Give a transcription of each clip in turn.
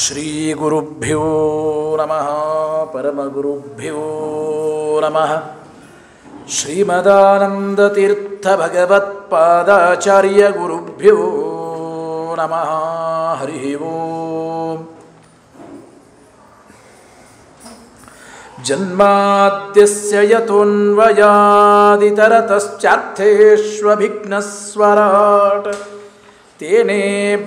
ಶ್ರೀ ಗುರುಭ್ಯೋ ನಮಃ ಪರಮಗುರುಭ್ಯೋ ನಮಃ ಶ್ರೀಮದಾನಂದತೀರ್ಥ ಭಗವತ್ಪಾದಾಚಾರ್ಯ ಗುರುಭ್ಯೋ ನಮಃ ಹರಿ ಓಂ ಜನ್ಮಾದ್ಯಸ್ಯ ಯತೋನ್ವಯಾದಿತರತಶ್ಚಾರ್ಥೇಷ್ವಭಿಘ್ನಸ್ವರಾಟ್ ತೇನೇ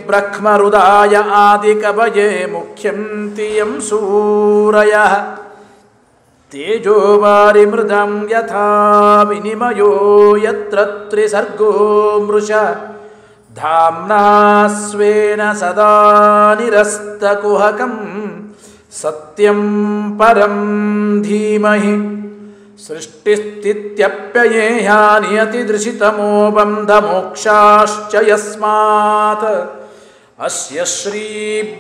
ಬ್ರಹ್ಮಹೃದಾಯ ಆದಿಕವಯೇ ಮುಖ್ಯಂತಿ ಯಂ ಸೂರಯಃ ತೇಜೋವಾರಿಮೃದಂ ಯಥಾ ವಿನಿಮಯೋ ಯತ್ರ ತ್ರಿಸರ್ಗೋ ಮೃಷಾ ಧಾಮ್ನಾ ಸ್ವೇನ ಸದಾ ನಿರಸ್ತಕುಹಕಂ ಸತ್ಯಂ ಪರಂ ಧೀಮಹಿ ಸೃಷ್ಟಿಸ್ಥಿತ್ಯಪ್ಯಯೇಹಾನಿಯತಿದೃಶಿತಮೋ ಬಂಧಮೋಕ್ಷಾಶ್ಚ ಯಸ್ಮಾತ್ ಅಸ್ಯ ಶ್ರೀ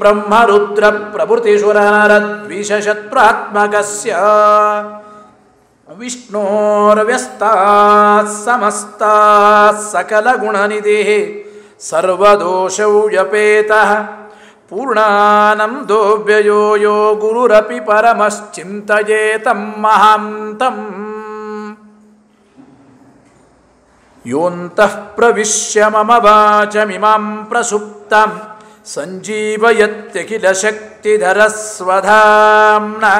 ಬ್ರಹ್ಮರುದ್ರ ಪ್ರಭೃತಿಸುರನರದ್ವಿಷಶತ್ರಾತ್ಮಕಸ್ಯ ವಿಷ್ಣೋರ್ವ್ಯಸ್ತಾಃ ಸಮಸ್ತಾಃ ಸಕಲಗುಣನಿಧಿಃ ಸರ್ವದೋಷವ್ಯಪೇತಃ ಪೂರ್ಣಾನಂದೋ ವ್ಯಯೋ ಯೋ ಗುರುರಪಿ ಪರಮಶ್ಚಿಂತಯೇತಂ ಮಹಾಂತಂ ಯೋऽन्तಃ ಪ್ರವಿಶ್ಯ ಮಮ ವಾಚಮಿಮಾಂ ಪ್ರಸುಪ್ತಾಂ ಸಂಜೀವಯತ್ಯಖಿಲಶಕ್ತಿಧರಸ್ವಧಾಮ್ನಃ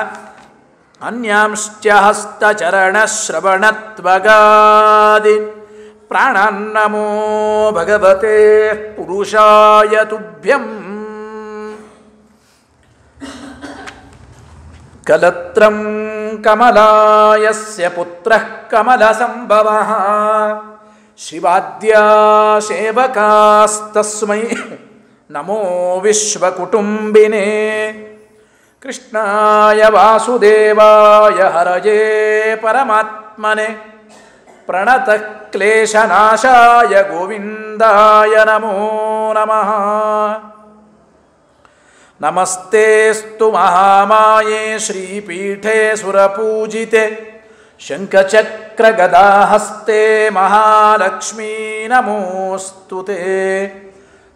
ಅನ್ಯಾಂಶ್ಚ ಹಸ್ತಚರಣಶ್ರವಣತ್ವಗಾದೀನ್ ಪ್ರಾಣಾನ್ನಮೋ ಭಗವತೆ ಪುರುಷಾಯ ತುಭ್ಯಂ ಕಲತ್ರಂ ಕಮಲಾಯಸ್ಯ ಪುತ್ರಃ ಕಮಲಸಂಭವಃ ಶಿವಾದ್ಯಾ ಸೇವಕಾಸ್ತಸ್ಮೈ ನಮೋ ವಿಶ್ವಕುಟುಂಬಿನೇ ಕೃಷ್ಣಾಯ ವಾಸುದೇವಾಯ ಹರಯೇ ಪರಮಾತ್ಮನೆ ಪ್ರಣತಃ ಕ್ಲೇಶನಾಶಾಯ ಗೋವಿಂದಾಯ ನಮೋ ನಮಃ ನಮಸ್ತೆಸ್ತು ಮಹಾಮಾಯೇ ಶ್ರೀಪೀಠೆ ಸುರಪೂಜಿತೆ ಶಂಖಚಕ್ರಗದಾಹಸ್ತೆ ಮಹಾಲಕ್ಷ್ಮೀ ನಮೋಸ್ತುತೆ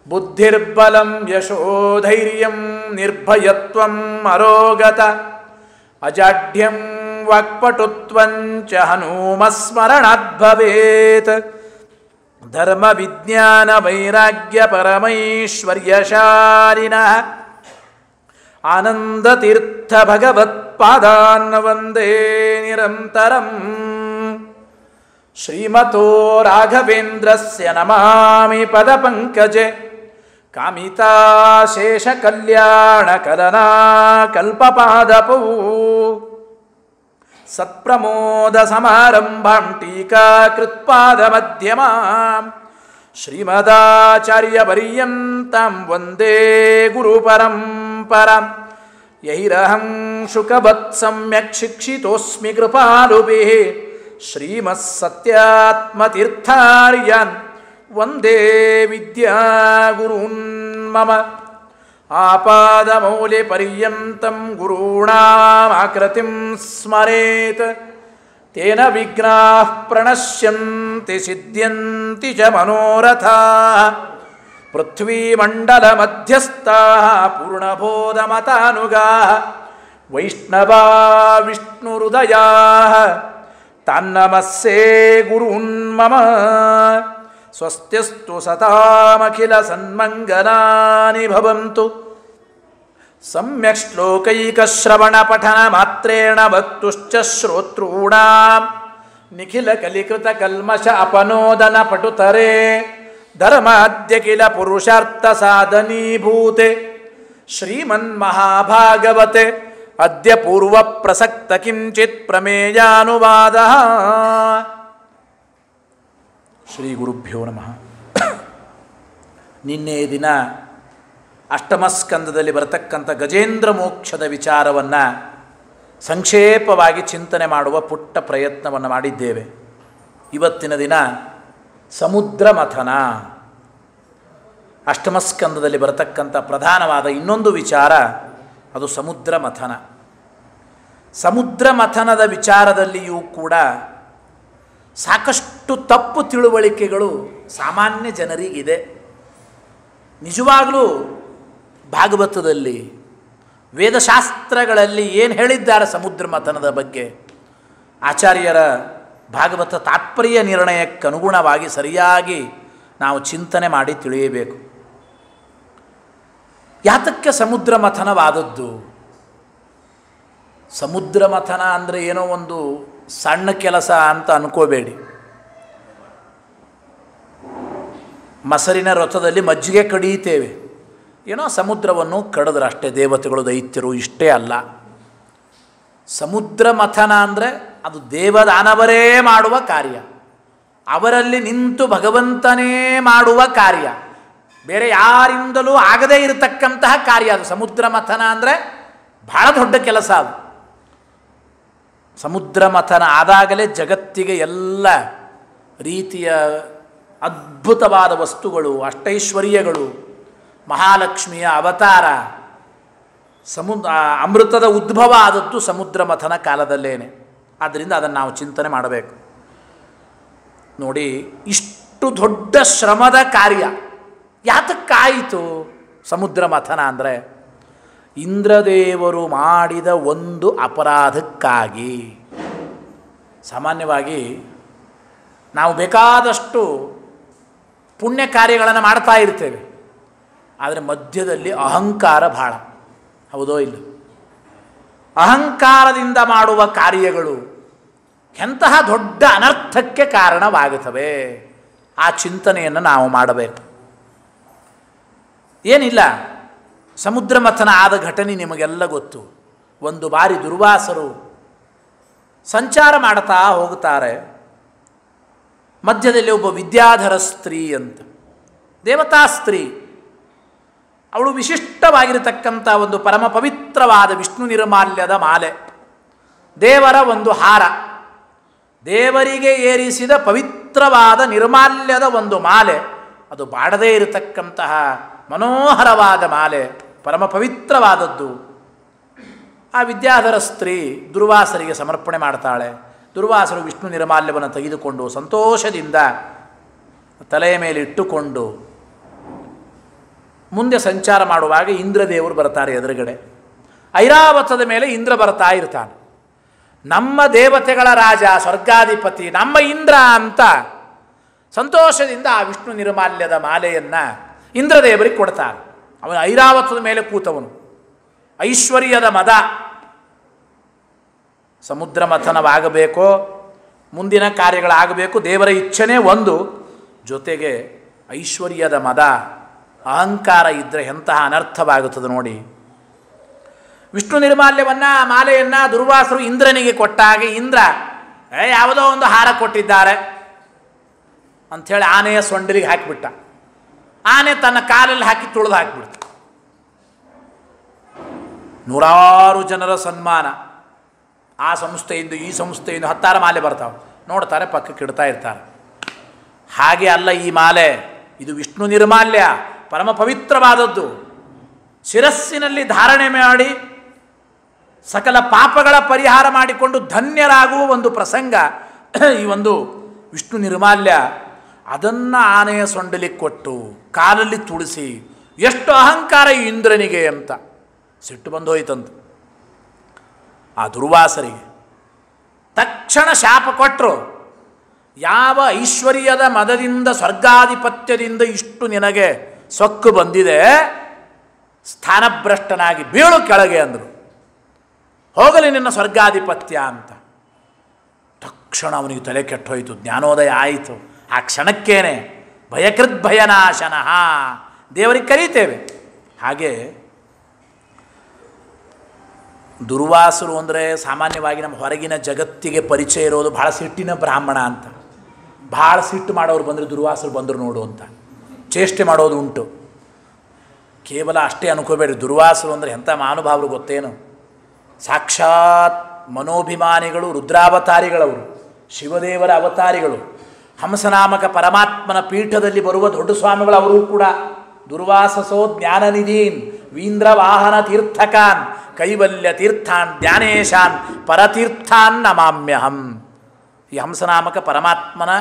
ಬುದ್ಧಿರ್ಬಲಂ ಯಶೋಧೈರ್ಯಂ ನಿರ್ಭಯತ್ವಂ ಅರೋಗತ ಅಜಾಢ್ಯಂ ವಾಕ್ಪಟುತ್ವಂಚ ಹನುಮಸ್ಮರಣಾತ್ ಭವೇತ್ ಧರ್ಮವಿಜ್ಞಾನ ವೈರಾಗ್ಯ ಪರಮೈಶ್ವರ್ಯಶಾಲಿನಃ ಆನಂದತೀರ್ಥ ಭಗವತ್ಪಾದಾನ್ ವಂದೇ ನಿರಂತರಂ ಶ್ರೀಮತೋ ರಾಘವೇಂದ್ರಸ್ಯ ನಮಾಮಿ ಪದಪಂಕಜೆ ಕಾಮಿತಾಶೇಷಕಲ್ಯಾಣಕಲನಾ ಕಲ್ಪಪಾದಪೌ ಸತ್ಪ್ರಮೋದಸಮಾರಂಭಾಂ ಟೀಕಾಕೃತ್ಪಾದಮಧ್ಯಮಾಂ ಶ್ರೀಮದಾಚಾರ್ಯಪರ್ಯಂತಾಂ ವಂದೇ ಗುರುಪರಂಪರಾಂ ಯೈರಹಂ ಶುಕವತ್ ಸಮ್ಯಕ್ ಶಿಕ್ಷಿತೋಸ್ಮಿ ಕೃಪಾಲುಭಿಃ ಶ್ರೀಮತ್ಸತ್ಯಾತ್ಮತೀರ್ಥಾರ್ಯಾನ್ ವಂದೇ ವಿದ್ಯಾಗುರೂನ್ ಮಮ ಆಪಾದಮೌಲಿಪರ್ಯಂತಂ ಗುರುಣಾಮಾಕೃತಿಂ ಸ್ಮರೇತ್ ತೇನ ವಿಘ್ನಾಃ ಪ್ರಣಶ್ಯಂತಿ ಸಿದ್ಧ್ಯಂತಿ ಚ ಮನೋರಥಾಃ ಪೃಥ್ವೀಮಂಡಲಮಧ್ಯಸ್ಥಾಃ ಪೂರ್ಣಬೋಧಮತಾನುಗಾಃ ವೈಷ್ಣವಾ ವಿಷ್ಣುಹೃದಯಾಃ ತಾನ್ನಮಸ್ಸೇ ಗುರೂನ್ ಮಮ ಸ್ವಸ್ತ್ಯಸ್ತು ಸತಾಮಖಿಲ ಸನ್ಮಂಗಲಾನಿ ಭವಂತು ಸಮ್ಯಕ್ ಶ್ಲೋಕೈಕಶ್ರವಣ ಪಠನ ಮಾತ್ರೇಣ ಭಕ್ತುಶ್ಚ ಶ್ರೋತॄಣಾಂ ನಿಖಿಲ ಕಲಿಕೃತ ಕಲ್ಮಷ ಅಪನೋದನ ಪಟುತರೆ ಧರ್ಮಾದ್ಯ ಕಿಲ ಪುರುಷಾರ್ಥ ಸಾಧನೀಭೂತೆ ಶ್ರೀಮನ್ಮಹಾಭಾಗವತೆ ಅದ್ಯ ಪೂರ್ವ ಪ್ರಸಕ್ತ ಕಿಂಚಿತ್ ಪ್ರಮೇಯಾನುವಾದಃ ಶ್ರೀ ಗುರುಭ್ಯೋ ನಮಃ. ನಿನ್ನೆ ದಿನ ಅಷ್ಟಮಸ್ಕಂದದಲ್ಲಿ ಬರತಕ್ಕಂಥ ಗಜೇಂದ್ರ ಮೋಕ್ಷದ ವಿಚಾರವನ್ನು ಸಂಕ್ಷೇಪವಾಗಿ ಚಿಂತನೆ ಮಾಡುವ ಪುಟ್ಟ ಪ್ರಯತ್ನವನ್ನು ಮಾಡಿದ್ದೇವೆ. ಇವತ್ತಿನ ದಿನ ಸಮುದ್ರ ಮಥನ, ಅಷ್ಟಮಸ್ಕಂದದಲ್ಲಿ ಬರತಕ್ಕಂಥ ಪ್ರಧಾನವಾದ ಇನ್ನೊಂದು ವಿಚಾರ ಅದು ಸಮುದ್ರ ಮಥನ. ಸಮುದ್ರ ಮಥನದ ವಿಚಾರದಲ್ಲಿಯೂ ಕೂಡ ಸಾಕಷ್ಟು ತಪ್ಪು ತಿಳುವಳಿಕೆಗಳು ಸಾಮಾನ್ಯ ಜನರಿಗಿದೆ. ನಿಜವಾಗಲೂ ಭಾಗವತದಲ್ಲಿ ವೇದಶಾಸ್ತ್ರಗಳಲ್ಲಿ ಏನು ಹೇಳಿದ್ದಾರೆ ಸಮುದ್ರ ಮಥನದ ಬಗ್ಗೆ, ಆಚಾರ್ಯರ ಭಾಗವತ ತಾತ್ಪರ್ಯ ನಿರ್ಣಯಕ್ಕನುಗುಣವಾಗಿ ಸರಿಯಾಗಿ ನಾವು ಚಿಂತನೆ ಮಾಡಿ ತಿಳಿಯಬೇಕು. ಯಾತಕ್ಕೆ ಸಮುದ್ರ ಮಥನವಾದದ್ದು? ಸಮುದ್ರ ಮಥನ ಅಂದರೆ ಏನೋ ಒಂದು ಸಣ್ಣ ಕೆಲಸ ಅಂತ ಅನ್ಕೋಬೇಡಿ. ಮೊಸರಿನ ರಥದಲ್ಲಿ ಮಜ್ಜಿಗೆ ಕಡಿಯುತ್ತೇವೆ, ಏನೋ ಸಮುದ್ರವನ್ನು ಕಡಿದ್ರೆ ಅಷ್ಟೇ, ದೇವತೆಗಳು ದೈತ್ಯರು ಇಷ್ಟೇ ಅಲ್ಲ. ಸಮುದ್ರ ಮಥನ ಅಂದರೆ ಅದು ದೇವದಾನವರೇ ಮಾಡುವ ಕಾರ್ಯ, ಅವರಲ್ಲಿ ನಿಂತು ಭಗವಂತನೇ ಮಾಡುವ ಕಾರ್ಯ, ಬೇರೆ ಯಾರಿಂದಲೂ ಆಗದೇ ಇರತಕ್ಕಂತಹ ಕಾರ್ಯ ಅದು. ಸಮುದ್ರ ಮಥನ ಅಂದರೆ ಬಹಳ ದೊಡ್ಡ ಕೆಲಸ ಅದು. ಸಮುದ್ರ ಮಥನ ಆದಾಗಲೇ ಜಗತ್ತಿಗೆ ಎಲ್ಲ ರೀತಿಯ ಅದ್ಭುತವಾದ ವಸ್ತುಗಳು, ಅಷ್ಟೈಶ್ವರ್ಯಗಳು, ಮಹಾಲಕ್ಷ್ಮಿಯ ಅವತಾರ, ಅಮೃತದ ಉದ್ಭವ ಆದದ್ದು ಸಮುದ್ರ ಮಥನ ಕಾಲದಲ್ಲೇನೆ. ಆದ್ದರಿಂದ ಅದನ್ನು ನಾವು ಚಿಂತನೆ ಮಾಡಬೇಕು. ನೋಡಿ, ಇಷ್ಟು ದೊಡ್ಡ ಶ್ರಮದ ಕಾರ್ಯ ಯಾತಕ್ಕಾಯಿತು ಸಮುದ್ರ ಮಥನ ಅಂದರೆ? ಇಂದ್ರದೇವರು ಮಾಡಿದ ಒಂದು ಅಪರಾಧಕ್ಕಾಗಿ. ಸಾಮಾನ್ಯವಾಗಿ ನಾವು ಬೇಕಾದಷ್ಟು ಪುಣ್ಯ ಕಾರ್ಯಗಳನ್ನು ಮಾಡ್ತಾ ಇರ್ತೇವೆ, ಆದರೆ ಮಧ್ಯದಲ್ಲಿ ಅಹಂಕಾರ ಭಾಳ, ಹೌದೋ ಇಲ್ಲ? ಅಹಂಕಾರದಿಂದ ಮಾಡುವ ಕಾರ್ಯಗಳು ಎಂತಹ ದೊಡ್ಡ ಅನರ್ಥಕ್ಕೆ ಕಾರಣವಾಗುತ್ತವೆ. ಆ ಚಿಂತನೆಯನ್ನು ನಾವು ಮಾಡಬೇಕು. ಏನಿಲ್ಲ, ಸಮುದ್ರ ಮಥನ ಆದ ಘಟನೆ ನಿಮಗೆಲ್ಲ ಗೊತ್ತು. ಒಂದು ಬಾರಿ ದುರ್ವಾಸರು ಸಂಚಾರ ಮಾಡ್ತಾ ಹೋಗ್ತಾರೆ. ಮಧ್ಯದಲ್ಲಿ ಒಬ್ಬ ವಿದ್ಯಾಧರ ಸ್ತ್ರೀ ಅಂತ, ದೇವತಾ ಸ್ತ್ರೀ, ಅವಳು ವಿಶಿಷ್ಟವಾಗಿರತಕ್ಕಂಥ ಒಂದು ಪರಮ ಪವಿತ್ರವಾದ ವಿಷ್ಣು ನಿರ್ಮಾಲ್ಯದ ಮಾಲೆ, ದೇವರ ಒಂದು ಹಾರ, ದೇವರಿಗೆ ಏರಿಸಿದ ಪವಿತ್ರವಾದ ನಿರ್ಮಾಲ್ಯದ ಒಂದು ಮಾಲೆ, ಅದು ಬಾಡದೇ ಇರತಕ್ಕಂತಹ ಮನೋಹರವಾದ ಮಾಲೆ, ಪರಮ ಪವಿತ್ರವಾದದ್ದು. ಆ ವಿದ್ಯಾಧರ ಸ್ತ್ರೀ ದುರ್ವಾಸರಿಗೆ ಸಮರ್ಪಣೆ ಮಾಡ್ತಾಳೆ. ದುರ್ವಾಸರು ವಿಷ್ಣು ನಿರ್ಮಾಲ್ಯವನ್ನು ತೆಗೆದುಕೊಂಡು ಸಂತೋಷದಿಂದ ತಲೆಯ ಮೇಲೆ ಇಟ್ಟುಕೊಂಡು ಮುಂದೆ ಸಂಚಾರ ಮಾಡುವಾಗ ಇಂದ್ರದೇವರು ಬರ್ತಾರೆ ಎದುರುಗಡೆ. ಐರಾವತದ ಮೇಲೆ ಇಂದ್ರ ಬರ್ತಾ ಇರ್ತಾನೆ. ನಮ್ಮ ದೇವತೆಗಳ ರಾಜ, ಸ್ವರ್ಗಾಧಿಪತಿ, ನಮ್ಮ ಇಂದ್ರ ಅಂತ ಸಂತೋಷದಿಂದ ಆ ವಿಷ್ಣು ನಿರ್ಮಾಲ್ಯದ ಮಾಲೆಯನ್ನು ಇಂದ್ರದೇವರಿಗೆ ಕೊಡ್ತಾರೆ. ಅವನು ಐರಾವತದ ಮೇಲೆ ಕೂತವನು, ಐಶ್ವರ್ಯದ ಮದ. ಸಮುದ್ರ ಮಥನವಾಗಬೇಕೋ, ಮುಂದಿನ ಕಾರ್ಯಗಳಾಗಬೇಕು, ದೇವರ ಇಚ್ಛೆನೇ ಒಂದು, ಜೊತೆಗೆ ಐಶ್ವರ್ಯದ ಮದ, ಅಹಂಕಾರ ಇದ್ದರೆ ಎಂತಹ ಅನರ್ಥವಾಗುತ್ತದೆ ನೋಡಿ. ವಿಷ್ಣು ನಿರ್ಮಾಲ್ಯವನ್ನು, ಮಾಲೆಯನ್ನು ದುರ್ವಾಸರು ಇಂದ್ರನಿಗೆ ಕೊಟ್ಟಾಗ ಇಂದ್ರ ಯಾವುದೋ ಒಂದು ಹಾರ ಕೊಟ್ಟಿದ್ದಾರೆ ಅಂಥೇಳಿ ಆನೆಯ ಸೊಂಡಿಲಿಗೆ ಹಾಕಿಬಿಟ್ಟ. ಆನೆ ತನ್ನ ಕಾಲಲ್ಲಿ ಹಾಕಿ ತುಳಿದು ಹಾಕಿಬಿಡ್ತು. ನೂರಾರು ಜನರ ಸನ್ಮಾನ, ಆ ಸಂಸ್ಥೆಯಿಂದ ಈ ಸಂಸ್ಥೆಯಿಂದ 10 ಮಾಲೆ ಬರ್ತಾವೆ, ನೋಡ್ತಾರೆ, ಪಕ್ಕಕ್ಕೆ ಇಡ್ತಾ ಇರ್ತಾರೆ. ಹಾಗೆ ಅಲ್ಲ ಈ ಮಾಲೆ, ಇದು ವಿಷ್ಣು ನಿರ್ಮಾಲ್ಯ, ಪರಮ ಪವಿತ್ರವಾದದ್ದು. ಶಿರಸ್ಸಿನಲ್ಲಿ ಧಾರಣೆ ಮಾಡಿ ಸಕಲ ಪಾಪಗಳ ಪರಿಹಾರ ಮಾಡಿಕೊಂಡು ಧನ್ಯರಾಗುವ ಒಂದು ಪ್ರಸಂಗ ಈ ಒಂದು ವಿಷ್ಣು ನಿರ್ಮಾಲ್ಯ. ಅದನ್ನು ಆನೆಯ ಸೊಂಡಲಿಗೆ ಕೊಟ್ಟು ಕಾಲಲ್ಲಿ ತುಳಿಸಿ, ಎಷ್ಟು ಅಹಂಕಾರ ಈ ಇಂದ್ರನಿಗೆ ಅಂತ ಸಿಟ್ಟು ಬಂದು ಹೋಯ್ತಂತ ಆ ದುರ್ವಾಸರಿಗೆ. ತಕ್ಷಣ ಶಾಪ ಕೊಟ್ಟರು, ಯಾವ ಐಶ್ವರ್ಯದ ಮದದಿಂದ ಸ್ವರ್ಗಾಧಿಪತ್ಯದಿಂದ ಇಷ್ಟು ನಿನಗೆ ಸೊಕ್ಕು ಬಂದಿದೆ, ಸ್ಥಾನಭ್ರಷ್ಟನಾಗಿ ಬೀಳು ಕೆಳಗೆ ಅಂದರು. ಹೋಗಲಿ ನಿನ್ನ ಸ್ವರ್ಗಾಧಿಪತ್ಯ ಅಂತ. ತಕ್ಷಣ ಅವನಿಗೆ ತಲೆ ಕೆಟ್ಟೋಯ್ತು, ಜ್ಞಾನೋದಯ ಆಯಿತು. ಆ ಕ್ಷಣಕ್ಕೇನೆ ಭಯಕೃತ್ ಭಯನಾಶನಃ, ದೇವರಿಗೆ ಕರೀತೇವೆ. ಹಾಗೆ ದುರ್ವಾಸರು ಅಂದರೆ ಸಾಮಾನ್ಯವಾಗಿ ನಮ್ಮ ಹೊರಗಿನ ಜಗತ್ತಿಗೆ ಪರಿಚಯ ಇರೋದು ಭಾಳ ಸಿಟ್ಟಿನ ಬ್ರಾಹ್ಮಣ ಅಂತ. ಭಾಳ ಸಿಟ್ಟು ಮಾಡೋರು ಬಂದರೆ ದುರ್ವಾಸರು ಬಂದರು ನೋಡು ಅಂತ ಚೇಷ್ಟೆ ಮಾಡೋದು ಉಂಟು. ಕೇವಲ ಅಷ್ಟೇ ಅನ್ಕೋಬೇಡಿ, ದುರ್ವಾಸರು ಅಂದರೆ ಎಂಥ ಮಹಾನುಭಾವರು ಗೊತ್ತೇನು? ಸಾಕ್ಷಾತ್ ಮನೋಭಿಮಾನಿಗಳು, ರುದ್ರಾವತಾರಿಗಳವರು, ಶಿವದೇವರ ಅವತಾರಿಗಳು, ಹಂಸನಾಮಕ ಪರಮಾತ್ಮನ ಪೀಠದಲ್ಲಿ ಬರುವ ದೊಡ್ಡ ಸ್ವಾಮಿಗಳು ಅವರು ಕೂಡ. ದುರ್ವಾಸಸೋ ಜ್ಞಾನನಿಧೀನ್ ವೀಂದ್ರ ವಾಹನ ತೀರ್ಥಕಾನ್ ಕೈವಲ್ಯ ತೀರ್ಥಾನ್ ಜ್ಞಾನೇಶಾನ್ ಪರತೀರ್ಥಾನ್ ನಮಾಮ್ಯಹಂ. ಈ ಹಂಸನಾಮಕ ಪರಮಾತ್ಮನ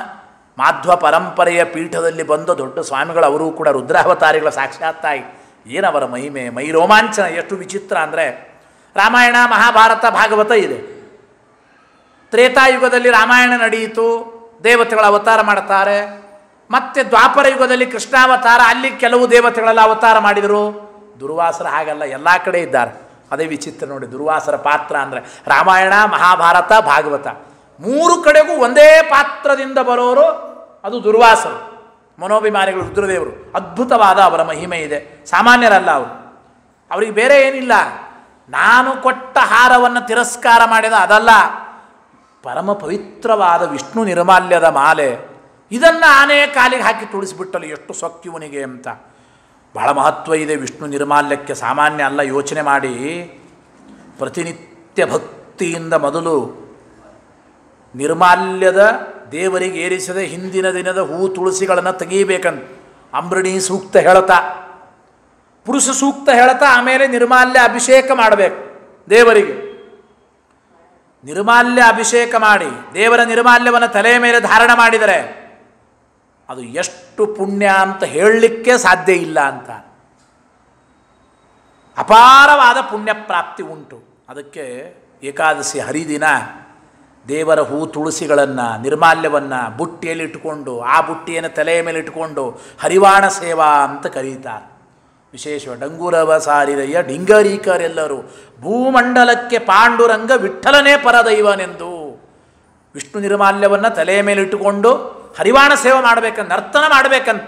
ಮಾಧ್ವ ಪರಂಪರೆಯ ಪೀಠದಲ್ಲಿ ಬಂದ ದೊಡ್ಡ ಸ್ವಾಮಿಗಳು ಅವರು ಕೂಡ ರುದ್ರಾವತಾರಿಗಳ ಸಾಕ್ಷಾತ್ತಾಗಿ. ಏನವರ ಮಹಿಮೆ, ಮೈ ರೋಮಾಂಚನ ಎಷ್ಟು ವಿಚಿತ್ರ ಅಂದರೆ ರಾಮಾಯಣ ಮಹಾಭಾರತ ಭಾಗವತ ಇದೆ. ತ್ರೇತಾಯುಗದಲ್ಲಿ ರಾಮಾಯಣ ನಡೆಯಿತು, ದೇವತೆಗಳ ಅವತಾರ ಮಾಡ್ತಾರೆ. ಮತ್ತೆ ದ್ವಾಪರ ಯುಗದಲ್ಲಿ ಕೃಷ್ಣಾವತಾರ, ಅಲ್ಲಿ ಕೆಲವು ದೇವತೆಗಳೆಲ್ಲ ಅವತಾರ ಮಾಡಿದರು. ದುರ್ವಾಸರ ಹಾಗಲ್ಲ, ಎಲ್ಲ ಕಡೆ ಇದ್ದಾರೆ. ಅದೇ ವಿಚಿತ್ರ ನೋಡಿ, ದುರ್ವಾಸರ ಪಾತ್ರ ಅಂದರೆ ರಾಮಾಯಣ ಮಹಾಭಾರತ ಭಾಗವತ ಮೂರು ಕಡೆಗೂ ಒಂದೇ ಪಾತ್ರದಿಂದ ಬರೋರು ಅದು ದುರ್ವಾಸರು. ಮನೋಭಿಮಾನಿಗಳು, ರುದ್ರದೇವರು, ಅದ್ಭುತವಾದ ಅವರ ಮಹಿಮೆ ಇದೆ. ಸಾಮಾನ್ಯರಲ್ಲ ಅವರು. ಅವರಿಗೆ ಬೇರೆ ಏನಿಲ್ಲ. ನಾನು ಕೊಟ್ಟ ಹಾರವನ್ನು ತಿರಸ್ಕಾರ ಮಾಡಿದ ಅದಲ್ಲ, ಪರಮ ಪವಿತ್ರವಾದ ವಿಷ್ಣು ನಿರ್ಮಾಲ್ಯದ ಮಾಲೆ, ಇದನ್ನು ಆನೆ ಕಾಲಿಗೆ ಹಾಕಿ ತುಳಿಸಿಬಿಟ್ಟಲು ಎಷ್ಟು ಸೊಕ್ಕಿವನಿಗೆ ಅಂತ. ಬಹಳ ಮಹತ್ವ ಇದೆ ವಿಷ್ಣು ನಿರ್ಮಾಲ್ಯಕ್ಕೆ, ಸಾಮಾನ್ಯ ಅಲ್ಲ. ಯೋಚನೆ ಮಾಡಿ, ಪ್ರತಿನಿತ್ಯ ಭಕ್ತಿಯಿಂದ ಮೊದಲು ನಿರ್ಮಾಲ್ಯದ ದೇವರಿಗೆ ಏರಿಸದೆ ಹಿಂದಿನ ದಿನದ ಹೂ ತುಳಸಿಗಳನ್ನು ತೆಗೀಬೇಕಂತ ಅಂಬೃಣಿ ಸೂಕ್ತ ಹೇಳ್ತಾ, ಪುರುಷ ಸೂಕ್ತ ಹೇಳ್ತಾ, ಆಮೇಲೆ ನಿರ್ಮಾಲ್ಯ ಅಭಿಷೇಕ ಮಾಡಬೇಕು ದೇವರಿಗೆ. ನಿರ್ಮಾಲ್ಯ ಅಭಿಷೇಕ ಮಾಡಿ ದೇವರ ನಿರ್ಮಾಲ್ಯವನ್ನು ತಲೆಯ ಮೇಲೆ ಧಾರಣ ಮಾಡಿದರೆ ಅದು ಎಷ್ಟು ಪುಣ್ಯ ಅಂತ ಹೇಳಲಿಕ್ಕೆ ಸಾಧ್ಯ ಇಲ್ಲ ಅಂತ. ಅಪಾರವಾದ ಪುಣ್ಯ ಪ್ರಾಪ್ತಿ ಉಂಟು. ಅದಕ್ಕೆ ಏಕಾದಶಿ ಹರಿದಿನ ದೇವರ ಹೂ ತುಳಸಿಗಳನ್ನು ನಿರ್ಮಾಲ್ಯವನ್ನು ಬುಟ್ಟಿಯಲ್ಲಿ ಇಟ್ಟುಕೊಂಡು, ಆ ಬುಟ್ಟಿಯನ್ನು ತಲೆಯ ಮೇಲೆ ಇಟ್ಟುಕೊಂಡು ಹರಿವಾಣ ಸೇವಾ ಅಂತ ಕರೀತಾರೆ. ವಿಶೇಷ ಡಂಗುರವ ಸಾರಿದಯ್ಯ ಡಿಂಗರೀಕರೆಲ್ಲರೂ ಭೂಮಂಡಲಕ್ಕೆ ಪಾಂಡುರಂಗ ವಿಠ್ಠಲನೇ ಪರದೈವನೆಂದು. ವಿಷ್ಣು ನಿರ್ಮಾಲ್ಯವನ್ನು ತಲೆಯ ಮೇಲೆ ಇಟ್ಟುಕೊಂಡು ಹರಿವಾಣ ಸೇವೆ ಮಾಡಬೇಕಂತ, ನರ್ತನ ಮಾಡಬೇಕಂತ.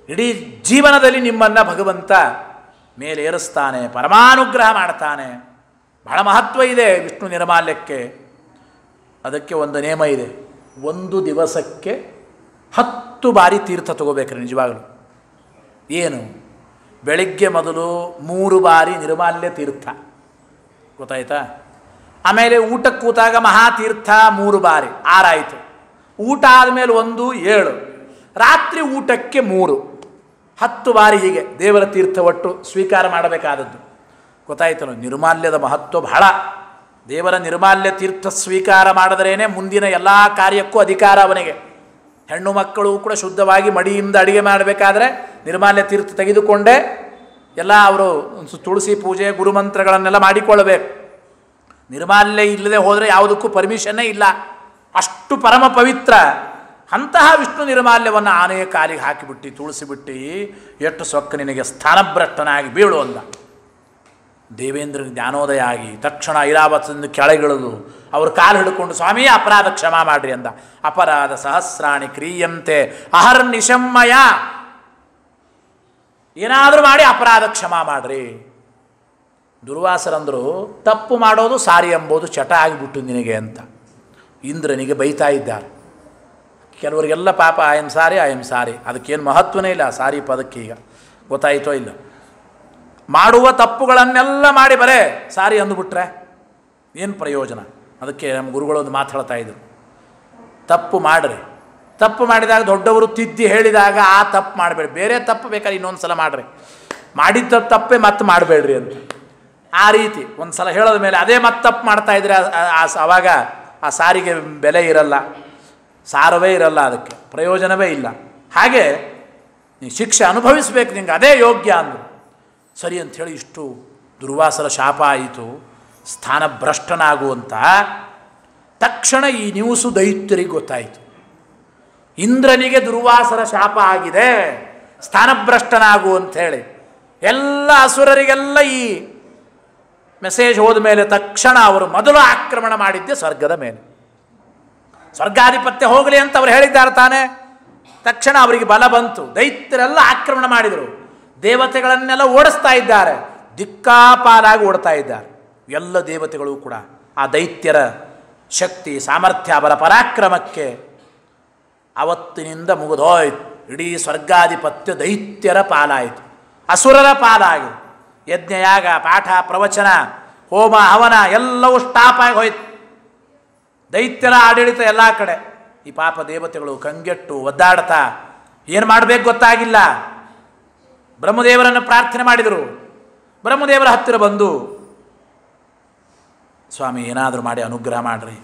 ಇಡೀ ಜೀವನದಲ್ಲಿ ನಿಮ್ಮನ್ನು ಭಗವಂತ ಮೇಲೇರಿಸ್ತಾನೆ, ಪರಮಾನುಗ್ರಹ ಮಾಡ್ತಾನೆ. ಬಹಳ ಮಹತ್ವ ಇದೆ ವಿಷ್ಣು ನಿರ್ಮಾಲ್ಯಕ್ಕೆ. ಅದಕ್ಕೆ ಒಂದು ನೇಮ ಇದೆ, ಒಂದು ದಿವಸಕ್ಕೆ 10 ಬಾರಿ ತೀರ್ಥ ತಗೋಬೇಕ್ರಿ. ನಿಜವಾಗಲೂ ಏನು, ಬೆಳಗ್ಗೆ ಮೊದಲು 3 ಬಾರಿ ನಿರ್ಮಾಲ್ಯ ತೀರ್ಥ, ಗೊತ್ತಾಯ್ತಾ? ಆಮೇಲೆ ಊಟಕ್ಕೆ ಕೂತಾಗ ಮಹಾತೀರ್ಥ 3 ಬಾರಿ, 6 ಆಯಿತು. ಊಟ ಆದಮೇಲೆ 1, 7, ರಾತ್ರಿ ಊಟಕ್ಕೆ 3, 10 ಬಾರಿ ಹೀಗೆ ದೇವರ ತೀರ್ಥ ಒಟ್ಟು ಸ್ವೀಕಾರ ಮಾಡಬೇಕಾದದ್ದು. ಗೊತ್ತಾಯ್ತಲ್ಲ, ನಿರ್ಮಾಲ್ಯದ ಮಹತ್ವ ಬಹಳ. ದೇವರ ನಿರ್ಮಾಲ್ಯ ತೀರ್ಥ ಸ್ವೀಕಾರ ಮಾಡಿದ್ರೇ ಮುಂದಿನ ಎಲ್ಲ ಕಾರ್ಯಕ್ಕೂ ಅಧಿಕಾರ ಅವನಿಗೆ. ಹೆಣ್ಣು ಮಕ್ಕಳು ಕೂಡ ಶುದ್ಧವಾಗಿ ಮಡಿಯಿಂದ ಅಡಿಗೆ ಮಾಡಬೇಕಾದ್ರೆ ನಿರ್ಮಾಲ್ಯ ತೀರ್ಥ ತೆಗೆದುಕೊಂಡೇ ಎಲ್ಲ ಅವರು ತುಳಸಿ ಪೂಜೆ ಗುರುಮಂತ್ರಗಳನ್ನೆಲ್ಲ ಮಾಡಿಕೊಳ್ಳಬೇಕು. ನಿರ್ಮಾಲ್ಯ ಇಲ್ಲದೆ ಹೋದರೆ ಯಾವುದಕ್ಕೂ ಪರ್ಮಿಷನ್ನೇ ಇಲ್ಲ, ಅಷ್ಟು ಪರಮ ಪವಿತ್ರ. ಅಂತಹ ವಿಷ್ಣು ನಿರ್ಮಾಲ್ಯವನ್ನು ಆನೆಯ ಕಾಲಿಗೆ ಹಾಕಿಬಿಟ್ಟು ತುಳಸಿಬಿಟ್ಟು ಎಷ್ಟು ಸೊಕ್ಕ ನಿನಗೆ ಸ್ಥಾನಭ್ರಷ್ಟನಾಗಿ ಬೀಳು ಅಂದ. ದೇವೇಂದ್ರನಿಗೆ ಜ್ಞಾನೋದಯ ಆಗಿ ತಕ್ಷಣ ಐರಾವತದಿಂದ ಕೆಳಗಿಳಿದು ಅವ್ರ ಕಾಲು ಹಿಡ್ಕೊಂಡು, ಸ್ವಾಮಿ ಅಪರಾಧ ಕ್ಷಮಾ ಮಾಡ್ರಿ ಅಂದ. ಅಪರಾಧ ಸಹಸ್ರಾಣಿ ಕ್ರಿಯಂತೆ ಅಹರ್ನಿಶಮ್ಮಯ, ಏನಾದರೂ ಮಾಡಿ ಅಪರಾಧ ಕ್ಷಮಾ ಮಾಡ್ರಿ. ದುರ್ವಾಸರಂದರು, ತಪ್ಪು ಮಾಡೋದು ಸಾರಿ ಎಂಬುದು ಚಟ ಆಗಿಬಿಟ್ಟು ನಿನಗೆ ಅಂತ ಇಂದ್ರನಿಗೆ ಬೈತಾ ಇದ್ದಾರೆ. ಕೆಲವರಿಗೆಲ್ಲ ಪಾಪ ಐ ಎಮ್ ಸಾರಿ, ಅದಕ್ಕೇನು ಮಹತ್ವನೇ ಇಲ್ಲ ಸಾರಿ ಪದಕ್ಕೆ. ಈಗ ಗೊತ್ತಾಯಿತೋ ಇಲ್ಲ, ಮಾಡುವ ತಪ್ಪುಗಳನ್ನೆಲ್ಲ ಮಾಡಿ ಬರೇ ಸಾರಿ ಅಂದುಬಿಟ್ರೆ ಏನು ಪ್ರಯೋಜನ? ಅದಕ್ಕೆ ನಮ್ಮ ಗುರುಗಳೊಂದು ಮಾತು ಹೇಳ್ತಾ ಇದ್ರು, ತಪ್ಪು ಮಾಡಿರಿ, ತಪ್ಪು ಮಾಡಿದಾಗ ದೊಡ್ಡವರು ತಿದ್ದಿ ಹೇಳಿದಾಗ ಆ ತಪ್ಪು ಮಾಡಬೇಡಿ, ಬೇರೆ ತಪ್ಪು ಬೇಕಾದ್ರೆ ಇನ್ನೊಂದು ಸಲ ಮಾಡಿರಿ, ಮಾಡಿದ್ದ ತಪ್ಪೇ ಮತ್ತೆ ಮಾಡಬೇಡ್ರಿ ಅಂತ. ಆ ರೀತಿ ಒಂದು ಸಲ ಹೇಳೋದ ಮೇಲೆ ಅದೇ ಮತ್ತೆ ತಪ್ಪು ಮಾಡ್ತಾಯಿದ್ರೆ ಆವಾಗ ಆ ಸಾರಿಗೆ ಬೆಲೆ ಇರಲ್ಲ, ಸಾರವೇ ಇರಲ್ಲ, ಅದಕ್ಕೆ ಪ್ರಯೋಜನವೇ ಇಲ್ಲ. ಹಾಗೆ ನೀ ಶಿಕ್ಷೆ ಅನುಭವಿಸ್ಬೇಕು, ನಿಂಗೆ ಅದೇ ಯೋಗ್ಯ ಅಂದರು. ಸರಿ ಅಂಥೇಳಿ ಇಷ್ಟು ದುರ್ವಾಸರ ಶಾಪ ಆಯಿತು, ಸ್ಥಾನಭ್ರಷ್ಟನಾಗುವಂತ. ತಕ್ಷಣ ಈ ನ್ಯೂಸು ದೈತ್ಯರಿಗೆ ಗೊತ್ತಾಯಿತು, ಇಂದ್ರನಿಗೆ ದುರ್ವಾಸರ ಶಾಪ ಆಗಿದೆ, ಸ್ಥಾನಭ್ರಷ್ಟನಾಗು ಅಂಥೇಳಿ. ಎಲ್ಲ ಅಸುರರಿಗೆಲ್ಲ ಈ ಮೆಸೇಜ್ ಹೋದ ಮೇಲೆ ತಕ್ಷಣ ಅವರು ಮೊದಲು ಆಕ್ರಮಣ ಮಾಡಿದ್ದೆ ಸ್ವರ್ಗದ ಮೇಲೆ. ಸ್ವರ್ಗಾಧಿಪತ್ಯ ಹೋಗಲಿ ಅಂತ ಅವರು ಹೇಳಿದ್ದಾರೆ ತಾನೆ. ತಕ್ಷಣ ಅವರಿಗೆ ಬಲ ಬಂತು, ದೈತ್ಯರೆಲ್ಲ ಆಕ್ರಮಣ ಮಾಡಿದರು, ದೇವತೆಗಳನ್ನೆಲ್ಲ ಓಡಿಸ್ತಾ ಇದ್ದಾರೆ, ದಿಕ್ಕಾಪಾಲಾಗಿ ಓಡ್ತಾ ಇದ್ದಾರೆ. ಎಲ್ಲ ದೇವತೆಗಳು ಕೂಡ ಆ ದೈತ್ಯರ ಶಕ್ತಿ ಸಾಮರ್ಥ್ಯ ಅವರ ಪರಾಕ್ರಮಕ್ಕೆ ಅವತ್ತಿನಿಂದ ಮುಗಿದೋಯ್ತು. ಇಡೀ ಸ್ವರ್ಗಾಧಿಪತ್ಯ ದೈತ್ಯರ ಪಾಲಾಯಿತು, ಅಸುರರ ಪಾಲಾಗಿ. ಯಜ್ಞಯಾಗ ಪಾಠ ಪ್ರವಚನ ಹೋಮ ಹವನ ಎಲ್ಲವೂ ಸ್ಟಾಪ್ ಆಗಿ ಹೋಯ್ತು. ದೈತ್ಯರ ಆಡಳಿತ ಎಲ್ಲ ಕಡೆ. ಈ ಪಾಪ ದೇವತೆಗಳು ಕಂಗೆಟ್ಟು ಒದ್ದಾಡ್ತಾ ಏನು ಮಾಡಬೇಕು ಗೊತ್ತಾಗಿಲ್ಲ. ಬ್ರಹ್ಮದೇವರನ್ನು ಪ್ರಾರ್ಥನೆ ಮಾಡಿದರು. ಬ್ರಹ್ಮದೇವರ ಹತ್ತಿರ ಬಂದು, ಸ್ವಾಮಿ ಏನಾದರೂ ಮಾಡಿ ಅನುಗ್ರಹ ಮಾಡಿರಿ,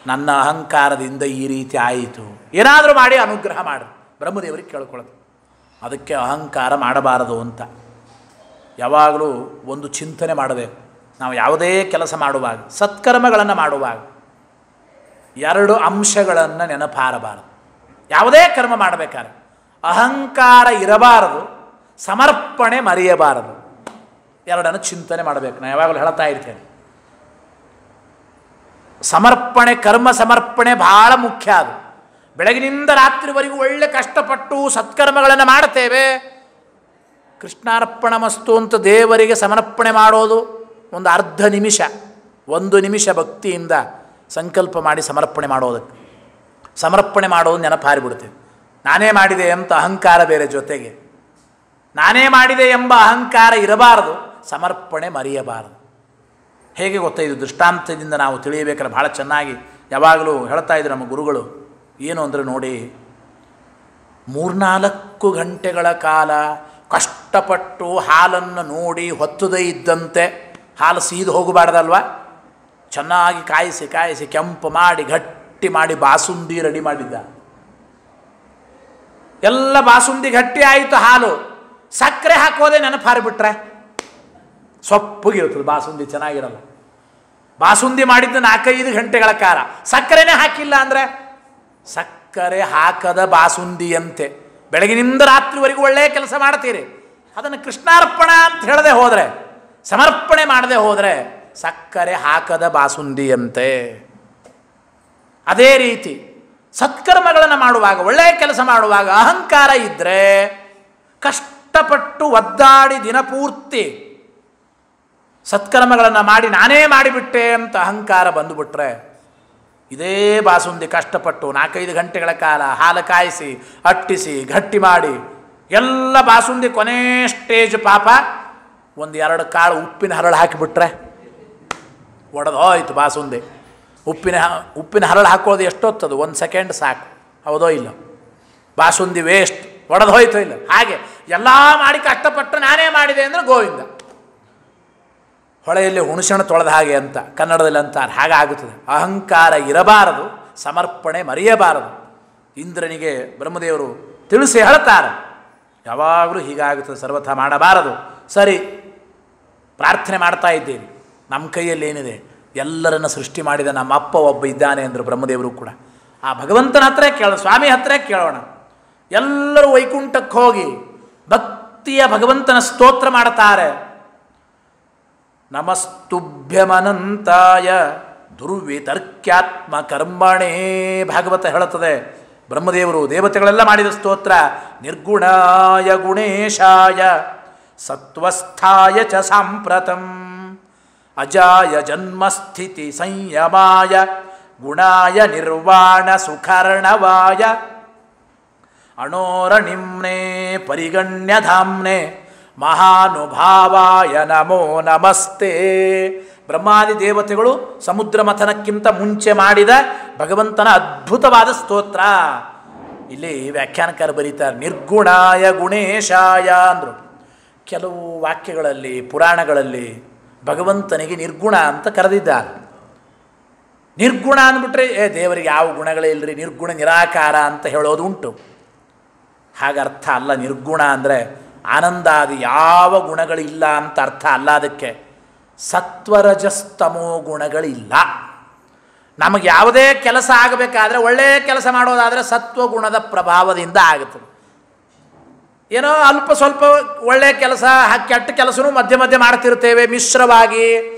ನನ್ನ ಅಹಂಕಾರದಿಂದ ಈ ರೀತಿ ಆಯಿತು, ಏನಾದರೂ ಮಾಡಿ ಅನುಗ್ರಹ ಮಾಡಿರಿ. ಬ್ರಹ್ಮದೇವರಿಗೆ ಕೇಳ್ಕೊಳ್ಳೋದು, ಅದಕ್ಕೆ ಅಹಂಕಾರ ಮಾಡಬಾರದು ಅಂತ. ಯಾವಾಗಲೂ ಒಂದು ಚಿಂತನೆ ಮಾಡಬೇಕು. ನಾವು ಯಾವುದೇ ಕೆಲಸ ಮಾಡುವಾಗ, ಸತ್ಕರ್ಮಗಳನ್ನು ಮಾಡುವಾಗ 2 ಅಂಶಗಳನ್ನು ನೆನಪಾರಬಾರದು. ಯಾವುದೇ ಕರ್ಮ ಮಾಡಬೇಕಾದ್ರೆ ಅಹಂಕಾರ ಇರಬಾರದು, ಸಮರ್ಪಣೆ ಮರೆಯಬಾರದು. 2 ಚಿಂತನೆ ಮಾಡಬೇಕು. ನಾನು ಯಾವಾಗಲೂ ಹೇಳ್ತಾ ಇರ್ತೇನೆ, ಸಮರ್ಪಣೆ, ಕರ್ಮ ಸಮರ್ಪಣೆ ಭಾಳ ಮುಖ್ಯ. ಅದು ಬೆಳಗಿನಿಂದ ರಾತ್ರಿವರೆಗೂ ಒಳ್ಳೆ ಕಷ್ಟಪಟ್ಟು ಸತ್ಕರ್ಮಗಳನ್ನು ಮಾಡ್ತೇವೆ. ಕೃಷ್ಣಾರ್ಪಣಮಸ್ತು ಅಂತ ದೇವರಿಗೆ ಸಮರ್ಪಣೆ ಮಾಡೋದು ಒಂದು ಅರ್ಧ ನಿಮಿಷ, 1 ನಿಮಿಷ ಭಕ್ತಿಯಿಂದ ಸಂಕಲ್ಪ ಮಾಡಿ ಸಮರ್ಪಣೆ ಮಾಡೋದಕ್ಕೆ. ಸಮರ್ಪಣೆ ಮಾಡೋದು ನೆನಪಾರಿಬಿಡ್ತೇವೆ. ನಾನೇ ಮಾಡಿದೆ ಅಂತ ಅಹಂಕಾರ ಬೇರೆ, ಜೊತೆಗೆ ನಾನೇ ಮಾಡಿದೆ ಎಂಬ ಅಹಂಕಾರ ಇರಬಾರದು, ಸಮರ್ಪಣೆ ಮರೆಯಬಾರದು. ಹೇಗೆ ಗೊತ್ತಾ, ಇದು ದೃಷ್ಟಾಂತದಿಂದ ನಾವು ತಿಳಿಯಬೇಕಾದ್ರೆ ಭಾಳ ಚೆನ್ನಾಗಿ ಯಾವಾಗಲೂ ಹೇಳ್ತಾ ಇದ್ರು ನಮ್ಮ ಗುರುಗಳು. ಏನು ಅಂದರೆ ನೋಡಿ, 3-4 ಗಂಟೆಗಳ ಕಾಲ ಕಷ್ಟಪಟ್ಟು ಹಾಲನ್ನು ನೋಡಿ ಹೊತ್ತದೇ ಇದ್ದಂತೆ, ಹಾಲು ಸೀದು ಹೋಗಬಾರ್ದಲ್ವ, ಚೆನ್ನಾಗಿ ಕಾಯಿಸಿ ಕಾಯಿಸಿ ಕೆಂಪು ಮಾಡಿ ಗಟ್ಟಿ ಮಾಡಿ ಬಾಸುಂದಿ ರೆಡಿ ಮಾಡಿದ್ದ. ಎಲ್ಲ ಬಾಸುಂದಿ ಗಟ್ಟಿ ಆಯಿತು, ಹಾಲು ಸಕ್ಕರೆ ಹಾಕೋದೇ ನೆನಪಾರಿಬಿಟ್ರೆ ಸೊಪ್ಪಗಿರ್ತದೆ, ಬಾಸುಂದಿ ಚೆನ್ನಾಗಿರಲ್ಲ. ಬಾಸುಂದಿ ಮಾಡಿದ್ದು 4-5 ಗಂಟೆಗಳ ಕಾಲ, ಸಕ್ಕರೆನೇ ಹಾಕಿಲ್ಲ ಅಂದರೆ ಸಕ್ಕರೆ ಹಾಕದ ಬಾಸುಂದಿಯಂತೆ. ಬೆಳಗಿನಿಂದ ರಾತ್ರಿವರೆಗೂ ಒಳ್ಳೆಯ ಕೆಲಸ ಮಾಡ್ತೀರಿ, ಅದನ್ನು ಕೃಷ್ಣಾರ್ಪಣ ಅಂತ ಹೇಳದೆ ಹೋದರೆ, ಸಮರ್ಪಣೆ ಮಾಡದೆ ಹೋದರೆ ಸಕ್ಕರೆ ಹಾಕದ ಬಾಸುಂದಿಯಂತೆ. ಅದೇ ರೀತಿ ಸತ್ಕರ್ಮಗಳನ್ನು ಮಾಡುವಾಗ, ಒಳ್ಳೆಯ ಕೆಲಸ ಮಾಡುವಾಗ ಅಹಂಕಾರ ಇದ್ದರೆ, ಕಷ್ಟಪಟ್ಟು ಒದ್ದಾಡಿ ದಿನಪೂರ್ತಿ ಸತ್ಕರ್ಮಗಳನ್ನು ಮಾಡಿ ನಾನೇ ಮಾಡಿಬಿಟ್ಟೆ ಅಂತ ಅಹಂಕಾರ ಬಂದುಬಿಟ್ರೆ, ಇದೇ ಬಾಸುಂದಿ ಕಷ್ಟಪಟ್ಟು 4-5 ಗಂಟೆಗಳ ಕಾಲ ಹಾಲು ಕಾಯಿಸಿ ಅಟ್ಟಿಸಿ ಗಟ್ಟಿ ಮಾಡಿ ಎಲ್ಲ ಬಾಸುಂದಿ ಕೊನೆ ಸ್ಟೇಜ್ ಪಾಪ 1-2 ಕಾಳು ಉಪ್ಪಿನ ಹರಳು ಹಾಕಿಬಿಟ್ರೆ ಒಡೆದು ಹೋಯ್ತು ಬಾಸುಂದಿ. ಉಪ್ಪಿನ ಹರಳು ಹಾಕೋದು ಎಷ್ಟೊತ್ತದು, 1 ಸೆಕೆಂಡ್ ಸಾಕು, ಹೌದೋ ಇಲ್ಲ? ಬಾಸುಂದಿ ವೇಸ್ಟ್, ಒಡೆದು ಹೋಯ್ತೋ ಇಲ್ಲ? ಹಾಗೆ ಎಲ್ಲ ಮಾಡಿ ಕಷ್ಟಪಟ್ಟು ನಾನೇ ಮಾಡಿದೆ ಅಂದರೆ ಗೋವಿಂದ. ಹೊಳೆಯಲ್ಲಿ ಹುಣಸೆಣ ತೊಳೆದ ಹಾಗೆ ಅಂತ ಕನ್ನಡದಲ್ಲಿ ಅಂತಾರೆ, ಹಾಗಾಗುತ್ತದೆ. ಅಹಂಕಾರ ಇರಬಾರದು, ಸಮರ್ಪಣೆ ಮರೆಯಬಾರದು. ಇಂದ್ರನಿಗೆ ಬ್ರಹ್ಮದೇವರು ತಿಳಿಸಿ ಹೇಳ್ತಾರೆ, ಯಾವಾಗಲೂ ಹೀಗಾಗುತ್ತದೆ, ಸರ್ವಥಾ ಮಾಡಬಾರದು. ಸರಿ, ಪ್ರಾರ್ಥನೆ ಮಾಡ್ತಾ ಇದ್ದೀನಿ, ನಮ್ಮ ಕೈಯಲ್ಲಿ ಏನಿದೆ, ಎಲ್ಲರನ್ನು ಸೃಷ್ಟಿ ಮಾಡಿದ ನಮ್ಮ ಅಪ್ಪ ಒಬ್ಬ ಇದ್ದಾನೆ ಅಂದರು ಬ್ರಹ್ಮದೇವರು ಕೂಡ. ಆ ಭಗವಂತನ ಹತ್ರ ಕೇಳೋಣ, ಸ್ವಾಮಿ ಹತ್ರ ಕೇಳೋಣ. ಎಲ್ಲರೂ ವೈಕುಂಠಕ್ಕೆ ಹೋಗಿ ಭಕ್ತಿಯ ಭಗವಂತನ ಸ್ತೋತ್ರ ಮಾಡ್ತಾರೆ. ನಮಸ್ತುಭ್ಯಮನಂತಾಯ ದುರ್ವಿತರ್ಕ್ಯಾತ್ಮ ಕರ್ಮಣೇ, ಭಾಗವತ ಹೇಳುತ್ತದೆ. ಬ್ರಹ್ಮದೇವರು ದೇವತೆಗಳೆಲ್ಲ ಮಾಡಿದ ಸ್ತೋತ್ರ. ನಿರ್ಗುಣಾಯ ಗುಣೇಶಾಯ ಸತ್ವಸ್ಥಾಯ ಚ ಸಾಂಪ್ರತಂ ಅಜಾಯ ಜನ್ಮಸ್ಥಿತಿ ಸಂಯಮಾಯ ಗುಣಾಯ ನಿರ್ವಾಣ ಸುಖರ್ಣವಾಯ ಅಣೋರಣಿಮ್ನೆ ಪರಿಗಣ್ಯಧಾಮ್ನೆ ಮಹಾನುಭಾವಾಯ ನಮೋ ನಮಸ್ತೆ. ಬ್ರಹ್ಮಾದಿ ದೇವತೆಗಳು ಸಮುದ್ರ ಮಥನಕ್ಕಿಂತ ಮುಂಚೆ ಮಾಡಿದ ಭಗವಂತನ ಅದ್ಭುತವಾದ ಸ್ತೋತ್ರ. ಇಲ್ಲಿ ವ್ಯಾಖ್ಯಾನಕಾರ ಬರೀತಾರೆ, ನಿರ್ಗುಣಾಯ ಗುಣೇಶಾಯ ಅಂದರು. ಕೆಲವು ವಾಕ್ಯಗಳಲ್ಲಿ, ಪುರಾಣಗಳಲ್ಲಿ ಭಗವಂತನಿಗೆ ನಿರ್ಗುಣ ಅಂತ ಕರೆದಿದ್ದಾರೆ. ನಿರ್ಗುಣ ಅಂದ್ಬಿಟ್ರೆ ದೇವರಿಗೆ ಯಾವ ಗುಣಗಳೇ ಇಲ್ಲರಿ, ನಿರ್ಗುಣ ನಿರಾಕಾರ ಅಂತ ಹೇಳೋದು ಉಂಟು. ಹಾಗರ್ಥ ಅಲ್ಲ. ನಿರ್ಗುಣ ಅಂದರೆ ಆನಂದಾದಿ ಯಾವ ಗುಣಗಳಿಲ್ಲ ಅಂತ ಅರ್ಥ ಅಲ್ಲ. ಅದಕ್ಕೆ ಸತ್ವರಜಸ್ತಮೋ ಗುಣಗಳಿಲ್ಲ. ನಮಗೆ ಯಾವುದೇ ಕೆಲಸ ಆಗಬೇಕಾದ್ರೆ, ಒಳ್ಳೆಯ ಕೆಲಸ ಮಾಡೋದಾದರೆ ಸತ್ವಗುಣದ ಪ್ರಭಾವದಿಂದ ಆಗುತ್ತದೆ. ಏನೋ ಅಲ್ಪ ಸ್ವಲ್ಪ ಒಳ್ಳೆಯ ಕೆಲಸ, ಕೆಟ್ಟ ಕೆಲಸನೂ ಮಧ್ಯೆ ಮಧ್ಯೆ ಮಾಡ್ತಿರ್ತೇವೆ ಮಿಶ್ರವಾಗಿ,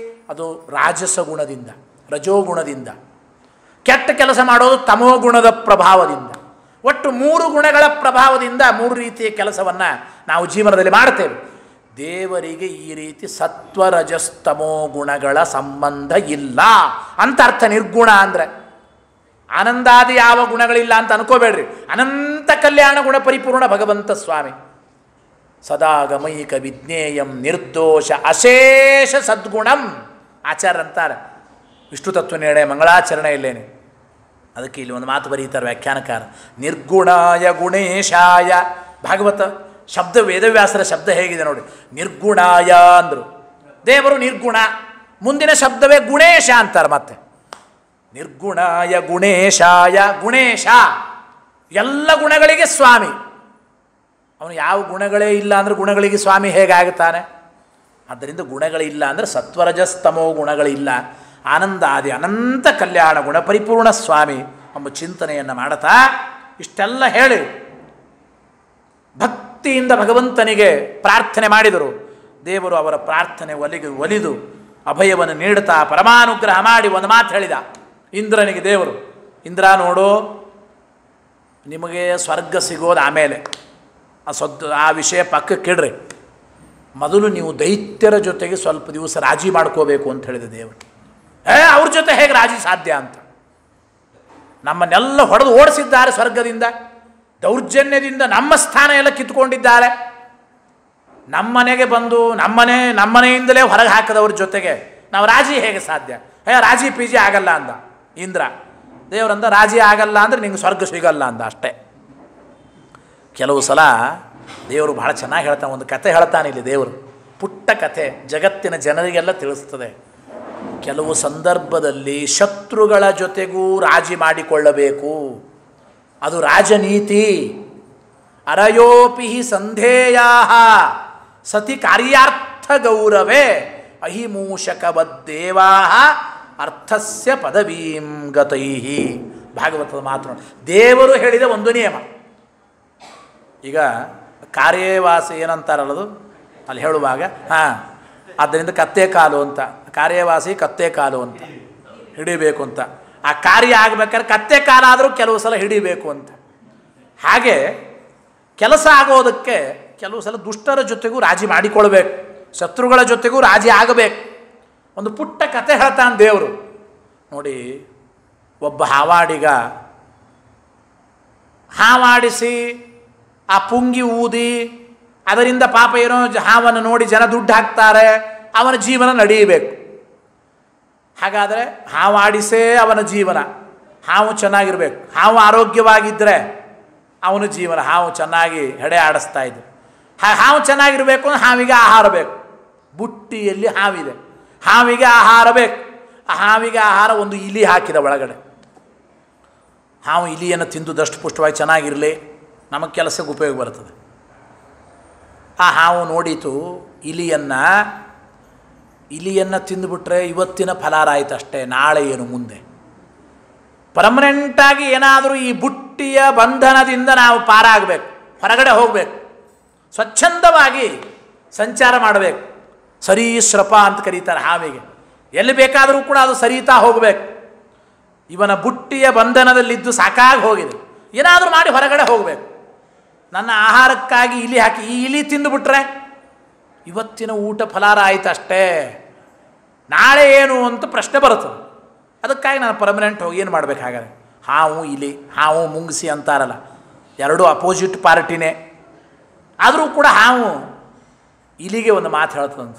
ಅದು ರಾಜಸ ಗುಣದಿಂದ, ರಜೋಗುಣದಿಂದ. ಕೆಟ್ಟ ಕೆಲಸ ಮಾಡೋದು ತಮೋ ಗುಣದ ಪ್ರಭಾವದಿಂದ. ಒಟ್ಟು 3 ಗುಣಗಳ ಪ್ರಭಾವದಿಂದ 3 ರೀತಿಯ ಕೆಲಸವನ್ನು ನಾವು ಜೀವನದಲ್ಲಿ ಮಾಡ್ತೇವೆ. ದೇವರಿಗೆ ಈ ರೀತಿ ಸತ್ವರಜಸ್ತಮೋ ಗುಣಗಳ ಸಂಬಂಧ ಇಲ್ಲ ಅಂತ ಅರ್ಥ. ನಿರ್ಗುಣ ಅಂದರೆ ಆನಂದಾದಿ ಯಾವ ಗುಣಗಳಿಲ್ಲ ಅಂತ ಅನ್ಕೋಬೇಡ್ರಿ. ಅನಂತ ಕಲ್ಯಾಣ ಗುಣ ಪರಿಪೂರ್ಣ ಭಗವಂತ ಸ್ವಾಮಿ. ಸದಾಗಮೈಕ ವಿಜ್ಞೇಯಂ ನಿರ್ದೋಷ ಅಶೇಷ ಸದ್ಗುಣಂ ಆಚಾರ್ಯ ಅಂತಾರೆ ವಿಷ್ಣು ತತ್ವ ನಿರ್ಣಯ ಮಂಗಳಾಚರಣೆಯಲ್ಲೇನೆ. ಅದಕ್ಕೆ ಇಲ್ಲಿ ಒಂದು ಮಾತು ಬರೀತಾರೆ ವ್ಯಾಖ್ಯಾನಕಾರ, ನಿರ್ಗುಣಾಯ ಗುಣೇಶಾಯ. ಭಾಗವತ ಶಬ್ದ, ವೇದವ್ಯಾಸರ ಶಬ್ದ ಹೇಗಿದೆ ನೋಡಿ, ನಿರ್ಗುಣಾಯ ಅಂದರು. ದೇವರು ನಿರ್ಗುಣ, ಮುಂದಿನ ಶಬ್ದವೇ ಗುಣೇಶ ಅಂತಾರೆ. ಮತ್ತೆ ನಿರ್ಗುಣಾಯ ಗುಣೇಶಾಯ, ಗುಣೇಶ ಎಲ್ಲ ಗುಣಗಳಿಗೆ ಸ್ವಾಮಿ. ಅವನು ಯಾವ ಗುಣಗಳೇ ಇಲ್ಲ ಅಂದರೆ ಗುಣಗಳಿಗೆ ಸ್ವಾಮಿ ಹೇಗಾಗುತ್ತಾನೆ? ಆದ್ದರಿಂದ ಗುಣಗಳಿಲ್ಲ ಅಂದರೆ ಸತ್ವರಜಸ್ತಮೋ ಗುಣಗಳಿಲ್ಲ. ಆನಂದಾದಿ ಅನಂತ ಕಲ್ಯಾಣ ಗುಣ ಪರಿಪೂರ್ಣ ಸ್ವಾಮಿ ಎಂಬ ಚಿಂತನೆಯನ್ನು ಮಾಡುತ್ತಾ ಇಷ್ಟೆಲ್ಲ ಹೇಳಿ ಭಕ್ತಿಯಿಂದ ಭಗವಂತನಿಗೆ ಪ್ರಾರ್ಥನೆ ಮಾಡಿದರು. ದೇವರು ಅವರ ಪ್ರಾರ್ಥನೆ ಒಲಿದು ಅಭಯವನ್ನು ನೀಡುತ್ತಾ ಪರಮಾನುಗ್ರಹ ಮಾಡಿ ಒಂದು ಮಾತು ಹೇಳಿದ ಇಂದ್ರನಿಗೆ. ದೇವರು, ಇಂದ್ರ ನೋಡು, ನಿಮಗೆ ಸ್ವರ್ಗ ಸಿಗೋದು ಆಮೇಲೆ, ಆ ವಿಷಯ ಪಕ್ಕಕ್ಕಿಡ್ರಿ. ಮೊದಲು ನೀವು ದೈತ್ಯರ ಜೊತೆಗೆ ಸ್ವಲ್ಪ ದಿವಸ ರಾಜಿ ಮಾಡ್ಕೋಬೇಕು ಅಂತ ಹೇಳಿದ ದೇವರು. ಅವ್ರ ಜೊತೆ ಹೇಗೆ ರಾಜಿ ಸಾಧ್ಯ ಅಂತ. ನಮ್ಮನ್ನೆಲ್ಲ ಹೊಡೆದು ಓಡಿಸಿದ್ದಾರೆ ಸ್ವರ್ಗದಿಂದ, ದೌರ್ಜನ್ಯದಿಂದ ನಮ್ಮ ಸ್ಥಾನ ಎಲ್ಲ ಕಿತ್ಕೊಂಡಿದ್ದಾರೆ. ನಮ್ಮನೆಗೆ ಬಂದು ನಮ್ಮನೆಯಿಂದಲೇ ಹೊರಗೆ ಹಾಕದವ್ರ ಜೊತೆಗೆ ನಾವು ರಾಜಿ ಹೇಗೆ ಸಾಧ್ಯ? ರಾಜಿ ಪೀಜಿ ಆಗಲ್ಲ ಅಂದ ಇಂದ್ರ. ದೇವರಂದ ರಾಜಿ ಆಗಲ್ಲ ಅಂದರೆ ನಿಂಗೆ ಸ್ವರ್ಗ ಸಿಗಲ್ಲ ಅಂದ ಅಷ್ಟೇ. ಕೆಲವು ಸಲ ದೇವರು ಬಹಳ ಚೆನ್ನಾಗಿ ಹೇಳ್ತಾನೆ. ಒಂದು ಕತೆ ಹೇಳ್ತಾನೆ ಇಲ್ಲಿ ದೇವರು, ಪುಟ್ಟ ಕತೆ, ಜಗತ್ತಿನ ಜನರಿಗೆಲ್ಲ ತಿಳಿಸ್ತದೆ. ಕೆಲವು ಸಂದರ್ಭದಲ್ಲಿ ಶತ್ರುಗಳ ಜೊತೆಗೂ ರಾಜಿ ಮಾಡಿಕೊಳ್ಳಬೇಕು, ಅದು ರಾಜನೀತಿ. ಅರಯೋಪಿ ಸಂಧೇಯಾ ಸತಿ ಕಾರ್ಯಾರ್ಥ ಗೌರವೇ ಅಹಿಮೂಷಕವದ್ದೇವಾ ಅರ್ಥಸ್ಯ ಪದವೀಂ ಗತೈ. ಭಾಗವತದ ಮಾತು ನೋಡಿ, ದೇವರು ಹೇಳಿದ ಒಂದು ನಿಯಮ. ಈಗ ಕಾರ್ಯವಾಸಿ ಏನಂತಾರಲ್ಲದು ಅಲ್ಲಿ ಹೇಳುವಾಗ, ಆದ್ದರಿಂದ ಕತ್ತೆ ಕಾಲು ಅಂತ, ಕಾರ್ಯವಾಸಿ ಕತ್ತೆ ಕಾಲು ಅಂತ ಹಿಡಿಬೇಕು ಅಂತ. ಆ ಕಾರ್ಯ ಆಗಬೇಕಾದ್ರೆ ಕತ್ತೆ ಕಾಲಾದರೂ ಕೆಲವು ಸಲ ಹಿಡಿಬೇಕು ಅಂತ. ಹಾಗೆ ಕೆಲಸ ಆಗೋದಕ್ಕೆ ಕೆಲವು ಸಲ ದುಷ್ಟರ ಜೊತೆಗೂ ರಾಜಿ ಮಾಡಿಕೊಳ್ಬೇಕು, ಶತ್ರುಗಳ ಜೊತೆಗೂ ರಾಜಿ ಆಗಬೇಕು. ಒಂದು ಪುಟ್ಟ ಕತೆ ಹೇಳ್ತಾನೆ ದೇವರು ನೋಡಿ. ಒಬ್ಬ ಹಾವಾಡಿಗ ಹಾವಾಡಿಸಿ ಆ ಪುಂಗಿ ಊದಿ ಅದರಿಂದ ಪಾಪ ಏನೋ ಹಾವನ್ನು ನೋಡಿ ಜನ ದುಡ್ಡು ಹಾಕ್ತಾರೆ, ಅವನ ಜೀವನ ನಡೆಯಬೇಕು. ಹಾಗಾದರೆ ಹಾವಾಡಿಸೇ ಅವನ ಜೀವನ, ಹಾವು ಚೆನ್ನಾಗಿರ್ಬೇಕು, ಹಾವು ಆರೋಗ್ಯವಾಗಿದ್ದರೆ ಅವನ ಜೀವನ, ಹಾವು ಚೆನ್ನಾಗಿ ಹೆಡೆ ಆಡಿಸ್ತಾ ಇದ್ದು. ಹಾವು ಚೆನ್ನಾಗಿರಬೇಕು ಅಂದರೆ ಹಾವಿಗೆ ಆಹಾರ ಬೇಕು. ಬುಟ್ಟಿಯಲ್ಲಿ ಹಾವಿದೆ, ಹಾವಿಗೆ ಆಹಾರ ಬೇಕು. ಆ ಹಾವಿಗೆ ಆಹಾರ ಒಂದು ಇಲಿ ಹಾಕಿದ ಒಳಗಡೆ. ಹಾವು ಇಲಿಯನ್ನು ತಿಂದು ದಷ್ಟಪುಷ್ಟವಾಗಿ ಚೆನ್ನಾಗಿರಲಿ, ನಮಗೆ ಕೆಲಸಕ್ಕೆ ಉಪಯೋಗ ಬರ್ತದೆ. ಆ ಹಾವು ನೋಡಿತು ಇಲಿಯನ್ನು ತಿಂದುಬಿಟ್ರೆ ಇವತ್ತಿನ ಫಲಾರಾಯಿತು ಅಷ್ಟೇ, ನಾಳೆ ಏನು ಮುಂದೆ. ಪರ್ಮನೆಂಟಾಗಿ ಏನಾದರೂ ಈ ಬುಟ್ಟಿಯ ಬಂಧನದಿಂದ ನಾವು ಪಾರಾಗಬೇಕು, ಹೊರಗಡೆ ಹೋಗಬೇಕು, ಸ್ವಚ್ಛಂದವಾಗಿ ಸಂಚಾರ ಮಾಡಬೇಕು. ಸರೀಸೃಪ ಅಂತ ಕರೀತಾರೆ ಹಾವಿಗೆ. ಎಲ್ಲಿ ಬೇಕಾದರೂ ಕೂಡ ಅದು ಸರಿತಾ ಹೋಗಬೇಕು. ಇವನ ಬುಟ್ಟಿಯ ಬಂಧನದಲ್ಲಿದ್ದು ಸಾಕಾಗಿ ಹೋಗಿದೆ, ಏನಾದರೂ ಮಾಡಿ ಹೊರಗಡೆ ಹೋಗಬೇಕು. ನನ್ನ ಆಹಾರಕ್ಕಾಗಿ ಇಲಿ ಹಾಕಿ ಈ ಇಲಿ ತಿಂದುಬಿಟ್ರೆ ಇವತ್ತಿನ ಊಟ ಫಲಾರ ಆಯಿತು ಅಷ್ಟೇ, ನಾಳೆ ಏನು ಅಂತ ಪ್ರಶ್ನೆ ಬರುತ್ತದೆ. ಅದಕ್ಕಾಗಿ ನಾನು ಪರ್ಮನೆಂಟ್ ಹೋಗಿ ಏನು ಮಾಡಬೇಕು? ಹಾಗಾದರೆ ಹಾವು ಇಲಿ, ಹಾವು ಮುಂಗಿಸಿ ಅಂತಾರಲ್ಲ, ಎರಡೂ ಅಪೋಸಿಟ್ ಪಾರ್ಟಿನೇ. ಆದರೂ ಕೂಡ ಹಾವು ಇಲಿಗೆ ಒಂದು ಮಾತು ಹೇಳ್ತದಂತ,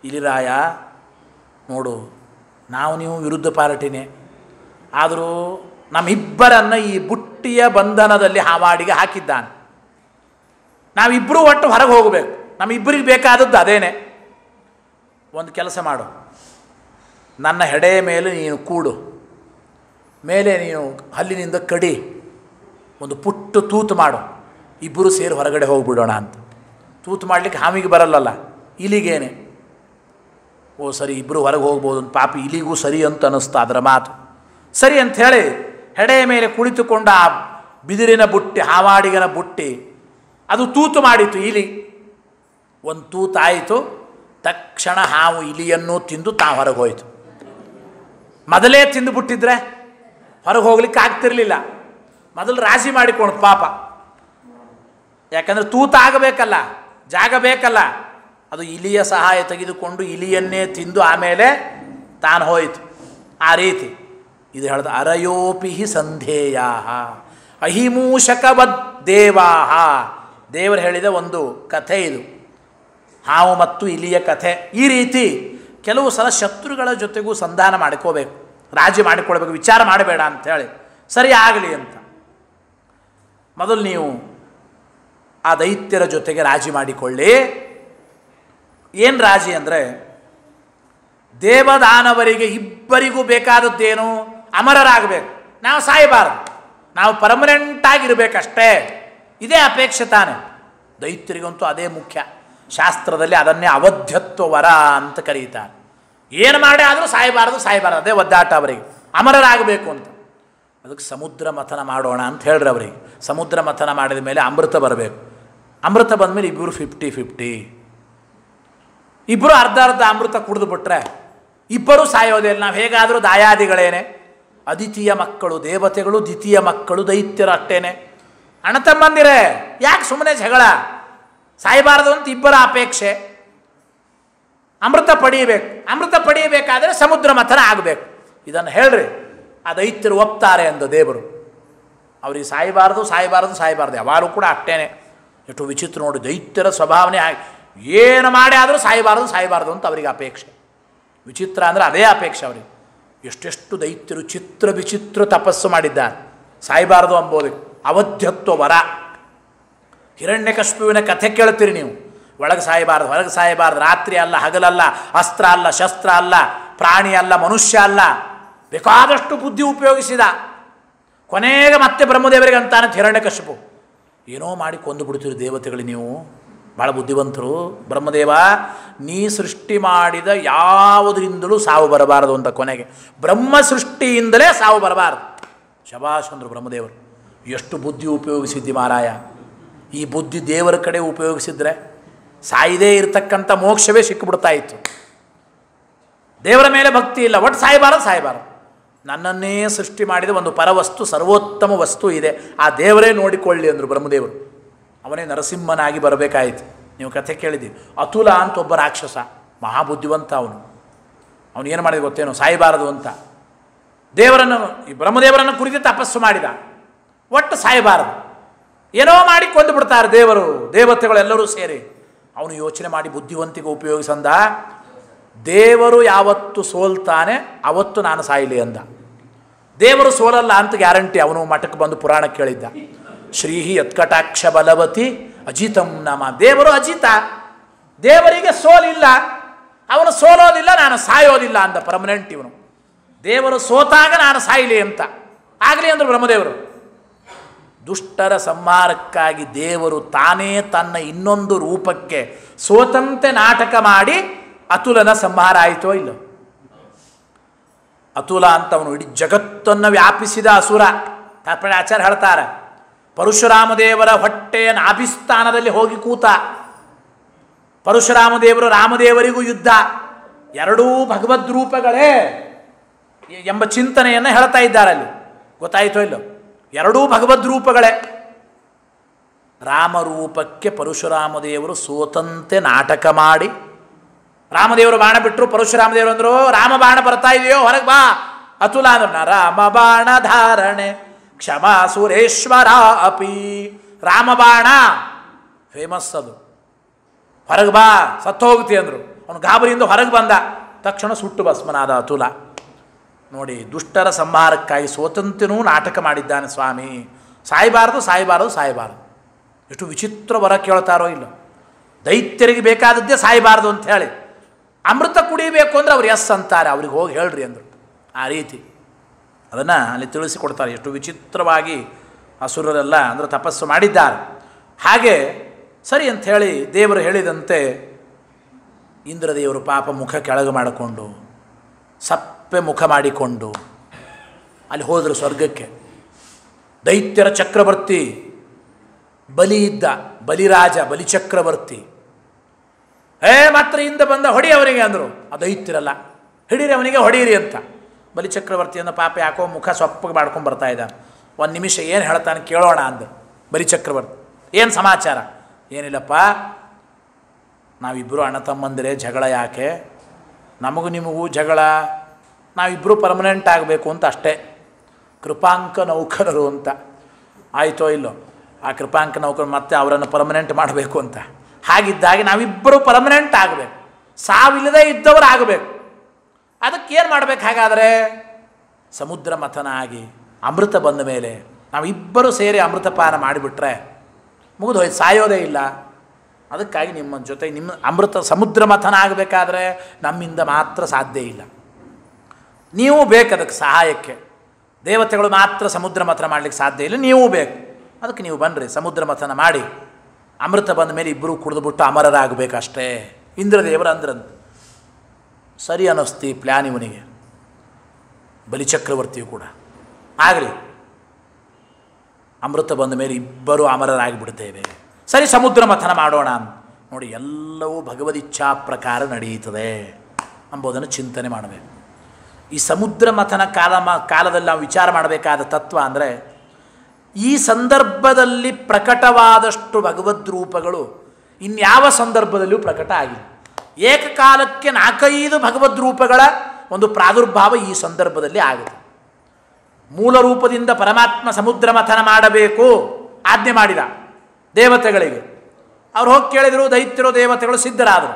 ಇಲಿರಾಯ ನೋಡು, ನೀವು ವಿರುದ್ಧ ಪಾರ್ಟಿನೇ, ಆದರೂ ನಮ್ಮಿಬ್ಬರನ್ನು ಈ ಬುಟ್ಟಿಯ ಬಂಧನದಲ್ಲಿ ಹಾವಾಡಿಗೆ ಹಾಕಿದ್ದಾನೆ. ನಾವಿಬ್ಬರೂ ಒಟ್ಟು ಹೊರಗೆ ಹೋಗಬೇಕು, ನಮ್ಮಿಬ್ಬರಿಗೆ ಬೇಕಾದದ್ದು ಅದೇನೆ. ಒಂದು ಕೆಲಸ ಮಾಡು, ನನ್ನ ಹೆಡೆಯ ಮೇಲೆ ನೀನು ಕೂಡು, ಮೇಲೆ ನೀನು ಹಲ್ಲಿನಿಂದ ಕಡಿ, ಒಂದು ಪುಟ್ಟು ತೂತು ಮಾಡು, ಇಬ್ಬರು ಸೇರಿ ಹೊರಗಡೆ ಹೋಗಿಬಿಡೋಣ ಅಂತ. ತೂತು ಮಾಡಲಿಕ್ಕೆ ಹಾವಿಗೆ ಬರಲ್ಲಲ್ಲ, ಇಲಿಗೇನೆ. ಓ ಸರಿ, ಇಬ್ಬರು ಹೊರಗೆ ಹೋಗ್ಬೋದು ಅಂತ. ಪಾಪಿ ಇಲಿಗೂ ಸರಿ ಅಂತ ಅನ್ನಿಸ್ತಾ ಅದರ ಮಾತು. ಸರಿ ಅಂಥೇಳಿ ಹೆಡೆಯ ಮೇಲೆ ಕುಳಿತುಕೊಂಡ ಆ ಬಿದಿರಿನ ಬುಟ್ಟಿ, ಹಾವಾಡಿಗನ ಬುಟ್ಟಿ, ಅದು ತೂತು ಮಾಡಿತು ಇಲಿ. ಒಂದು ತೂತಾಯಿತು, ತಕ್ಷಣ ಹಾವು ಇಲಿಯನ್ನು ತಿಂದು ಹೊರಗೆ ಹೋಯಿತು. ಮೊದಲೇ ತಿಂದುಬಿಟ್ಟಿದ್ರೆ ಹೊರಗೆ ಹೋಗ್ಲಿಕ್ಕೆ ಆಗ್ತಿರ್ಲಿಲ್ಲ. ಮೊದಲು ರಾಜಿ ಮಾಡಿಕೊಂಡು ಪಾಪ, ಯಾಕಂದರೆ ತೂತಾಗಬೇಕಲ್ಲ, ಜಾಗ ಬೇಕಲ್ಲ. ಅದು ಇಲಿಯ ಸಹಾಯ ತೆಗೆದುಕೊಂಡು ಇಲಿಯನ್ನೇ ತಿಂದು ಆಮೇಲೆ ತಾನು ಹೋಯಿತು. ಆ ರೀತಿ ಇದು ಹೇಳ್ದ, ಅರಯೋಪಿ ಸಂಧೇಯಾ ಅಹಿಮೂಷಕವದ್ ದೇವಾ. ದೇವರು ಹೇಳಿದ ಒಂದು ಕಥೆ ಇದು, ಹಾವು ಮತ್ತು ಇಲಿಯ ಕಥೆ. ಈ ರೀತಿ ಕೆಲವು ಸಲ ಶತ್ರುಗಳ ಜೊತೆಗೂ ಸಂಧಾನ ಮಾಡ್ಕೋಬೇಕು, ರಾಜಿ ಮಾಡಿಕೊಳ್ಬೇಕು, ವಿಚಾರ ಮಾಡಬೇಡ ಅಂಥೇಳಿ. ಸರಿ ಆಗಲಿ ಅಂತ ಮೊದಲು ನೀವು ಆ ದೈತ್ಯರ ಜೊತೆಗೆ ರಾಜಿ ಮಾಡಿಕೊಳ್ಳಿ. ಏನು ರಾಜಿ ಅಂದರೆ, ದೇವದಾನವರಿಗೆ ಇಬ್ಬರಿಗೂ ಬೇಕಾದದ್ದೇನು? ಅಮರರಾಗಬೇಕು, ನಾವು ಸಾಯಬಾರದು, ನಾವು ಪರ್ಮನೆಂಟಾಗಿರಬೇಕಷ್ಟೇ. ಇದೇ ಅಪೇಕ್ಷೆ ತಾನೆ. ದೈತ್ಯರಿಗಂತೂ ಅದೇ ಮುಖ್ಯ. ಶಾಸ್ತ್ರದಲ್ಲಿ ಅದನ್ನೇ ಅವಧ್ಯತ್ವ ವರ ಅಂತ ಕರೀತಾರೆ. ಏನು ಮಾಡೇ ಆದರೂ ಸಾಯಬಾರದು ಸಾಯಬಾರದು, ಅದೇ ಒದ್ದಾಟ ಅವರಿಗೆ, ಅಮರರಾಗಬೇಕು ಅಂತ. ಅದಕ್ಕೆ ಸಮುದ್ರ ಮಥನ ಮಾಡೋಣ ಅಂತ ಹೇಳ್ರಿ ಅವರಿಗೆ. ಸಮುದ್ರ ಮಥನ ಮಾಡಿದ ಮೇಲೆ ಅಮೃತ ಬರಬೇಕು. ಅಮೃತ ಬಂದ ಮೇಲೆ ಇಬ್ಬರು 50-50, ಇಬ್ಬರು ಅರ್ಧ ಅರ್ಧ ಅಮೃತ ಕುಡಿದು ಬಿಟ್ರೆ ಇಬ್ಬರು ಸಾಯೋದಿಲ್ಲ. ನಾವು ಹೇಗಾದರೂ ದಾಯಾದಿಗಳೇನೆ, ಅದಿತಿಯ ಮಕ್ಕಳು ದೇವತೆಗಳು, ದ್ವಿತೀಯ ಮಕ್ಕಳು ದೈತ್ಯರು ಅಷ್ಟೇನೆ. ಅಣ್ಣ ತಮ್ಮಂದಿರೇ, ಯಾಕೆ ಸುಮ್ಮನೆ ಜಗಳ? ಸಾಯಬಾರದು ಅಂತ ಇಬ್ಬರ ಅಪೇಕ್ಷೆ. ಅಮೃತ ಪಡೆಯಬೇಕು. ಅಮೃತ ಪಡೆಯಬೇಕಾದರೆ ಸಮುದ್ರ ಮಥನ ಆಗಬೇಕು. ಇದನ್ನು ಹೇಳ್ರಿ. ಆ ದೈತ್ಯರು ಒಪ್ತಾರೆ ಅಂದ ದೇವರು. ಅವ್ರಿಗೆ ಸಾಯಬಾರ್ದು ಸಾಯಬಾರ್ದು ಸಾಯಬಾರ್ದು ಯಾವಾಗಲೂ ಕೂಡ ಅಷ್ಟೇನೆ. ಎಷ್ಟು ವಿಚಿತ್ರ ನೋಡಿ, ದೈತ್ಯರ ಸ್ವಭಾವನೆ ಏನು ಮಾಡಿ ಆದರೂ ಸಾಯಬಾರ್ದು ಸಾಯಬಾರ್ದು ಅಂತ ಅವರಿಗೆ ಅಪೇಕ್ಷೆ. ವಿಚಿತ್ರ ಅಂದರೆ ಅದೇ ಅಪೇಕ್ಷೆ ಅವರಿಗೆ. ಎಷ್ಟೆಷ್ಟು ದೈತ್ಯರು ಚಿತ್ರ ವಿಚಿತ್ರ ತಪಸ್ಸು ಮಾಡಿದ್ದಾರೆ ಸಾಯಬಾರ್ದು ಅಂಬೋದಕ್ಕೆ. ಅವಧ್ಯತ್ವ ವರ. ಹಿರಣ್ಯಕಶಿಪುವಿನ ಕಥೆ ಕೇಳ್ತೀರಿ ನೀವು. ಒಳಗೆ ಸಾಯಬಾರ್ದು ಹೊರಗೆ ಸಾಯಬಾರ್ದು, ರಾತ್ರಿ ಅಲ್ಲ ಹಗಲಲ್ಲ, ಅಸ್ತ್ರ ಅಲ್ಲ ಶಸ್ತ್ರ ಅಲ್ಲ, ಪ್ರಾಣಿ ಅಲ್ಲ ಮನುಷ್ಯ ಅಲ್ಲ, ಬೇಕಾದಷ್ಟು ಬುದ್ಧಿ ಉಪಯೋಗಿಸಿದ. ಕೊನೆಗೆ ಮತ್ತೆ ಬ್ರಹ್ಮದೇವರಿಗೆ ಅಂತಾನೆ ಹಿರಣ್ಯಕಶಿಪು, ಏನೋ ಮಾಡಿ ಕೊಂದು ಬಿಡ್ತೀರಿ ದೇವತೆಗಳು, ನೀವು ಭಾಳ ಬುದ್ಧಿವಂತರು. ಬ್ರಹ್ಮದೇವ, ನೀ ಸೃಷ್ಟಿ ಮಾಡಿದ ಯಾವುದರಿಂದಲೂ ಸಾವು ಬರಬಾರದು ಅಂತ. ಕೊನೆಗೆ ಬ್ರಹ್ಮ ಸೃಷ್ಟಿಯಿಂದಲೇ ಸಾವು ಬರಬಾರದು. ಶಭಾಷ್ ಅಂದರು ಬ್ರಹ್ಮದೇವರು. ಎಷ್ಟು ಬುದ್ಧಿ ಉಪಯೋಗಿಸಿದ್ದಿ ಮಾರಾಯ. ಈ ಬುದ್ಧಿ ದೇವರ ಕಡೆ ಉಪಯೋಗಿಸಿದ್ರೆ ಸಾಯದೇ ಇರತಕ್ಕಂಥ ಮೋಕ್ಷವೇ ಸಿಕ್ಕಿಬಿಡ್ತಾ ಇತ್ತು. ದೇವರ ಮೇಲೆ ಭಕ್ತಿ ಇಲ್ಲ, ಒಟ್ಟು ಸಾಯಬಾರದು ಸಾಯಬಾರದು. ನನ್ನನ್ನೇ ಸೃಷ್ಟಿ ಮಾಡಿದ ಒಂದು ಪರವಸ್ತು, ಸರ್ವೋತ್ತಮ ವಸ್ತು ಇದೆ, ಆ ದೇವರೇ ನೋಡಿಕೊಳ್ಳಿ ಅಂದರು ಬ್ರಹ್ಮದೇವರು. ಅವನೇ ನರಸಿಂಹನಾಗಿ ಬರಬೇಕಾಯಿತು. ನೀವು ಕಥೆ ಕೇಳಿದ್ದೀವಿ. ಅತುಲ ಅಂತ ಒಬ್ಬ ರಾಕ್ಷಸ, ಮಹಾಬುದ್ಧಿವಂತ ಅವನು. ಅವನು ಏನು ಮಾಡಿದ ಗೊತ್ತೇನು? ಸಾಯಬಾರದು ಅಂತ ದೇವರನ್ನು, ಈ ಬ್ರಹ್ಮದೇವರನ್ನು ಕುರಿತು ತಪಸ್ಸು ಮಾಡಿದ. ಒಟ್ಟು ಸಾಯಬಾರದು, ಏನೋ ಮಾಡಿ ಕೊಂದು ಬಿಡ್ತಾರೆ ದೇವರು, ದೇವತೆಗಳೆಲ್ಲರೂ ಸೇರಿ. ಅವನು ಯೋಚನೆ ಮಾಡಿ ಬುದ್ಧಿವಂತಿಗೆ ಉಪಯೋಗಿಸಂದ, ದೇವರು ಯಾವತ್ತು ಸೋಲ್ತಾನೆ ಅವತ್ತು ನಾನು ಸಾಯಲಿ ಅಂದ. ದೇವರು ಸೋಲಲ್ಲ ಅಂತ ಗ್ಯಾರಂಟಿ. ಅವನು ಮಠಕ್ಕೆ ಬಂದು ಪುರಾಣ ಕೇಳಿದ್ದ. ಶ್ರೀಹಿ ಯತ್ಕಟಾಕ್ಷ ಬಲವತಿ ಅಜಿತಂ ನಮ. ದೇವರು ಅಜಿತ, ದೇವರಿಗೆ ಸೋಲಿಲ್ಲ, ಅವನು ಸೋಲೋದಿಲ್ಲ, ನಾನು ಸಾಯೋದಿಲ್ಲ ಅಂದ ಪರ್ಮನೆಂಟ್ ಇವನು. ದೇವರು ಸೋತಾಗ ನಾನು ಸಾಯಲಿ ಅಂತ. ಆಗಲಿ ಅಂದರು ಬ್ರಹ್ಮದೇವರು. ದುಷ್ಟರ ಸಂಹಾರಕ್ಕಾಗಿ ದೇವರು ತಾನೇ ತನ್ನ ಇನ್ನೊಂದು ರೂಪಕ್ಕೆ ಸೋತಂತೆ ನಾಟಕ ಮಾಡಿ ಅತುಲನ ಸಂಹಾರ ಆಯಿತೋ ಇಲ್ಲ? ಅತುಲ ಅಂತವನು ಇಡೀ ಜಗತ್ತನ್ನು ವ್ಯಾಪಿಸಿದ ಅಸುರ. ತಾತ್ಪರ್ಯ ಆಚಾರ್ಯ ಹೇಳ್ತಾರೆ, ಪರಶುರಾಮದೇವರ ಹೊಟ್ಟೆಯ ನಾಭಿಸ್ಥಾನದಲ್ಲಿ ಹೋಗಿ ಕೂತ. ಪರಶುರಾಮದೇವರು ರಾಮದೇವರಿಗೂ ಯುದ್ಧ, ಎರಡೂ ಭಗವದ್ ರೂಪಗಳೇ ಎಂಬ ಚಿಂತನೆಯನ್ನು ಹೇಳ್ತಾ ಇದ್ದಾರೆ ಅಲ್ಲಿ. ಗೊತ್ತಾಯಿತೋ ಇಲ್ಲ? ಎರಡೂ ಭಗವದ್ ರೂಪಗಳೇ. ರಾಮರೂಪಕ್ಕೆ ಪರಶುರಾಮದೇವರು ಸೋತಂತೆ ನಾಟಕ ಮಾಡಿ, ರಾಮದೇವರು ಬಾಣ ಬಿಟ್ಟರು, ಪರಶುರಾಮದೇವರು ಅಂದರು ರಾಮ ಬಾಣ ಬರ್ತಾ ಇದೆಯೋ ಹೊರಗೆ ಬಾ. ಅತುಲ ಅಂದ್ರು ರಾಮ ಬಾಣ ಧಾರಣೆ ಕ್ಷಮಾ ಸುರೇಶ್ವರ ಅಪಿ. ರಾಮ ಬಾಣ ಫೇಮಸ್ ಅದು. ಹೊರಗೆ ಬಾ ಸತ್ತು ಹೋಗ್ತಿ ಅಂದರು. ಅವನು ಗಾಬರಿಯಿಂದ ಹೊರಗೆ ಬಂದ ತಕ್ಷಣ ಸುಟ್ಟು ಭಸ್ಮನಾದ ಅತುಲ. ನೋಡಿ, ದುಷ್ಟರ ಸಂಹಾರಕ್ಕಾಗಿ ಸೋತಂತೆನೂ ನಾಟಕ ಮಾಡಿದ್ದಾನೆ ಸ್ವಾಮಿ. ಸಾಯಬಾರದು ಸಾಯಬಾರದು ಸಾಯಬಾರದು. ಎಷ್ಟು ವಿಚಿತ್ರ ವರ ಕೇಳ್ತಾರೋ ಇಲ್ಲ. ದೈತ್ಯರಿಗೆ ಬೇಕಾದದ್ದೇ ಸಾಯಬಾರದು ಅಂತ ಹೇಳಿ, ಅಮೃತ ಕುಡಿಬೇಕು ಅಂದರೆ ಅವ್ರು ಎಸ್ ಅಂತಾರೆ, ಅವ್ರಿಗೆ ಹೋಗಿ ಹೇಳ್ರಿ ಅಂದರು. ಆ ರೀತಿ ಅದನ್ನು ಅಲ್ಲಿ ತಿಳಿಸಿಕೊಡ್ತಾರೆ. ಎಷ್ಟು ವಿಚಿತ್ರವಾಗಿ ಅಸುರರೆಲ್ಲ ಅಂದರೆ ತಪಸ್ಸು ಮಾಡಿದ್ದಾರೆ. ಹಾಗೆ ಸರಿ ಅಂಥೇಳಿ ದೇವರು ಹೇಳಿದಂತೆ ಇಂದ್ರದೇವರು ಪಾಪ ಮುಖ ಕೆಳಗೆ ಮಾಡಿಕೊಂಡು ಸಪ್ಪೆ ಮುಖ ಮಾಡಿಕೊಂಡು ಅಲ್ಲಿ ಹೋದರು ಸ್ವರ್ಗಕ್ಕೆ. ದೈತ್ಯರ ಚಕ್ರವರ್ತಿ ಬಲಿ ಇದ್ದ, ಬಲಿರಾಜ, ಬಲಿಚಕ್ರವರ್ತಿ. ಮಾತ್ರ ಇಂದ ಬಂದ ಹೊಡಿ ಅವನಿಗೆ ಅಂದರು. ಆ ದೈತ್ಯರಲ್ಲ, ಹಿಡೀರಿ ಅವನಿಗೆ ಹೊಡೀರಿ ಅಂತ. ಬಲಿಚಕ್ರವರ್ತಿಯನ್ನು ಪಾಪ ಯಾಕೋ ಮುಖ ಸೊಪ್ಪಗೆ ಮಾಡ್ಕೊಂಡು ಬರ್ತಾ ಇದ್ದಾನೆ. ಒಂದು ನಿಮಿಷ ಏನು ಹೇಳ್ತಾನೆ ಕೇಳೋಣ ಅಂದರು ಬಲಿಚಕ್ರವರ್ತಿ. ಏನು ಸಮಾಚಾರ? ಏನಿಲ್ಲಪ್ಪ, ನಾವಿಬ್ಬರು ಅಣ್ಣ ತಮ್ಮಂದಿರೇ, ಜಗಳ ಯಾಕೆ? ನಮಗೂ ನಿಮಗೂ ಜಗಳ, ನಾವಿಬ್ಬರು ಪರ್ಮನೆಂಟ್ ಆಗಬೇಕು ಅಂತ ಅಷ್ಟೇ. ಕೃಪಾಂಕ ನೌಕರರು ಅಂತ. ಆಯಿತೋ ಇಲ್ಲೋ? ಆ ಕೃಪಾಂಕ ನೌಕರು ಮತ್ತೆ ಅವರನ್ನು ಪರ್ಮನೆಂಟ್ ಮಾಡಬೇಕು ಅಂತ. ಹಾಗಿದ್ದಾಗೆ ನಾವಿಬ್ಬರು ಪರ್ಮನೆಂಟ್ ಆಗಬೇಕು, ಸಾವಿಲ್ಲದೆ ಇದ್ದವರು ಆಗಬೇಕು. ಅದಕ್ಕೇನು ಮಾಡಬೇಕು? ಹಾಗಾದರೆ ಸಮುದ್ರ ಮಥನ ಆಗಿ ಅಮೃತ ಬಂದ ಮೇಲೆ ನಾವಿಬ್ಬರು ಸೇರಿ ಅಮೃತಪಾನ ಮಾಡಿಬಿಟ್ರೆ ಮುಗಿದು ಹೋಯ್ತು, ಸಾಯೋದೇ ಇಲ್ಲ. ಅದಕ್ಕಾಗಿ ನಿಮ್ಮ ಜೊತೆ ನಿಮ್ಮ ಅಮೃತ ಸಮುದ್ರ ಮಥನ ಆಗಬೇಕಾದ್ರೆ ನಮ್ಮಿಂದ ಮಾತ್ರ ಸಾಧ್ಯ ಇಲ್ಲ. ನೀವು ಬೇಕು ಅದಕ್ಕೆ ಸಹಾಯಕ್ಕೆ. ದೇವತೆಗಳು ಮಾತ್ರ ಸಮುದ್ರ ಮಥನ ಮಾಡಲಿಕ್ಕೆ ಸಾಧ್ಯ ಇಲ್ಲ, ನೀವು ಬೇಕು. ಅದಕ್ಕೆ ನೀವು ಬನ್ನಿರಿ, ಸಮುದ್ರ ಮಥನ ಮಾಡಿ ಅಮೃತ ಬಂದ ಮೇಲೆ ಇಬ್ಬರು ಕುಡಿದುಬಿಟ್ಟು ಅಮರರಾಗಬೇಕಷ್ಟೇ. ಇಂದ್ರದೇವರು ಅಂದ್ರಂತ. ಸರಿ ಅನ್ನಿಸ್ತಿ ಪ್ಲ್ಯಾನ್ ಇವನಿಗೆ, ಬಲಿಚಕ್ರವರ್ತಿಯು ಕೂಡ. ಆಗಲಿ, ಅಮೃತ ಬಂದ ಮೇಲೆ ಇಬ್ಬರು ಅಮರರಾಗಿಬಿಡ್ತೇವೆ, ಸರಿ ಸಮುದ್ರ ಮಥನ ಮಾಡೋಣ. ನೋಡಿ, ಎಲ್ಲವೂ ಭಗವದಿಚ್ಛಾ ಪ್ರಕಾರ ನಡೆಯುತ್ತದೆ ಎಂಬುದನ್ನು ಚಿಂತನೆ ಮಾಡಬೇಕು. ಈ ಸಮುದ್ರ ಮಥನ ಕಾಲದಲ್ಲಿ ನಾವು ವಿಚಾರ ಮಾಡಬೇಕಾದ ತತ್ವ ಅಂದರೆ, ಈ ಸಂದರ್ಭದಲ್ಲಿ ಪ್ರಕಟವಾದಷ್ಟು ಭಗವದ್ ರೂಪಗಳು ಇನ್ಯಾವ ಸಂದರ್ಭದಲ್ಲಿಯೂ ಪ್ರಕಟ ಆಗಿಲ್ಲ. ಏಕಕಾಲಕ್ಕೆ 4-5 ಭಗವದ್ ರೂಪಗಳ ಒಂದು ಪ್ರಾದುರ್ಭಾವ ಈ ಸಂದರ್ಭದಲ್ಲಿ ಆಗಿದೆ. ಮೂಲ ರೂಪದಿಂದ ಪರಮಾತ್ಮ ಸಮುದ್ರ ಮಥನ ಮಾಡಬೇಕು ಆಜ್ಞೆ ಮಾಡಿದ ದೇವತೆಗಳಿಗೆ. ಅವ್ರು ಹೋಗಿ ಕೇಳಿದರು, ದೈತ್ಯರು ದೇವತೆಗಳು ಸಿದ್ಧರಾದರು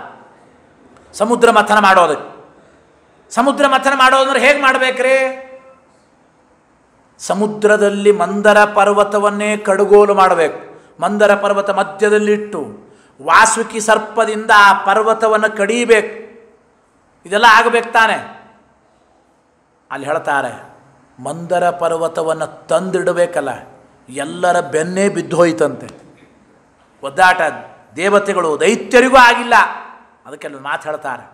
ಸಮುದ್ರ ಮಥನ ಮಾಡೋದಕ್ಕೆ. ಸಮುದ್ರ ಮಥನ ಮಾಡೋದಂದ್ರೆ ಹೇಗೆ ಮಾಡಬೇಕ್ರಿ? ಸಮುದ್ರದಲ್ಲಿ ಮಂದರ ಪರ್ವತವನ್ನೇ ಕಡುಗೋಲು ಮಾಡಬೇಕು. ಮಂದರ ಪರ್ವತ ಮಧ್ಯದಲ್ಲಿಟ್ಟು ವಾಸುಕಿ ಸರ್ಪದಿಂದ ಆ ಪರ್ವತವನ್ನು ಕಡಿಬೇಕು. ಇದೆಲ್ಲ ಆಗಬೇಕು ತಾನೆ. ಅಲ್ಲಿ ಹೇಳ್ತಾರೆ, ಮಂದರ ಪರ್ವತವನ್ನು ತಂದಿಡಬೇಕಲ್ಲ, ಎಲ್ಲರ ಬೆನ್ನೇ ಬಿದ್ದು ಹೋಯ್ತಂತೆ. ಒದ್ದಾಟ ದೇವತೆಗಳು ದೈತ್ಯರಿಗೂ ಆಗಿಲ್ಲ. ಅದಕ್ಕೆಲ್ಲ ಮಾತು ಹೇಳ್ತಾರೆ,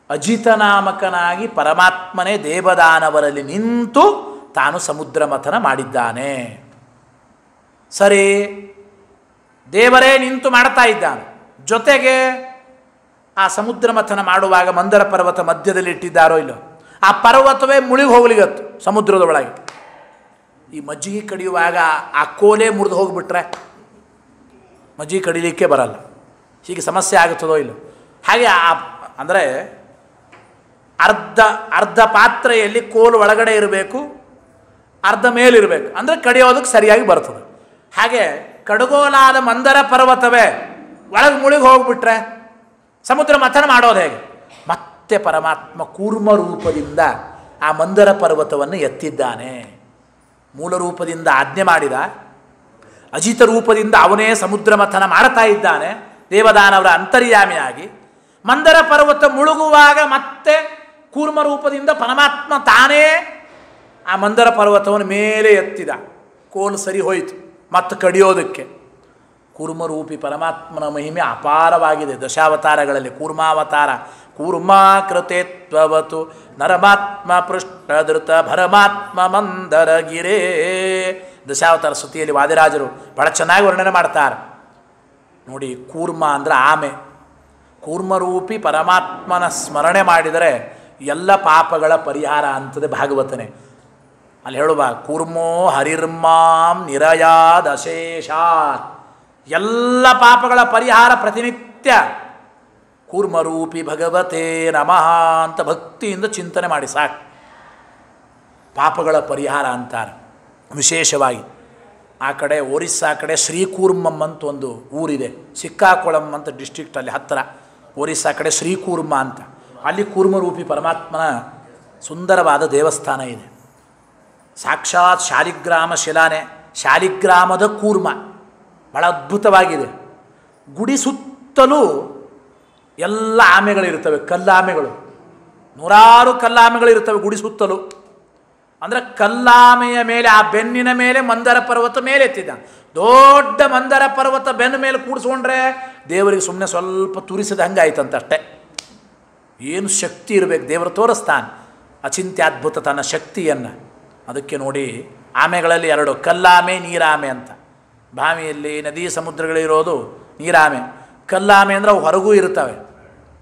ಅಜಿತನಾಮಕನಾಗಿ ಪರಮಾತ್ಮನೇ ದೇವದಾನವರಲ್ಲಿ ನಿಂತು ತಾನು ಸಮುದ್ರ ಮಥನ ಮಾಡಿದ್ದಾನೆ. ಸರಿ, ದೇವರೇ ನಿಂತು ಮಾಡ್ತಾ ಇದ್ದಾನೆ. ಜೊತೆಗೆ ಆ ಸಮುದ್ರ ಮಥನ ಮಾಡುವಾಗ ಮಂದರ ಪರ್ವತ ಮಧ್ಯದಲ್ಲಿ ಇಟ್ಟಿದ್ದಾರೋ ಇಲ್ಲೋ, ಆ ಪರ್ವತವೇ ಮುಳುಗಿ ಹೋಗ್ಲಿಗತ್ತು ಸಮುದ್ರದ ಒಳಗೆ. ಈ ಮಜ್ಜಿಗೆ ಕಡಿಯುವಾಗ ಆ ಕೋಲೆ ಮುರಿದು ಹೋಗಿಬಿಟ್ರೆ ಮಜ್ಜಿಗೆ ಕಡಿಲಿಕ್ಕೆ ಬರಲ್ಲ. ಹೀಗೆ ಸಮಸ್ಯೆ ಆಗುತ್ತದೋ ಇಲ್ಲೋ. ಹಾಗೆ ಅಂದರೆ ಅರ್ಧ ಪಾತ್ರೆಯಲ್ಲಿ ಕೋಲು ಒಳಗಡೆ ಇರಬೇಕು, ಅರ್ಧ ಮೇಲಿರಬೇಕು, ಅಂದರೆ ಕಡಿಯೋದಕ್ಕೆ ಸರಿಯಾಗಿ ಬರ್ತದೆ. ಹಾಗೆ ಕಡುಗೋಲಾದ ಮಂದರ ಪರ್ವತವೇ ಒಳಗೆ ಮುಳುಗಿ ಹೋಗ್ಬಿಟ್ರೆ ಸಮುದ್ರ ಮಥನ ಮಾಡೋದು ಹೇಗೆ? ಮತ್ತೆ ಪರಮಾತ್ಮ ಕೂರ್ಮ ರೂಪದಿಂದ ಆ ಮಂದರ ಪರ್ವತವನ್ನು ಎತ್ತಿದ್ದಾನೆ. ಮೂಲ ರೂಪದಿಂದ ಆಜ್ಞೆ ಮಾಡಿದ, ಅಜಿತ ರೂಪದಿಂದ ಅವನೇ ಸಮುದ್ರ ಮಥನ ಮಾಡ್ತಾ ಇದ್ದಾನೆ ದೇವದಾನವರ ಅಂತರ್ಯಾಮಿಯಾಗಿ. ಮಂದರ ಪರ್ವತ ಮುಳುಗುವಾಗ ಮತ್ತೆ ಕೂರ್ಮ ರೂಪದಿಂದ ಪರಮಾತ್ಮ ತಾನೇ ಆ ಮಂದರ ಪರ್ವತವನ್ನು ಮೇಲೆ ಎತ್ತಿದ. ಕೋಲು ಸರಿ ಹೋಯಿತು ಮತ್ತು ಕಡಿಯೋದಕ್ಕೆ. ಕೂರ್ಮರೂಪಿ ಪರಮಾತ್ಮನ ಮಹಿಮೆ ಅಪಾರವಾಗಿದೆ. ದಶಾವತಾರಗಳಲ್ಲಿ ಕೂರ್ಮಾವತಾರ, ಕೂರ್ಮಾಕೃತೆ ತ್ವವತು ನರಮಾತ್ಮ ಪೃಷ್ಠಧೃತ ಭರಮಾತ್ಮ ಮಂದರಗಿರೇ. ದಶಾವತಾರ ಸ್ತುತಿಯಲ್ಲಿ ವಾದಿರಾಜರು ಬಹಳ ಚೆನ್ನಾಗಿ ವರ್ಣನೆ ಮಾಡ್ತಾರೆ. ನೋಡಿ, ಕೂರ್ಮ ಅಂದರೆ ಆಮೆ. ಕೂರ್ಮರೂಪಿ ಪರಮಾತ್ಮನ ಸ್ಮರಣೆ ಮಾಡಿದರೆ ಎಲ್ಲ ಪಾಪಗಳ ಪರಿಹಾರ ಅಂತದೆ ಭಾಗವತನೇ. ಅಲ್ಲಿ ಹೇಳುವ ಕೂರ್ಮೋ ಹರಿರ್ಮಾಂ ನಿರಯಾದಶೇಷಾತ್, ಎಲ್ಲ ಪಾಪಗಳ ಪರಿಹಾರ ಪ್ರತಿನಿತ್ಯ ಕೂರ್ಮರೂಪಿ ಭಗವತೆ ನಮಃ ಅಂತ ಭಕ್ತಿಯಿಂದ ಚಿಂತನೆ ಮಾಡಿ ಸಾಕು. ಪಾಪಗಳ ಪರಿಹಾರ ಅಂತಾರೆ. ವಿಶೇಷವಾಗಿ ಆ ಕಡೆ ಒರಿಸ್ಸಾ ಕಡೆ ಶ್ರೀಕೂರ್ಮಂ ಅಂತ ಒಂದು ಊರಿದೆ, ಸಿಕ್ಕಾಕೊಳಂ ಅಂತ ಡಿಸ್ಟ್ರಿಕ್ಟಲ್ಲಿ ಹತ್ತಿರ. ಒರಿಸ್ಸಾ ಕಡೆ ಶ್ರೀಕೂರ್ಮ ಅಂತ, ಅಲ್ಲಿ ಕೂರ್ಮರೂಪಿ ಪರಮಾತ್ಮನ ಸುಂದರವಾದ ದೇವಸ್ಥಾನ ಇದೆ. ಸಾಕ್ಷಾತ್ ಶಾಲಿಗ್ರಾಮ ಶಿಲಾನೆ, ಶಾಲಿಗ್ರಾಮದ ಕೂರ್ಮ, ಬಹಳ ಅದ್ಭುತವಾಗಿದೆ. ಗುಡಿ ಸುತ್ತಲೂ ಎಲ್ಲ ಆಮೆಗಳಿರ್ತವೆ, ಕಲ್ಲಾಮೆಗಳು, ನೂರಾರು ಕಲ್ಲಾಮೆಗಳಿರ್ತವೆ ಗುಡಿ ಸುತ್ತಲೂ. ಅಂದರೆ ಕಲ್ಲಾಮೆಯ ಮೇಲೆ, ಆ ಬೆನ್ನಿನ ಮೇಲೆ ಮಂದರ ಪರ್ವತ ಮೇಲೆ ಎತ್ತಿದ್ದ. ದೊಡ್ಡ ಮಂದರ ಪರ್ವತ ಬೆನ್ನ ಮೇಲೆ ಕೂಡಿಸ್ಕೊಂಡ್ರೆ ದೇವರಿಗೆ ಸುಮ್ಮನೆ ಸ್ವಲ್ಪ ತುರಿಸಿದ ಹಂಗಾಯ್ತಂತ ಅಷ್ಟೇ. ಏನು ಶಕ್ತಿ ಇರಬೇಕು, ದೇವರು ತೋರಿಸ್ತಾನೆ ಅಚಿಂತ್ಯದ್ಭುತ ತನ್ನ ಶಕ್ತಿಯನ್ನು. ಅದಕ್ಕೆ ನೋಡಿ, ಆಮೆಗಳಲ್ಲಿ 2, ಕಲ್ಲಾಮೆ ನೀರಾಮೆ ಅಂತ. ಬಾವಿಯಲ್ಲಿ ನದಿ ಸಮುದ್ರಗಳಿರೋದು ನೀರಾಮೆ. ಕಲ್ಲಾಮೆ ಅಂದರೆ ಅವು ಹೊರಗೂ ಇರ್ತವೆ,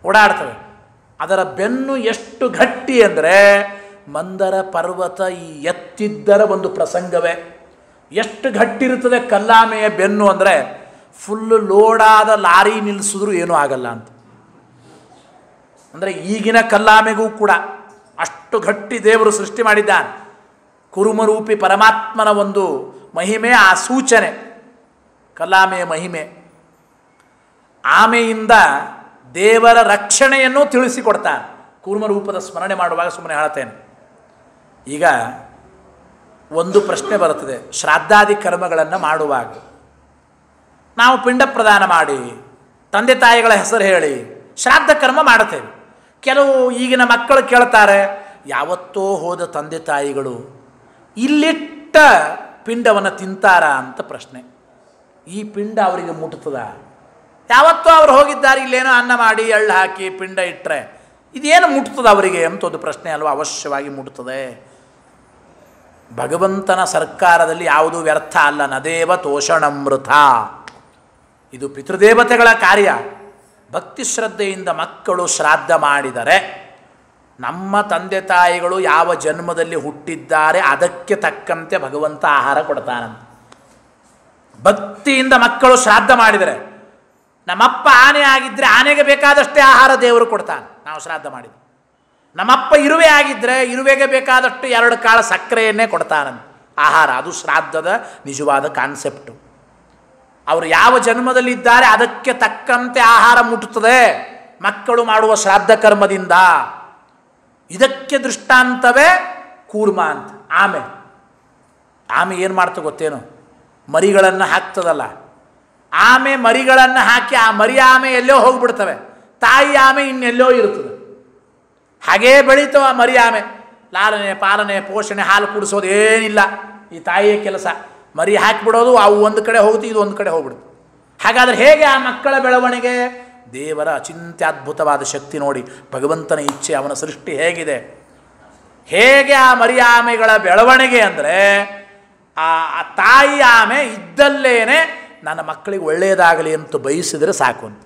ಓಡಾಡ್ತವೆ. ಅದರ ಬೆನ್ನು ಎಷ್ಟು ಗಟ್ಟಿ ಅಂದರೆ ಮಂದರ ಪರ್ವತ ಈ ಎತ್ತಿದ್ದರ ಒಂದು ಪ್ರಸಂಗವೇ. ಎಷ್ಟು ಗಟ್ಟಿರುತ್ತದೆ ಕಲ್ಲಾಮೆಯ ಬೆನ್ನು ಅಂದರೆ ಫುಲ್ಲು ಲೋಡಾದ ಲಾರಿ ನಿಲ್ಲಿಸಿದ್ರೂ ಏನೂ ಆಗಲ್ಲ ಅಂತ. ಅಂದರೆ ಈಗಿನ ಕಲ್ಲಾಮೆಗೂ ಕೂಡ ಅಷ್ಟು ಗಟ್ಟಿ ದೇವರು ಸೃಷ್ಟಿ ಮಾಡಿದ್ದಾನೆ. ಕುರುಮರೂಪಿ ಪರಮಾತ್ಮನ ಒಂದು ಮಹಿಮೆ, ಆ ಸೂಚನೆ ಕಲ್ಲಾಮೆಯ ಮಹಿಮೆ. ಆಮೆಯಿಂದ ದೇವರ ರಕ್ಷಣೆಯನ್ನು ತಿಳಿಸಿಕೊಡ್ತಾನೆ. ಕೂರ್ಮರೂಪದ ಸ್ಮರಣೆ ಮಾಡುವಾಗ ಸುಮ್ಮನೆ ಹೇಳ್ತೇನೆ. ಈಗ ಒಂದು ಪ್ರಶ್ನೆ ಬರುತ್ತದೆ, ಶ್ರಾದ್ದಾದಿ ಕರ್ಮಗಳನ್ನು ಮಾಡುವಾಗ ನಾವು ಪಿಂಡ ಪ್ರದಾನ ಮಾಡಿ ತಂದೆ ತಾಯಿಗಳ ಹೆಸರು ಹೇಳಿ ಶ್ರಾದ್ದ ಕರ್ಮ ಮಾಡುತ್ತೇವೆ. ಕೆಲವು ಈಗಿನ ಮಕ್ಕಳು ಕೇಳ್ತಾರೆ, ಯಾವತ್ತೋ ಹೋದ ತಂದೆ ತಾಯಿಗಳು ಇಲ್ಲಿಟ್ಟ ಪಿಂಡವನ್ನು ತಿಂತಾರಾ ಅಂತ ಪ್ರಶ್ನೆ. ಈ ಪಿಂಡ ಅವರಿಗೆ ಮುಟ್ತದ? ಯಾವತ್ತೂ ಅವ್ರು ಹೋಗಿದ್ದಾರೆ, ಇಲ್ಲೇನೋ ಅನ್ನ ಮಾಡಿ ಎಳ್ಳು ಹಾಕಿ ಪಿಂಡ ಇಟ್ಟರೆ ಇದೇನು ಮುಟ್ತದೆ ಅವರಿಗೆ ಅಂತ ಒಂದು ಪ್ರಶ್ನೆ ಅಲ್ವಾ? ಅವಶ್ಯವಾಗಿ ಮುಟ್ತದೆ. ಭಗವಂತನ ಸರ್ಕಾರದಲ್ಲಿ ಯಾವುದೂ ವ್ಯರ್ಥ ಅಲ್ಲ. ನದೇವ ತೋಷಣಮೃತ. ಇದು ಪಿತೃದೇವತೆಗಳ ಕಾರ್ಯ. ಭಕ್ತಿ ಶ್ರದ್ಧೆಯಿಂದ ಮಕ್ಕಳು ಶ್ರಾದ್ದ ಮಾಡಿದರೆ ನಮ್ಮ ತಂದೆ ತಾಯಿಗಳು ಯಾವ ಜನ್ಮದಲ್ಲಿ ಹುಟ್ಟಿದ್ದಾರೆ ಅದಕ್ಕೆ ತಕ್ಕಂತೆ ಭಗವಂತ ಆಹಾರ ಕೊಡ್ತಾನಂತೆ. ಭಕ್ತಿಯಿಂದ ಮಕ್ಕಳು ಶ್ರಾದ್ದ ಮಾಡಿದರೆ, ನಮ್ಮಪ್ಪ ಆನೆ ಆಗಿದ್ದರೆ ಆನೆಗೆ ಬೇಕಾದಷ್ಟೇ ಆಹಾರ ದೇವರು ಕೊಡ್ತಾನೆ ನಾವು ಶ್ರಾದ್ದ ಮಾಡಿದ್ವಿ. ನಮ್ಮಪ್ಪ ಇರುವೆ ಆಗಿದ್ದರೆ ಇರುವೆಗೆ ಬೇಕಾದಷ್ಟು 2 ಕಾಳು ಸಕ್ಕರೆಯನ್ನೇ ಕೊಡ್ತಾನಂತೆ ಆಹಾರ. ಅದು ಶ್ರಾದ್ದದ ನಿಜವಾದ ಕಾನ್ಸೆಪ್ಟು. ಅವರು ಯಾವ ಜನ್ಮದಲ್ಲಿದ್ದಾರೆ ಅದಕ್ಕೆ ತಕ್ಕಂತೆ ಆಹಾರ ಮುಟ್ಟುತ್ತದೆ ಮಕ್ಕಳು ಮಾಡುವ ಶ್ರಾದ್ದ ಕರ್ಮದಿಂದ. ಇದಕ್ಕೆ ದೃಷ್ಟಾಂತವೇ ಕೂರ್ಮ ಅಂತ. ಆಮೆ ಏನು ಮಾಡ್ತಾ ಗೊತ್ತೇನು? ಮರಿಗಳನ್ನು ಹಾಕ್ತದಲ್ಲ, ಆಮೆ ಮರಿಗಳನ್ನು ಹಾಕಿ ಆ ಮರಿ ಆಮೆ ಎಲ್ಲೋ ಹೋಗಿಬಿಡ್ತವೆ, ತಾಯಿ ಆಮೆ ಇನ್ನೆಲ್ಲೋ ಇರ್ತದೆ. ಹಾಗೇ ಬೆಳೀತವೆ ಆ ಮರಿ ಆಮೆ. ಲಾಲನೆ ಪಾಲನೆ ಪೋಷಣೆ ಹಾಲು ಕುಡಿಸೋದು ಏನಿಲ್ಲ, ಈ ತಾಯಿಯ ಕೆಲಸ. ಮರಿ ಹಾಕಿಬಿಡೋದು, ಅವು ಒಂದು ಕಡೆ ಹೋಗುತ್ತೆ, ಇದು ಒಂದು ಕಡೆ ಹೋಗ್ಬಿಡುತ್ತೆ. ಹಾಗಾದರೆ ಹೇಗೆ ಆ ಮಕ್ಕಳ ಬೆಳವಣಿಗೆ? ದೇವರ ಅಚಿಂತ್ಯದ್ಭುತವಾದ ಶಕ್ತಿ ನೋಡಿ. ಭಗವಂತನ ಇಚ್ಛೆ, ಅವನ ಸೃಷ್ಟಿ ಹೇಗಿದೆ. ಹೇಗೆ ಆ ಮರಿ ಆಮೆಗಳ ಬೆಳವಣಿಗೆ ಅಂದರೆ, ಆ ತಾಯಿ ಆಮೆ ಇದ್ದಲ್ಲೇನೆ ನನ್ನ ಮಕ್ಕಳಿಗೆ ಒಳ್ಳೆಯದಾಗಲಿ ಅಂತ ಬಯಸಿದರೆ ಸಾಕು ಅಂತ.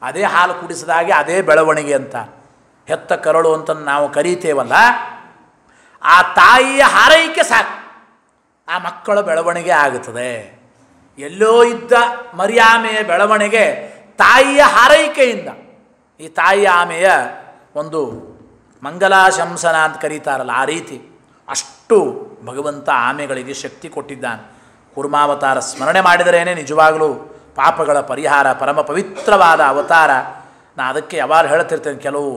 ಅದೇ ಹಾಲು ಕುಡಿಸಿದಾಗೆ ಅದೇ ಬೆಳವಣಿಗೆ ಅಂತ. ಹೆತ್ತ ಕರಳು ಅಂತ ನಾವು ಕರೀತೇವಲ್ಲ, ಆ ತಾಯಿಯ ಹಾರೈಕೆ ಸಾಕು, ಆ ಮಕ್ಕಳ ಬೆಳವಣಿಗೆ ಆಗುತ್ತದೆ. ಎಲ್ಲೋ ಇದ್ದ ಮರಿ ಆಮೆಯ ಬೆಳವಣಿಗೆ ತಾಯಿಯ ಹಾರೈಕೆಯಿಂದ. ಈ ತಾಯಿ ಆಮೆಯ ಒಂದು ಮಂಗಲಾಶಂಸನ ಅಂತ ಕರೀತಾರಲ್ಲ, ಆ ರೀತಿ ಅಷ್ಟು ಭಗವಂತ ಆಮೆಗಳಿಗೆ ಶಕ್ತಿ ಕೊಟ್ಟಿದ್ದಾನೆ. ಕೂರ್ಮಾವತಾರ ಸ್ಮರಣೆ ಮಾಡಿದರೇನೆ ನಿಜವಾಗಲೂ ಪಾಪಗಳ ಪರಿಹಾರ, ಪರಮ ಪವಿತ್ರವಾದ ಅವತಾರ. ನಾನು ಅದಕ್ಕೆ ಯಾವಾಗ ಹೇಳ್ತಿರ್ತೇನೆ, ಕೆಲವು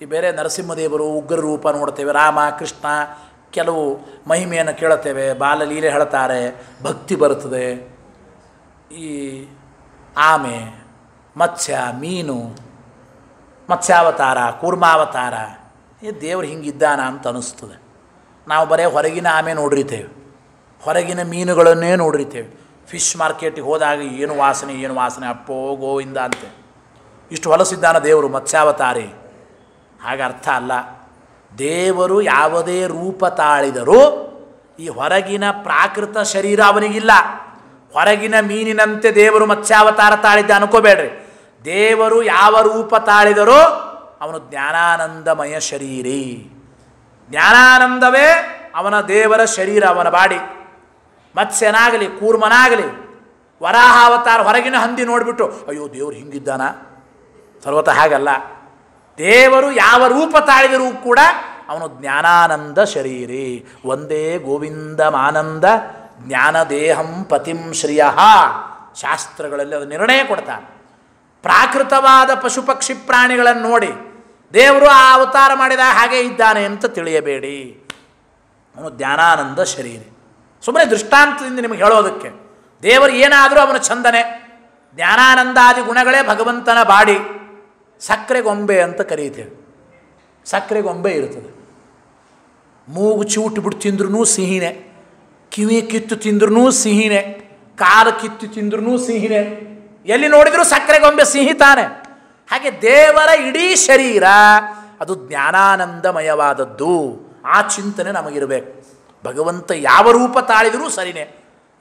ಈ ಬೇರೆ ನರಸಿಂಹದೇವರು ಉಗ್ರ ರೂಪ ನೋಡ್ತೇವೆ, ರಾಮ ಕೃಷ್ಣ, ಕೆಲವು ಮಹಿಮೆಯನ್ನು ಕೇಳುತ್ತೇವೆ, ಬಾಲಲೀಲೆ ಹೇಳ್ತಾರೆ, ಭಕ್ತಿ ಬರುತ್ತದೆ. ಈ ಆಮೆ, ಮತ್ಸ್ಯ, ಮೀನು, ಮತ್ಸ್ಯಾವತಾರ, ಕೂರ್ಮಾವತಾರ, ಈ ದೇವ್ರು ಹಿಂಗಿದ್ದಾನ ಅಂತ ಅನ್ನಿಸ್ತದೆ. ನಾವು ಬರೀ ಹೊರಗಿನ ಆಮೆ ನೋಡಿರ್ತೇವೆ, ಹೊರಗಿನ ಮೀನುಗಳನ್ನೇ ನೋಡಿರ್ತೇವೆ. ಫಿಶ್ ಮಾರ್ಕೆಟಿಗೆ ಹೋದಾಗ ಏನು ವಾಸನೆ, ಅಪ್ಪೋ ಗೋವಿಂದ ಅಂತೆ. ಇಷ್ಟು ಹೊಲಸಿದ್ದಾನ ದೇವರು, ಮತ್ಸ್ಯಾವತಾರಿ. ಹಾಗೆ ಅರ್ಥ ಅಲ್ಲ. ದೇವರು ಯಾವುದೇ ರೂಪ ತಾಳಿದರೂ ಈ ಹೊರಗಿನ ಪ್ರಾಕೃತ ಶರೀರ ಅವನಿಗಿಲ್ಲ. ಹೊರಗಿನ ಮೀನಿನಂತೆ ದೇವರು ಮತ್ಸ್ಯಾವತಾರ ತಾಳಿದ್ದ ಅನ್ಕೋಬೇಡ್ರಿ. ದೇವರು ಯಾವ ರೂಪ ತಾಳಿದರೂ ಅವನು ಜ್ಞಾನಾನಂದಮಯ ಶರೀರಿ. ಜ್ಞಾನಾನಂದವೇ ಅವನ ದೇವರ ಶರೀರ, ಅವನ ಬಾಡಿ. ಮತ್ಸ್ಯನಾಗಲಿ ಕೂರ್ಮನಾಗಲಿ ವರಾಹಾವತಾರ ಹೊರಗಿನ ಹಂದಿ ನೋಡಿಬಿಟ್ಟು ಅಯ್ಯೋ ದೇವರು ಹಿಂಗಿದ್ದಾನ, ಸರ್ವತಃ ಹಾಗಲ್ಲ. ದೇವರು ಯಾವ ರೂಪ ತಾಳಿದರೂ ಕೂಡ ಅವನು ಜ್ಞಾನಾನಂದ ಶರೀರಿ. ಒಂದೇ ಗೋವಿಂದಮಾನಂದ ಜ್ಞಾನದೇಹಂ ಪತಿಂ ಶ್ರಿಯ. ಶಾಸ್ತ್ರಗಳಲ್ಲಿ ಅದು ನಿರ್ಣಯ ಕೊಡ್ತಾನೆ. ಪ್ರಾಕೃತವಾದ ಪಶು ಪಕ್ಷಿ ಪ್ರಾಣಿಗಳನ್ನು ನೋಡಿ ದೇವರು ಆ ಅವತಾರ ಮಾಡಿದ ಹಾಗೆ ಇದ್ದಾನೆ ಅಂತ ತಿಳಿಯಬೇಡಿ. ಅವನು ಜ್ಞಾನಾನಂದ ಶರೀರಿ. ಸುಮ್ಮನೆ ದೃಷ್ಟಾಂತದಿಂದ ನಿಮಗೆ ಹೇಳೋದಕ್ಕೆ, ದೇವರು ಏನಾದರೂ ಅವನ ಚಂದನೆ. ಜ್ಞಾನಾನಂದಾದಿ ಗುಣಗಳೇ ಭಗವಂತನ ಬಾಡಿ. ಸಕ್ಕರೆ ಗೊಂಬೆ ಅಂತ ಕರೀತೇವೆ. ಸಕ್ಕರೆ ಗೊಂಬೆ ಇರ್ತದೆ, ಮೂಗು ಚೂಟು ಬಿಟ್ಟು ತಿಂದ್ರೂ ಸಿಹಿನೇ, ಕಿವಿ ಕಿತ್ತು ತಿಂದ್ರೂ ಸಿಹಿನೇ, ಕಾಲು ಕಿತ್ತು ತಿಂದ್ರೂ ಸಿಹಿನೇ. ಎಲ್ಲಿ ನೋಡಿದರೂ ಸಕ್ಕರೆ ಗೊಂಬೆ ಸಿಹಿ ತಾನೆ. ಹಾಗೆ ದೇವರ ಇಡೀ ಶರೀರ ಅದು ಜ್ಞಾನಾನಂದಮಯವಾದದ್ದು. ಆ ಚಿಂತನೆ ನಮಗಿರಬೇಕು. ಭಗವಂತ ಯಾವ ರೂಪ ತಾಳಿದರೂ ಸರಿನೇ.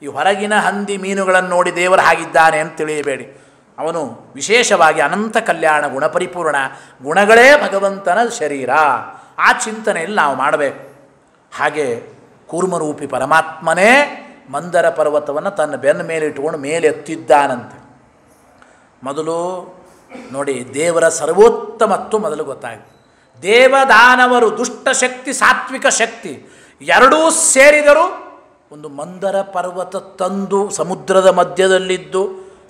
ಈ ಹೊರಗಿನ ಹಂದಿ ಮೀನುಗಳನ್ನು ನೋಡಿ ದೇವರು ಹಾಗಿದ್ದಾನೆ ಅಂತ ತಿಳಿಯಬೇಡಿ. ಅವನು ವಿಶೇಷವಾಗಿ ಅನಂತ ಕಲ್ಯಾಣ ಗುಣಪರಿಪೂರ್ಣ, ಗುಣಗಳೇ ಭಗವಂತನ ಶರೀರ. ಆ ಚಿಂತನೆಯಲ್ಲಿ ನಾವು ಮಾಡಬೇಕು. ಹಾಗೆ ಕೂರ್ಮರೂಪಿ ಪರಮಾತ್ಮನೇ ಮಂದರ ಪರ್ವತವನ್ನು ತನ್ನ ಬೆನ್ನ ಮೇಲೆ ಇಟ್ಟುಕೊಂಡು ಮೇಲೆ ಎತ್ತಿದ್ದಾನಂತೆ. ಮೊದಲು ನೋಡಿ, ದೇವರ ಸರ್ವೋತ್ತಮತ್ತು ಮೊದಲು ಗೊತ್ತಾಗುತ್ತೆ. ದೇವದಾನವರು, ದುಷ್ಟಶಕ್ತಿ ಸಾತ್ವಿಕ ಶಕ್ತಿ ಎರಡೂ ಸೇರಿದರೂ ಒಂದು ಮಂದರ ಪರ್ವತ ತಂದು ಸಮುದ್ರದ ಮಧ್ಯದಲ್ಲಿದ್ದು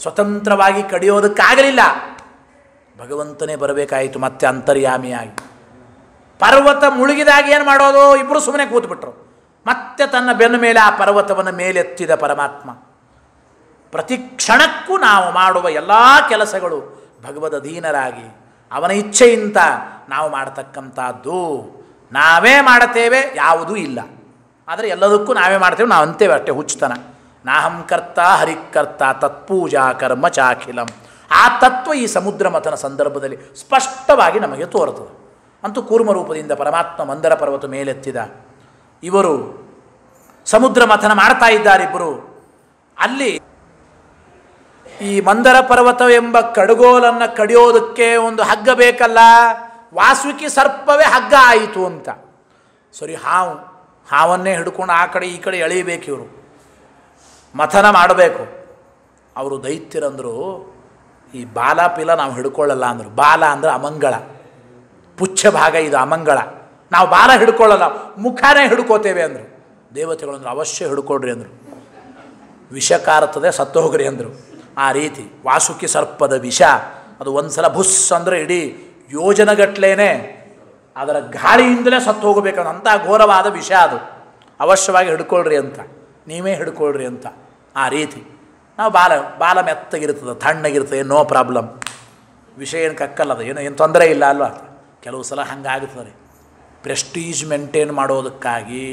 ಸ್ವತಂತ್ರವಾಗಿ ಕಡಿಯೋದಕ್ಕಾಗಲಿಲ್ಲ. ಭಗವಂತನೇ ಬರಬೇಕಾಯಿತು ಮತ್ತೆ ಅಂತರ್ಯಾಮಿಯಾಗಿ. ಪರ್ವತ ಮುಳುಗಿದಾಗ ಏನು ಮಾಡೋದು? ಇಬ್ಬರು ಸುಮ್ಮನೆ ಕೂತ್ಬಿಟ್ರು. ಮತ್ತೆ ತನ್ನ ಬೆನ್ನ ಮೇಲೆ ಆ ಪರ್ವತವನ್ನು ಮೇಲೆತ್ತಿದ ಪರಮಾತ್ಮ. ಪ್ರತಿ ಕ್ಷಣಕ್ಕೂ ನಾವು ಮಾಡುವ ಎಲ್ಲ ಕೆಲಸಗಳು ಭಗವದ್ ಅಧೀನರಾಗಿ ಅವನ ಇಚ್ಛೆಯಿಂದ ನಾವು ಮಾಡತಕ್ಕಂಥದ್ದು. ನಾವೇ ಮಾಡುತ್ತೇವೆ, ಯಾವುದೂ ಇಲ್ಲ. ಆದರೆ ಎಲ್ಲದಕ್ಕೂ ನಾವೇ ಮಾಡ್ತೇವೆ, ನಾವು ಅಂತೇವೆ ಅಷ್ಟೇ ಹುಚ್ಚುತನ. ನಾಹಂ ಕರ್ತ ಹರಿಕರ್ತ ತತ್ಪೂಜಾ ಕರ್ಮ ಚಾಖಿಲಂ. ಆ ತತ್ವ ಈ ಸಮುದ್ರ ಮಥನ ಸಂದರ್ಭದಲ್ಲಿ ಸ್ಪಷ್ಟವಾಗಿ ನಮಗೆ ತೋರುತ್ತದೆ. ಅಂತೂ ಕೂರ್ಮ ರೂಪದಿಂದ ಪರಮಾತ್ಮ ಮಂದರ ಪರ್ವತ ಮೇಲೆತ್ತಿದ. ಇವರು ಸಮುದ್ರ ಮಥನ ಮಾಡ್ತಾ ಇದ್ದಾರಿಬ್ಬರು. ಅಲ್ಲಿ ಈ ಮಂದರ ಪರ್ವತ ಎಂಬ ಕಡಗೋಲನ್ನು ಕಡಿಯೋದಕ್ಕೆ ಒಂದು ಹಗ್ಗ ಬೇಕಲ್ಲ, ವಾಸುಕಿ ಸರ್ಪವೇ ಹಗ್ಗ ಆಯಿತು ಅಂತ. ಸರಿ, ಹಾವನ್ನೇ ಹಿಡ್ಕೊಂಡು ಆ ಕಡೆ ಈ ಕಡೆ ಎಳೀಬೇಕು, ಇವರು ಮಥನ ಮಾಡಬೇಕು. ಅವರು ದೈತ್ಯರಂದರು, ಈ ಬಾಲ ಪಿಲ ನಾವು ಹಿಡ್ಕೊಳ್ಳಲ್ಲ ಅಂದರು. ಬಾಲ ಅಂದರೆ ಅಮಂಗಳ, ಪುಚ್ಛ ಭಾಗ ಇದು ಅಮಂಗಳ, ನಾವು ಬಾಲ ಹಿಡ್ಕೊಳ್ಳಲ್ಲ, ಮುಖಾನೇ ಹಿಡ್ಕೋತೇವೆ ಅಂದರು. ದೇವತೆಗಳು ಅಂದರು ಅವಶ್ಯ ಹಿಡ್ಕೊಳ್ರಿ ಅಂದರು. ವಿಷ ಕಾರುತ್ತದೆ, ಸತ್ತು ಹೋಗ್ರಿ ಅಂದರು. ಆ ರೀತಿ ವಾಸುಕಿ ಸರ್ಪದ ವಿಷ ಅದು ಒಂದು ಸಲ ಬುಸ್ ಅಂದರೆ ಇಡೀ ಯೋಜನಗಟ್ಲೇನೆ ಅದರ ಗಾಳಿಯಿಂದಲೇ ಸತ್ತು ಹೋಗಬೇಕಂತ ಅಂಥ ಘೋರವಾದ ವಿಷ ಅದು. ಅವಶ್ಯವಾಗಿ ಹಿಡ್ಕೊಳ್ರಿ ಅಂತ, ನೀವೇ ಹಿಡ್ಕೊಳ್ರಿ ಅಂತ. ಆ ರೀತಿ ನಾವು ಬಾಲ ಮೆತ್ತಗಿರ್ತದೆ, ತಣ್ಣಗಿರ್ತದೆ, ನೋ ಪ್ರಾಬ್ಲಮ್, ವಿಷಯ ಏನು ಕಕ್ಕಲ್ಲದು, ಏನು ತೊಂದರೆ ಇಲ್ಲ ಅಲ್ವಾ. ಕೆಲವು ಸಲ ಹಂಗಾಗುತ್ತದೆ ರೀ. ಪ್ರೆಸ್ಟೀಜ್ ಮೇಂಟೈನ್ ಮಾಡೋದಕ್ಕಾಗಿ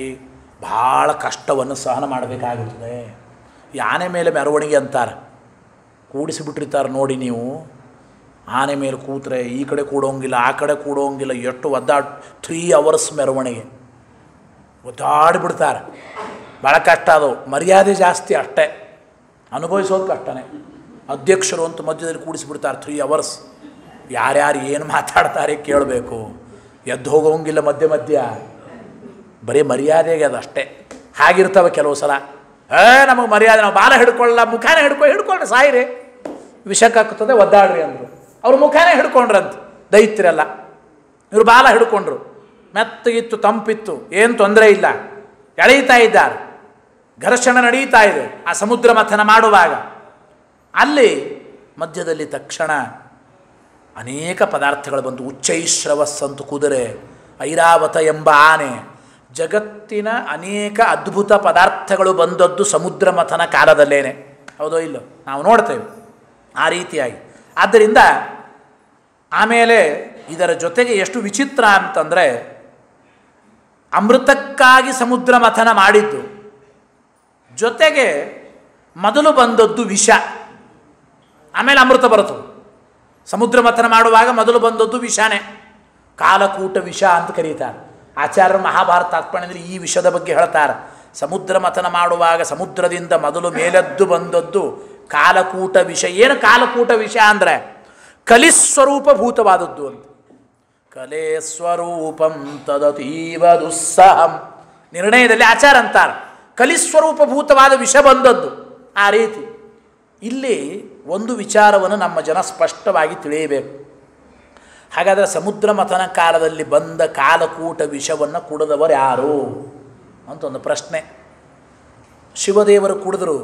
ಭಾಳ ಕಷ್ಟವನ್ನು ಸಹನ ಮಾಡಬೇಕಾಗುತ್ತದೆ. ಈ ಆನೆ ಮೇಲೆ ಮೆರವಣಿಗೆ ಅಂತಾರೆ, ಕೂಡಿಸಿಬಿಟ್ಟಿರ್ತಾರೆ ನೋಡಿ ನೀವು. ಆನೆ ಮೇಲೆ ಕೂತ್ರೆ ಈ ಕಡೆ ಕೂಡೋಂಗಿಲ್ಲ, ಆ ಕಡೆ ಕೂಡೋಂಗಿಲ್ಲ, ಎಷ್ಟು 3 hours ಮೆರವಣಿಗೆ ಒದ್ದಾಡಿಬಿಡ್ತಾರೆ. ಭಾಳ ಕಷ್ಟ ಅದು, ಮರ್ಯಾದೆ ಜಾಸ್ತಿ ಅಷ್ಟೇ, ಅನುಭವಿಸೋದು ಕಷ್ಟನೇ. ಅಧ್ಯಕ್ಷರು ಅಂತ ಮಧ್ಯದಲ್ಲಿ ಕೂಡಿಸಿಬಿಡ್ತಾರೆ 3 hours. ಯಾರ್ಯಾರು ಏನು ಮಾತಾಡ್ತಾರೆ ಕೇಳಬೇಕು, ಎದ್ದು ಹೋಗೋಂಗಿಲ್ಲ ಮಧ್ಯ ಮಧ್ಯ, ಬರೀ ಮರ್ಯಾದೆಗೆ ಅದಷ್ಟೇ. ಹಾಗಿರ್ತವೆ ಕೆಲವು ಸಲ. ನಮಗೆ ಮರ್ಯಾದೆ, ನಾವು ಬಾಲ ಹಿಡ್ಕೊಳ್ಳಲ್ಲ, ಮುಖಾನೇ ಹಿಡ್ಕೊಂಡ್ರೆ ಸಾಯಿರಿ, ವಿಷಕ್ಕಾಗ್ತದೆ, ಒದ್ದಾಡ್ರಿ ಅಂದರು. ಅವ್ರು ಮುಖಾನೇ ಹಿಡ್ಕೊಂಡ್ರಂತ ದೈತ್ಯರೆಲ್ಲ. ಇವರು ಬಾಲ ಹಿಡ್ಕೊಂಡ್ರು, ಮೆತ್ತಗಿತ್ತು, ತಂಪಿತ್ತು, ಏನು ತೊಂದರೆ ಇಲ್ಲ, ಎಳೀತಾ ಇದ್ದಾರೆ. ಘರ್ಷಣೆ ನಡೀತಾ ಇದೆ ಆ ಸಮುದ್ರ ಮಥನ ಮಾಡುವಾಗ. ಅಲ್ಲಿ ಮಧ್ಯದಲ್ಲಿ ತಕ್ಷಣ ಅನೇಕ ಪದಾರ್ಥಗಳು ಬಂತು. ಉಚ್ಚೈಶ್ರವಸ್ಸಂತು ಕುದುರೆ, ಐರಾವತ ಎಂಬ ಆನೆ, ಜಗತ್ತಿನ ಅನೇಕ ಅದ್ಭುತ ಪದಾರ್ಥಗಳು ಬಂದದ್ದು ಸಮುದ್ರ ಮಥನ ಕಾಲದಲ್ಲೇನೆ. ಹೌದೋ ಇಲ್ಲೋ ನಾವು ನೋಡ್ತೇವೆ ಆ ರೀತಿಯಾಗಿ. ಆದ್ದರಿಂದ ಆಮೇಲೆ ಇದರ ಜೊತೆಗೆ ಎಷ್ಟು ವಿಚಿತ್ರ ಅಂತಂದರೆ, ಅಮೃತಕ್ಕಾಗಿ ಸಮುದ್ರ ಮಥನ ಮಾಡಿದ್ದು, ಜೊತೆಗೆ ಮೊದಲು ಬಂದದ್ದು ವಿಷ, ಆಮೇಲೆ ಅಮೃತ ಬರುತ್ತದೆ. ಸಮುದ್ರ ಮಥನ ಮಾಡುವಾಗ ಮೊದಲು ಬಂದದ್ದು ವಿಷಾನೇ, ಕಾಲಕೂಟ ವಿಷ ಅಂತ ಕರೀತಾರೆ. ಆಚಾರ್ಯರು ಮಹಾಭಾರತ ತಾತ್ಪರ್ಯದಲ್ಲಿ ಈ ವಿಷದ ಬಗ್ಗೆ ಹೇಳ್ತಾರೆ. ಸಮುದ್ರ ಮಥನ ಮಾಡುವಾಗ ಸಮುದ್ರದಿಂದ ಮೊದಲು ಮೇಲೆದ್ದು ಬಂದದ್ದು ಕಾಲಕೂಟ ವಿಷ. ಏನು ಕಾಲಕೂಟ ವಿಷ ಅಂದರೆ ಕಲಿಸ್ವರೂಪಭೂತವಾದದ್ದು ಅಂತ. ಕಲೆ ಸ್ವರೂಪಂ ತದತೀವ ದುಸ್ಸಹಂ ನಿರ್ಣಯದಲ್ಲಿ ಆಚಾರ ಅಂತಾರೆ, ಕಲಿಸ್ವರೂಪಭೂತವಾದ ವಿಷ ಬಂದದ್ದು. ಆ ರೀತಿ ಇಲ್ಲಿ ಒಂದು ವಿಚಾರವನ್ನು ನಮ್ಮ ಜನ ಸ್ಪಷ್ಟವಾಗಿ ತಿಳಿಯಬೇಕು. ಹಾಗಾದರೆ ಸಮುದ್ರ ಮಥನ ಕಾಲದಲ್ಲಿ ಬಂದ ಕಾಲಕೂಟ ವಿಷವನ್ನು ಕುಡಿದವರು ಯಾರು ಅಂತ ಒಂದು ಪ್ರಶ್ನೆ. ಶಿವದೇವರು ಕುಡಿದ್ರು,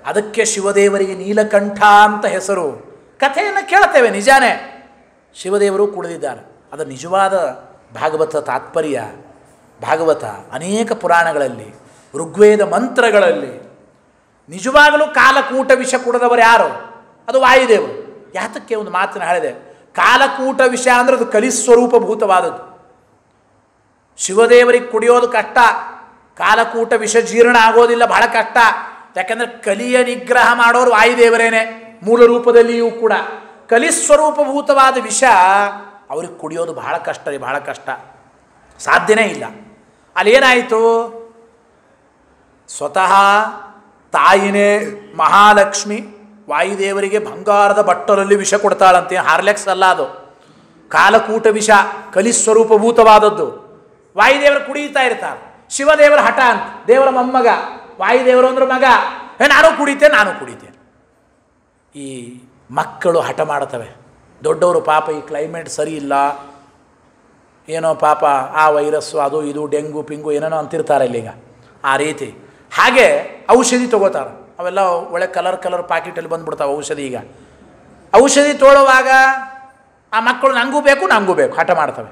ಅದಕ್ಕೆ ಶಿವದೇವರಿಗೆ ನೀಲಕಂಠ ಅಂತ ಹೆಸರು. ಕಥೆಯನ್ನು ಕೇಳ್ತೇವೆ, ನಿಜಾನೇ, ಶಿವದೇವರು ಕುಡಿದಿದ್ದಾರೆ. ಅದರ ನಿಜವಾದ ಭಾಗವತ ತಾತ್ಪರ್ಯ, ಭಾಗವತ ಅನೇಕ ಪುರಾಣಗಳಲ್ಲಿ, ಋಗ್ವೇದ ಮಂತ್ರಗಳಲ್ಲಿ ನಿಜವಾಗಲೂ ಕಾಲಕೂಟ ವಿಷ ಕುಡಿದವರು ಯಾರು? ಅದು ವಾಯುದೇವರು. ಯಾತಕ್ಕೆ ಒಂದು ಮಾತನ್ನು ಹೇಳಿದೆ, ಕಾಲಕೂಟ ವಿಷ ಅಂದರೆ ಅದು ಕಲಿಸ್ವರೂಪಭೂತವಾದದ್ದು. ಶಿವದೇವರಿಗೆ ಕುಡಿಯೋದು ಕಷ್ಟ, ಕಾಲಕೂಟ ವಿಷ ಜೀರ್ಣ ಆಗೋದಿಲ್ಲ, ಬಹಳ ಕಷ್ಟ. ಯಾಕೆಂದರೆ ಕಲಿಯ ನಿಗ್ರಹ ಮಾಡೋರು ವಾಯುದೇವರೇನೆ ಮೂಲ ರೂಪದಲ್ಲಿಯೂ ಕೂಡ. ಕಲಿಸ್ವರೂಪಭೂತವಾದ ವಿಷ ಅವ್ರಿಗೆ ಕುಡಿಯೋದು ಬಹಳ ಕಷ್ಟ ರೀ, ಬಹಳ ಕಷ್ಟ, ಸಾಧ್ಯನೇ ಇಲ್ಲ. ಅಲ್ಲೇನಾಯಿತು, ಸ್ವತಃ ತಾಯಿನೇ ಮಹಾಲಕ್ಷ್ಮಿ ವಾಯುದೇವರಿಗೆ ಬಂಗಾರದ ಬಟ್ಟಲಲ್ಲಿ ವಿಷ ಕೊಡ್ತಾಳಂತೆ. ಹಾರ್ಲೆಕ್ಸ್ ಅಲ್ಲ ಅದು, ಕಾಲಕೂಟ ವಿಷ, ಕಲಿಸ್ವರೂಪಭೂತವಾದದ್ದು. ವಾಯುದೇವರು ಕುಡಿಯುತ್ತಾ ಇರ್ತಾರೆ. ಶಿವದೇವರ ಹಠ ಅಂತ, ದೇವರ ಮೊಮ್ಮಗ, ವಾಯುದೇವರು ಅಂದ್ರೆ ಮಗ, ನಾನು ಕುಡಿತೇನೆ. ಈ ಮಕ್ಕಳು ಹಠ ಮಾಡ್ತವೆ. ದೊಡ್ಡವರು ಪಾಪ ಈ ಕ್ಲೈಮೇಟ್ ಸರಿ ಇಲ್ಲ, ಏನೋ ಪಾಪ ಆ ವೈರಸ್ಸು ಅದು ಇದು ಡೆಂಗು ಪಿಂಗು ಏನೇನೋ ಅಂತಿರ್ತಾರೆ ಇಲ್ಲೀಗ. ಆ ರೀತಿ ಹಾಗೆ ಔಷಧಿ ತೊಗೋತಾರೆ. ಅವೆಲ್ಲ ಒಳ್ಳೆ ಕಲರ್ ಪ್ಯಾಕೆಟಲ್ಲಿ ಬಂದುಬಿಡ್ತಾವೆ ಔಷಧಿ. ಈಗ ಔಷಧಿ ತೊಗೊಳ್ಳುವಾಗ ಆ ಮಕ್ಕಳು ನಂಗೂ ಬೇಕು ಹಠ ಮಾಡ್ತವೆ.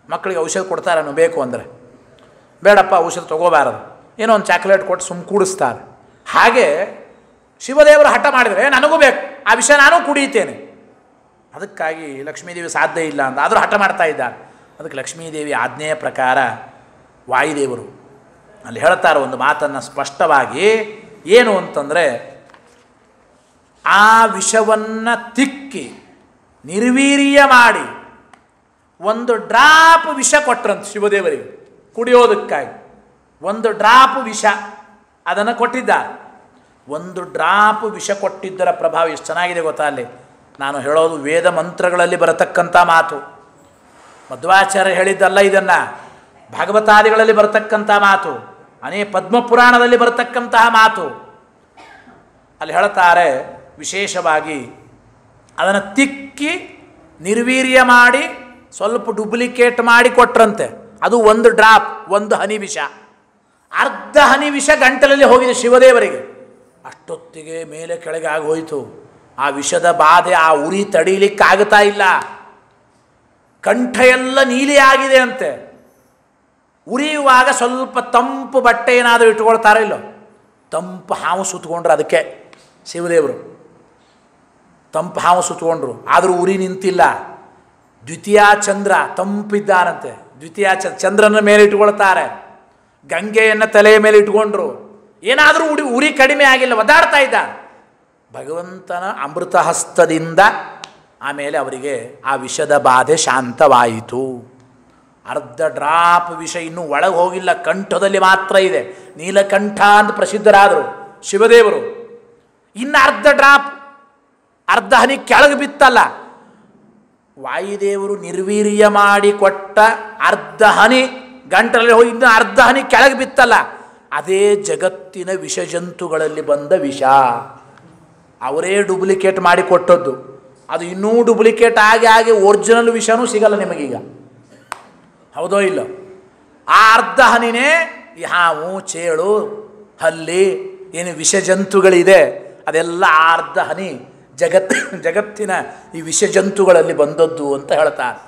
ಮಕ್ಕಳಿಗೆ ಔಷಧಿ ಕೊಡ್ತಾರೆ ಬೇಕು ಅಂದರೆ, ಬೇಡಪ್ಪ ಔಷಧಿ ತೊಗೋಬಾರದು, ಏನೋ ಒಂದು ಚಾಕ್ಲೇಟ್ ಕೊಟ್ಟು ಸುಮ್ಮ ಕೂಡಿಸ್ತಾರೆ. ಹಾಗೆ ಶಿವದೇವರು ಹಠ ಮಾಡಿದರೆ ನನಗೂ ಬೇಕು ಆ ವಿಷಯ, ನಾನು ಕುಡಿಯುತ್ತೇನೆ. ಅದಕ್ಕಾಗಿ ಲಕ್ಷ್ಮೀದೇವಿ ಸಾಧ್ಯ ಇಲ್ಲ ಅಂತ ಆದರೂ ಹಠ ಮಾಡ್ತಾ ಇದ್ದಾರೆ. ಅದಕ್ಕೆ ಲಕ್ಷ್ಮೀದೇವಿ ಆಜ್ಞೆಯ ಪ್ರಕಾರ ವಾಯುದೇವರು ಅಲ್ಲಿ ಹೇಳ್ತಾರೆ ಒಂದು ಮಾತನ್ನು ಸ್ಪಷ್ಟವಾಗಿ, ಏನು ಅಂತಂದರೆ, ಆ ವಿಷವನ್ನು ತಿಕ್ಕಿ ನಿರ್ವೀರ್ಯ ಮಾಡಿ ಒಂದು ಡ್ರಾಪ್ ವಿಷ ಕೊಟ್ರಂತ ಶಿವದೇವರಿಗೆ ಕುಡಿಯೋದಕ್ಕಾಗಿ. ಒಂದು ಡ್ರಾಪ್ ವಿಷ ಅದನ್ನು ಕೊಟ್ಟಿದ್ದಾರೆ. ಒಂದು ಡ್ರಾಪ್ ವಿಷ ಕೊಟ್ಟಿದ್ದರ ಪ್ರಭಾವ ಎಷ್ಟು ಚೆನ್ನಾಗಿದೆ ಗೊತ್ತಾ? ಅಲ್ಲಿ ನಾನು ಹೇಳೋದು ವೇದ ಮಂತ್ರಗಳಲ್ಲಿ ಬರತಕ್ಕಂಥ ಮಾತು, ಮಧ್ವಾಚಾರ್ಯ ಹೇಳಿದ್ದಲ್ಲ, ಇದನ್ನು ಭಾಗವತಾದಿಗಳಲ್ಲಿ ಬರತಕ್ಕಂಥ ಮಾತು, ಪದ್ಮಪುರಾಣದಲ್ಲಿ ಬರತಕ್ಕಂತಹ ಮಾತು. ಅಲ್ಲಿ ಹೇಳ್ತಾರೆ, ವಿಶೇಷವಾಗಿ ಅದನ್ನು ತಿಕ್ಕಿ ನಿರ್ವೀರ್ಯ ಮಾಡಿ ಸ್ವಲ್ಪ ಡೂಪ್ಲಿಕೇಟ್ ಮಾಡಿ ಕೊಟ್ರಂತೆ. ಅದು ಒಂದು ಡ್ರಾಪ್, ಒಂದು ಹನಿ ವಿಷ. ಅರ್ಧ ಹನಿ ವಿಷ ಗಂಟಲಲ್ಲಿ ಹೋಗಿದೆ ಶಿವದೇವರಿಗೆ. ಅಷ್ಟೊತ್ತಿಗೆ ಮೇಲೆ ಕೆಳಗೆ ಆಗೋಯ್ತು. ಆ ವಿಷದ ಬಾಧೆ, ಆ ಉರಿ ತಡೀಲಿಕ್ಕಾಗ್ತಾ ಇಲ್ಲ. ಕಂಠ ಎಲ್ಲ ನೀಲಿ ಆಗಿದೆ ಅಂತೆ. ಉರಿಯುವಾಗ ಸ್ವಲ್ಪ ತಂಪು ಬಟ್ಟೆ ಏನಾದರೂ ಇಟ್ಕೊಳ್ತಾರೋ ಇಲ್ಲೋ, ತಂಪು ಹಾವು ಸುತ್ತಕೊಂಡ್ರು. ಅದಕ್ಕೆ ಶಿವದೇವರು ತಂಪು ಹಾವು ಸುತ್ತಕೊಂಡ್ರು, ಆದರೂ ಉರಿ ನಿಂತಿಲ್ಲ. ದ್ವಿತೀಯ ಚಂದ್ರ ತಂಪಿದ್ದಾನಂತೆ. ದ್ವಿತೀಯ ಚಂದ್ರನ ಮೇಲೆ ಇಟ್ಕೊಳ್ತಾರೆ. ಗಂಗೆಯನ್ನು ತಲೆಯ ಮೇಲೆ ಇಟ್ಕೊಂಡ್ರು, ಏನಾದರೂ ಉರಿ ಕಡಿಮೆ ಆಗಿಲ್ಲ, ಒದ್ದಾಡ್ತಾ ಇದ್ದ. ಭಗವಂತನ ಅಮೃತ ಹಸ್ತದಿಂದ ಆಮೇಲೆ ಅವರಿಗೆ ಆ ವಿಷದ ಬಾಧೆ ಶಾಂತವಾಯಿತು. ಅರ್ಧ ಡ್ರಾಪ್ ವಿಷ ಇನ್ನೂ ಒಳಗೆ ಹೋಗಿಲ್ಲ, ಕಂಠದಲ್ಲಿ ಮಾತ್ರ ಇದೆ. ನೀಲಕಂಠ ಅಂತ ಪ್ರಸಿದ್ಧರಾದರು ಶಿವದೇವರು. ಇನ್ನು ಅರ್ಧ ಡ್ರಾಪ್, ಅರ್ಧ ಹನಿ ಕೆಳಗೆ ಬಿತ್ತಲ್ಲ, ವಾಯುದೇವರು ನಿರ್ವೀರ್ಯ ಮಾಡಿ ಕೊಟ್ಟ ಅರ್ಧ ಹನಿ ಗಂಟಲಲ್ಲಿ ಹೋಗಿ ಇನ್ನು ಅರ್ಧ ಹನಿ ಕೆಳಗೆ ಬಿತ್ತಲ್ಲ, ಅದೇ ಜಗತ್ತಿನ ವಿಷಜಂತುಗಳಲ್ಲಿ ಬಂದ ವಿಷ. ಅವರೇ ಡೂಪ್ಲಿಕೇಟ್ ಮಾಡಿ ಕೊಟ್ಟದ್ದು. ಅದು ಇನ್ನೂ ಡೂಪ್ಲಿಕೇಟ್ ಆಗಿ ಒರಿಜಿನಲ್ ವಿಷನೂ ಸಿಗಲ್ಲ ನಿಮಗೀಗ, ಹೌದೋ ಇಲ್ಲ? ಆ ಅರ್ಧ ಹನಿನೇ ಈ ಹಾವು, ಚೇಳು, ಹಲ್ಲಿ, ಏನು ವಿಷಜಂತುಗಳಿದೆ ಅದೆಲ್ಲ ಆ ಅರ್ಧ ಹನಿ ಜಗತ್ತಿನ ಈ ವಿಷಜಂತುಗಳಲ್ಲಿ ಬಂದದ್ದು ಅಂತ ಹೇಳ್ತಾರೆ.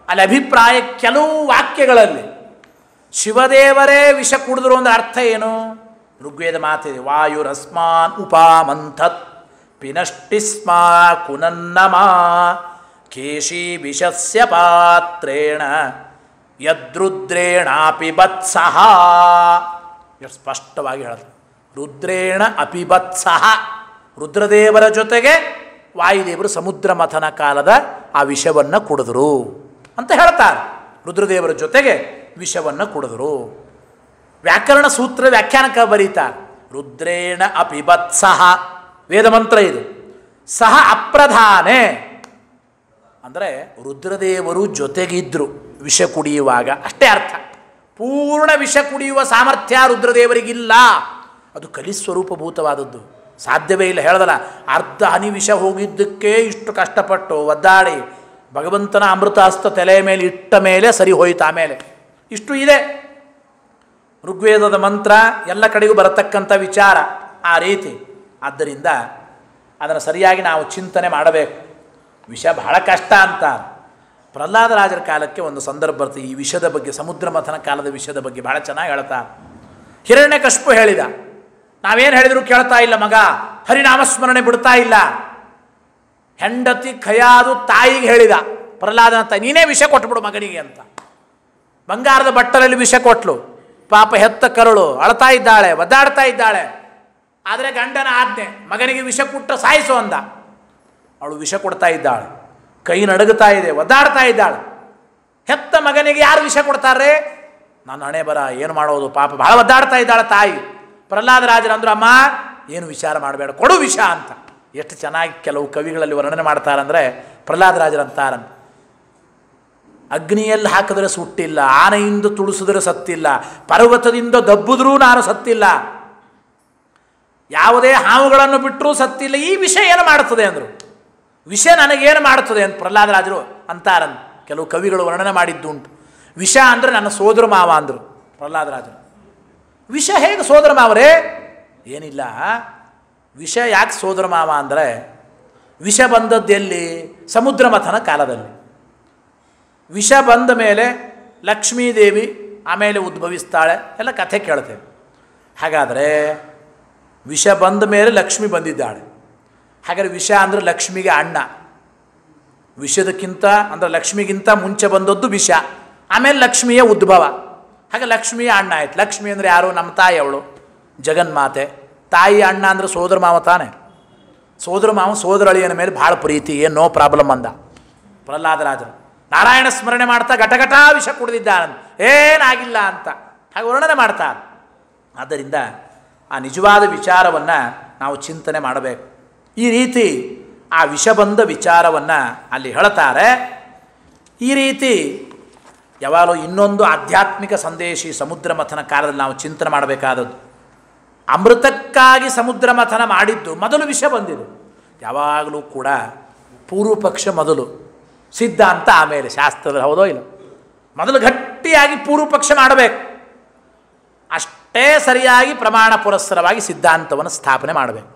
ಅಲ್ಲಿ ಅಭಿಪ್ರಾಯ, ಕೆಲವು ವಾಕ್ಯಗಳಲ್ಲಿ ಶಿವದೇವರೇ ವಿಷ ಕುಡಿದ್ರು ಅಂದ್ರೆ ಅರ್ಥ ಏನು? ಋಗ್ವೇದ ಮಾತಿದೆ, ವಾಯುರಸ್ಮಾನ್ ಉಪಾಮಂಥತ್ ಪಿನಷ್ಟಿಸ್ಮ ಕುನನ್ನಮ ಕೇಶಿ ವಿಷಸ್ಯ ಪಾತ್ರೇಣ ಯದ್ರುದ್ರೇಣಾಪಿ ಬತ್ಸಹ. ಎಷ್ಟು ಸ್ಪಷ್ಟವಾಗಿ ಹೇಳ್ತಾರೆ, ರುದ್ರೇಣ ಅಪಿಬತ್ಸಹ. ರುದ್ರದೇವರ ಜೊತೆಗೆ ವಾಯುದೇವರು ಸಮುದ್ರ ಮಥನ ಕಾಲದ ಆ ವಿಷವನ್ನು ಕುಡಿದ್ರು ಅಂತ ಹೇಳ್ತಾರೆ. ರುದ್ರದೇವರ ಜೊತೆಗೆ ವಿಷವನ್ನು ಕುಡಿದ್ರು. ವ್ಯಾಕರಣ ಸೂತ್ರ ವ್ಯಾಖ್ಯಾನಕ್ಕೆ ಬರೀತಾರೆ, ರುದ್ರೇಣ ಅಪಿಬತ್ಸಹ. ವೇದಮಂತ್ರ ಇದು. ಸಹ ಅಪ್ರಧಾನೆ ಅಂದರೆ ರುದ್ರದೇವರು ಜೊತೆಗಿದ್ರು ವಿಷ ಕುಡಿಯುವಾಗ, ಅಷ್ಟೇ ಅರ್ಥ. ಪೂರ್ಣ ವಿಷ ಕುಡಿಯುವ ಸಾಮರ್ಥ್ಯ ರುದ್ರದೇವರಿಗಿಲ್ಲ. ಅದು ಕಲಿಸ್ವರೂಪಭೂತವಾದದ್ದು, ಸಾಧ್ಯವೇ ಇಲ್ಲ. ಹೇಳ್ದಲ್ಲ, ಅರ್ಧ ಹನಿ ವಿಷ ಹೋಗಿದ್ದಕ್ಕೆ ಇಷ್ಟು ಕಷ್ಟಪಟ್ಟು ಒದ್ದಾಡಿ ಭಗವಂತನ ಅಮೃತ ಹಸ್ತ ತಲೆಯ ಮೇಲೆ ಇಟ್ಟ ಮೇಲೆ ಸರಿ ಹೋಯಿತು. ಆಮೇಲೆ ಇಷ್ಟು ಇದೆ ಋಗ್ವೇದದ ಮಂತ್ರ, ಎಲ್ಲ ಕಡೆಗೂ ಬರತಕ್ಕಂಥ ವಿಚಾರ ಆ ರೀತಿ. ಆದ್ದರಿಂದ ಅದನ್ನು ಸರಿಯಾಗಿ ನಾವು ಚಿಂತನೆ ಮಾಡಬೇಕು. ವಿಷ ಬಹಳ ಕಷ್ಟ ಅಂತ. ಪ್ರಹ್ಲಾದರಾಜರ ಕಾಲಕ್ಕೆ ಒಂದು ಸಂದರ್ಭ ಬರ್ತದೆ ಈ ವಿಷದ ಬಗ್ಗೆ, ಸಮುದ್ರ ಮಥನ ಕಾಲದ ವಿಷದ ಬಗ್ಗೆ ಬಹಳ ಚೆನ್ನಾಗಿ ಹೇಳ್ತಾರೆ. ಹಿರಣ್ಯಕಶಿಪು ಹೇಳಿದ, ನಾವೇನು ಹೇಳಿದ್ರು ಕೇಳ್ತಾ ಇಲ್ಲ ಮಗ, ಹರಿನಾಮಸ್ಮರಣೆ ಬಿಡ್ತಾ ಇಲ್ಲ. ಹೆಂಡತಿ ಖಯಾದು ತಾಯಿಗೆ ಹೇಳಿದ, ಪ್ರಹ್ಲಾದನ ತಾಯಿ, ನೀನೇ ವಿಷ ಕೊಟ್ಬಿಡು ಮಗನಿಗೆ ಅಂತ. ಬಂಗಾರದ ಬಟ್ಟಲಲ್ಲಿ ವಿಷ ಕೊಟ್ಲು. ಪಾಪ ಹೆತ್ತ ಕರುಳು ಅಳ್ತಾ ಇದ್ದಾಳೆ, ಒದ್ದಾಡ್ತಾ ಇದ್ದಾಳೆ. ಆದರೆ ಗಂಡನ ಆಜ್ಞೆ, ಮಗನಿಗೆ ವಿಷ ಕೊಟ್ಟು ಸಾಯಿಸು ಅಂದ. ಅವಳು ವಿಷ ಕೊಡ್ತಾ ಇದ್ದಾಳೆ, ಕೈ ನಡುಗುತ್ತಾ ಇದೆ, ಒದ್ದಾಡ್ತಾ ಇದ್ದಾಳೆ. ಹೆತ್ತ ಮಗನಿಗೆ ಯಾರು ವಿಷ ಕೊಡ್ತಾರೆ? ನಾನು ಹಣೆ ಬರ, ಏನು ಮಾಡೋದು, ಪಾಪ ಬಹಳ ಒದ್ದಾಡ್ತಾ ಇದ್ದಾಳೆ ತಾಯಿ. ಪ್ರಹ್ಲಾದರಾಜರು ಅಂದರು, ಅಮ್ಮ ಏನು ವಿಚಾರ ಮಾಡಬೇಡ, ಕೊಡು ವಿಷ ಅಂತ. ಎಷ್ಟು ಚೆನ್ನಾಗಿ ಕೆಲವು ಕವಿಗಳಲ್ಲಿ ವರ್ಣನೆ ಮಾಡ್ತಾರಂದರೆ, ಪ್ರಹ್ಲಾದರಾಜರು ಅಂತಾರಂತ, ಅಗ್ನಿಯಲ್ಲಿ ಹಾಕಿದ್ರೆ ಸುಟ್ಟಿಲ್ಲ, ಆನೆಯಿಂದ ತುಳಿಸಿದ್ರೆ ಸತ್ತಿಲ್ಲ, ಪರ್ವತದಿಂದ ದಬ್ಬಿದ್ರೂ ನಾನು ಸತ್ತಿಲ್ಲ, ಯಾವುದೇ ಹಾವುಗಳನ್ನು ಬಿಟ್ಟರೂ ಸತ್ತಿಲ್ಲ, ಈ ವಿಷ ಏನು ಮಾಡುತ್ತದೆ ಅಂದರು. ವಿಷ ನನಗೇನು ಮಾಡುತ್ತದೆ ಅಂತ ಪ್ರಹ್ಲಾದರಾಜರು ಅಂತಾರಂತ. ಕೆಲವು ಕವಿಗಳು ವರ್ಣನೆ ಮಾಡಿದ್ದುಂಟು. ವಿಷ ಅಂದರೆ ನನ್ನ ಸೋದರ ಮಾವ ಅಂದರು ಪ್ರಹ್ಲಾದರಾಜರು. ವಿಷ ಹೇಗೆ ಸೋದರ ಮಾವರೇ? ಏನಿಲ್ಲ, ವಿಷ ಯಾಕೆ ಸೋದರ ಮಾವ ಅಂದರೆ, ವಿಷ ಬಂದದ್ದು ಎಲ್ಲಿ? ಸಮುದ್ರ ಮಥನ ಕಾಲದಲ್ಲಿ. ವಿಷ ಬಂದ ಮೇಲೆ ಲಕ್ಷ್ಮೀದೇವಿ ಆಮೇಲೆ ಉದ್ಭವಿಸ್ತಾಳೆ, ಎಲ್ಲ ಕಥೆ ಕೇಳ್ತೇವೆ. ಹಾಗಾದರೆ ವಿಷ ಬಂದ ಮೇಲೆ ಲಕ್ಷ್ಮಿ ಬಂದಿದ್ದಾಳೆ. ಹಾಗಾದರೆ ವಿಷ ಅಂದರೆ ಲಕ್ಷ್ಮಿಗೆ ಅಣ್ಣ. ವಿಷದಕ್ಕಿಂತ ಅಂದರೆ ಲಕ್ಷ್ಮಿಗಿಂತ ಮುಂಚೆ ಬಂದದ್ದು ವಿಷ, ಆಮೇಲೆ ಲಕ್ಷ್ಮಿಯ ಉದ್ಭವ. ಹಾಗೆ ಲಕ್ಷ್ಮಿಯ ಅಣ್ಣ ಆಯ್ತು. ಲಕ್ಷ್ಮಿ ಅಂದರೆ ಯಾರು? ನಮ್ಮ ತಾಯಿ. ಅವಳು ಜಗನ್ಮಾತೆ. ತಾಯಿ ಅಣ್ಣ ಅಂದರೆ ಸೋದರ ಮಾವ ತಾನೆ. ಸೋದರ ಮಾವ ಸೋದರಳಿಯನ ಮೇಲೆ ಭಾಳ ಪ್ರೀತಿ, ಏನು ನೋ ಪ್ರಾಬ್ಲಮ್ ಅಂದ ಪ್ರಹ್ಲಾದರಾಜರು. ನಾರಾಯಣ ಸ್ಮರಣೆ ಮಾಡ್ತಾ ಘಟಘಟ ವಿಷ ಕುಡಿದಿದ್ದಾನಂತ, ಏನಾಗಿಲ್ಲ ಅಂತ ಹಾಗೆ ವರ್ಣನೆ ಮಾಡ್ತಾರೆ. ಆದ್ದರಿಂದ ಆ ನಿಜವಾದ ವಿಚಾರವನ್ನು ನಾವು ಚಿಂತನೆ ಮಾಡಬೇಕು. ಈ ರೀತಿ ಆ ವಿಷ ಬಂದ ವಿಚಾರವನ್ನು ಅಲ್ಲಿ ಹೇಳ್ತಾರೆ. ಈ ರೀತಿ ಯಾವಾಗಲೂ ಇನ್ನೊಂದು ಆಧ್ಯಾತ್ಮಿಕ ಸಂದೇಶ ಈ ಸಮುದ್ರ ಮಥನ ಕಾಲದಲ್ಲಿ ನಾವು ಚಿಂತನೆ ಮಾಡಬೇಕಾದದ್ದು. ಅಮೃತಕ್ಕಾಗಿ ಸಮುದ್ರ ಮಥನ ಮಾಡಿದ್ದು ಮೊದಲು ವಿಷ ಬಂದಿದೆ. ಯಾವಾಗಲೂ ಕೂಡ ಪೂರ್ವ ಪಕ್ಷ ಮೊದಲು, ಸಿದ್ಧಾಂತ ಆಮೇಲೆ, ಶಾಸ್ತ್ರದ ಹೌದೋ ಇಲ್ಲ. ಮೊದಲು ಗಟ್ಟಿಯಾಗಿ ಪೂರ್ವ ಪಕ್ಷ ಮಾಡಬೇಕು, ಅಷ್ಟೇ ಸರಿಯಾಗಿ ಪ್ರಮಾಣ ಪುರಸ್ಸರವಾಗಿ ಸಿದ್ಧಾಂತವನ್ನು ಸ್ಥಾಪನೆ ಮಾಡಬೇಕು.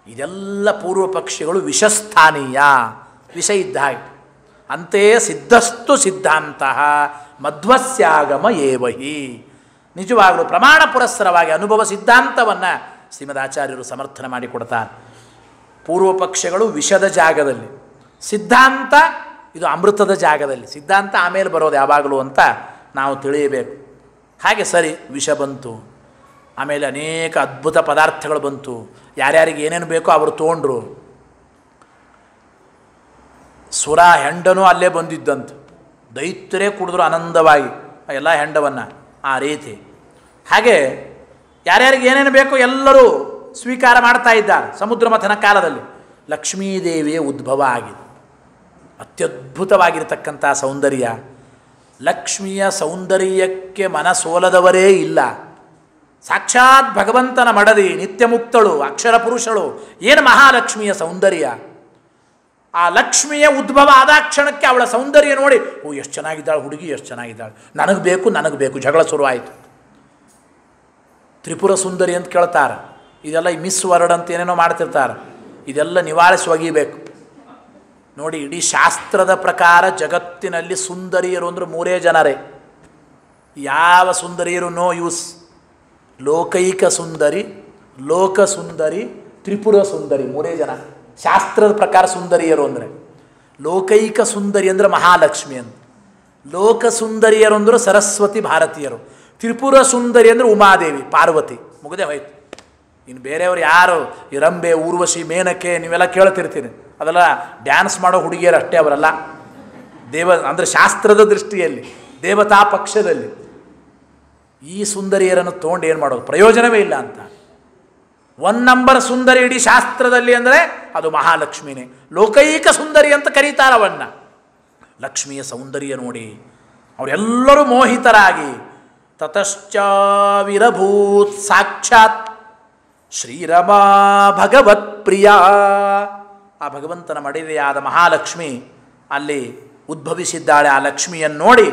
ಇದೆಲ್ಲ ಪೂರ್ವ ಪಕ್ಷಿಗಳು ವಿಷಸ್ಥಾನೀಯ, ವಿಷ ಇದ್ದ ಹಾಗೆ. ಅಂತೆಯೇ ಸಿದ್ಧಸ್ತು ಸಿದ್ಧಾಂತ ಮಧ್ವಸ್ಯಾಗಮ ಏವಹಿ. ನಿಜವಾಗಲೂ ಪ್ರಮಾಣ ಪುರಸ್ಸರವಾಗಿ ಅನುಭವ ಸಿದ್ಧಾಂತವನ್ನು ಶ್ರೀಮದಾಚಾರ್ಯರು ಸಮರ್ಥನೆ ಮಾಡಿಕೊಡ್ತಾರೆ. ಪೂರ್ವ ಪಕ್ಷಗಳು ವಿಷದ ಜಾಗದಲ್ಲಿ, ಸಿದ್ಧಾಂತ ಇದು ಅಮೃತದ ಜಾಗದಲ್ಲಿ. ಸಿದ್ಧಾಂತ ಆಮೇಲೆ ಬರೋದು ಯಾವಾಗಲೂ ಅಂತ ನಾವು ತಿಳಿಯಬೇಕು. ಹಾಗೆ ಸರಿ, ವಿಷ ಬಂತು, ಆಮೇಲೆ ಅನೇಕ ಅದ್ಭುತ ಪದಾರ್ಥಗಳು ಬಂತು. ಯಾರ್ಯಾರಿಗೆ ಏನೇನು ಬೇಕೋ ಅವರು ತೊಗೊಂಡ್ರು. ಸುರ ಹೆಂಡನೂ ಅಲ್ಲೇ ಬಂದಿದ್ದಂತು, ದೈತ್ಯರೇ ಕುಡಿದ್ರು ಆನಂದವಾಗಿ ಎಲ್ಲ ಹೆಂಡವನ್ನು. ಆ ರೀತಿ ಹಾಗೆ ಯಾರ್ಯಾರಿಗೆ ಏನೇನು ಬೇಕೋ ಎಲ್ಲರೂ ಸ್ವೀಕಾರ ಮಾಡ್ತಾ ಇದ್ದಾರೆ. ಸಮುದ್ರ ಮಥನ ಕಾಲದಲ್ಲಿ ಲಕ್ಷ್ಮೀದೇವಿಯ ಉದ್ಭವ ಆಗಿದೆ. ಅತ್ಯದ್ಭುತವಾಗಿರತಕ್ಕಂಥ ಸೌಂದರ್ಯ. ಲಕ್ಷ್ಮಿಯ ಸೌಂದರ್ಯಕ್ಕೆ ಮನಸೋಲದವರೇ ಇಲ್ಲ. ಸಾಕ್ಷಾತ್ ಭಗವಂತನ ಮಡದಿ, ನಿತ್ಯ ಮುಕ್ತಳು, ಅಕ್ಷರ ಪುರುಷಳು. ಏನು ಮಹಾಲಕ್ಷ್ಮಿಯ ಸೌಂದರ್ಯ! ಆ ಲಕ್ಷ್ಮಿಯ ಉದ್ಭವ ಆದ ಕ್ಷಣಕ್ಕೆ ಅವಳ ಸೌಂದರ್ಯ ನೋಡಿ, ಓ ಎಷ್ಟು ಚೆನ್ನಾಗಿದ್ದಾಳೆ ಹುಡುಗಿ, ಎಷ್ಟು ಚೆನ್ನಾಗಿದ್ದಾಳೆ, ನನಗೆ ಬೇಕು ನನಗೆ ಬೇಕು, ಜಗಳ ಶುರುವಾಯಿತು. ತ್ರಿಪುರ ಸುಂದರಿ ಅಂತ ಕೇಳ್ತಾರೆ. ಇದೆಲ್ಲ ಈ ಮಿಸ್ ವರ್ಡ್ ಅಂತ ಏನೇನೋ ಮಾಡ್ತಿರ್ತಾರೆ. ಇದೆಲ್ಲ ನಿವಾರಿಸಿ ಒಗಿಬೇಕು. ನೋಡಿ, ಇಡೀ ಶಾಸ್ತ್ರದ ಪ್ರಕಾರ ಜಗತ್ತಿನಲ್ಲಿ ಸುಂದರಿಯರು ಅಂದರೆ 3 ಜನರೇ. ಯಾವ ಸುಂದರಿಯರು ನೋ ಯೂಸ್. ಲೋಕೈಕ ಸುಂದರಿ, ಲೋಕ ಸುಂದರಿ, ತ್ರಿಪುರ ಸುಂದರಿ, 3 ಜನ ಶಾಸ್ತ್ರದ ಪ್ರಕಾರ ಸುಂದರಿಯರು ಅಂದರೆ. ಲೋಕೈಕ ಸುಂದರಿ ಅಂದರೆ ಮಹಾಲಕ್ಷ್ಮಿ ಅಂತ, ಲೋಕ ಸುಂದರಿಯರು ಅಂದರೆ ಸರಸ್ವತಿ ಭಾರತೀಯರು, ತ್ರಿಪುರ ಸುಂದರಿ ಅಂದರೆ ಉಮಾದೇವಿ ಪಾರ್ವತಿ. ಮುಗದೆ ಹೋಯ್ತು. ಇನ್ನು ಬೇರೆಯವರು ಯಾರು ಈ ರಂಬೆ, ಊರ್ವಶಿ, ಮೇನಕೆ ನೀವೆಲ್ಲ ಕೇಳ್ತಿರ್ತೀನಿ. ಅದೆಲ್ಲ ಡ್ಯಾನ್ಸ್ ಮಾಡೋ ಹುಡುಗಿಯರು ಅಷ್ಟೇ, ಅವರಲ್ಲ. ಅಂದರೆ ಶಾಸ್ತ್ರದ ದೃಷ್ಟಿಯಲ್ಲಿ, ದೇವತಾ ಪಕ್ಷದಲ್ಲಿ ಈ ಸುಂದರಿಯರನ್ನು ತೊಗೊಂಡು ಏನು ಮಾಡೋದು, ಪ್ರಯೋಜನವೇ ಇಲ್ಲ ಅಂತ. 1 ನಂಬರ್ ಸುಂದರಿ ಇಡೀ ಶಾಸ್ತ್ರದಲ್ಲಿ ಅಂದರೆ ಅದು ಮಹಾಲಕ್ಷ್ಮಿನೇ. ಲೋಕೈಕ ಸುಂದರಿ ಅಂತ ಕರೀತಾರವನ್ನ. ಲಕ್ಷ್ಮಿಯ ಸೌಂದರ್ಯ ನೋಡಿ ಅವರೆಲ್ಲರೂ ಮೋಹಿತರಾಗಿ ತತಶ್ಚ ವಿರಭೂತ್ ಸಾಕ್ಷಾತ್ ಶ್ರೀರಮಾ ಭಗವತ್ ಪ್ರಿಯ. ಆ ಭಗವಂತನ ಮಡಿದೆಯಾದ ಮಹಾಲಕ್ಷ್ಮಿ ಅಲ್ಲಿ ಉದ್ಭವಿಸಿದ್ದಾಳೆ. ಆ ಲಕ್ಷ್ಮಿಯನ್ನು ನೋಡಿ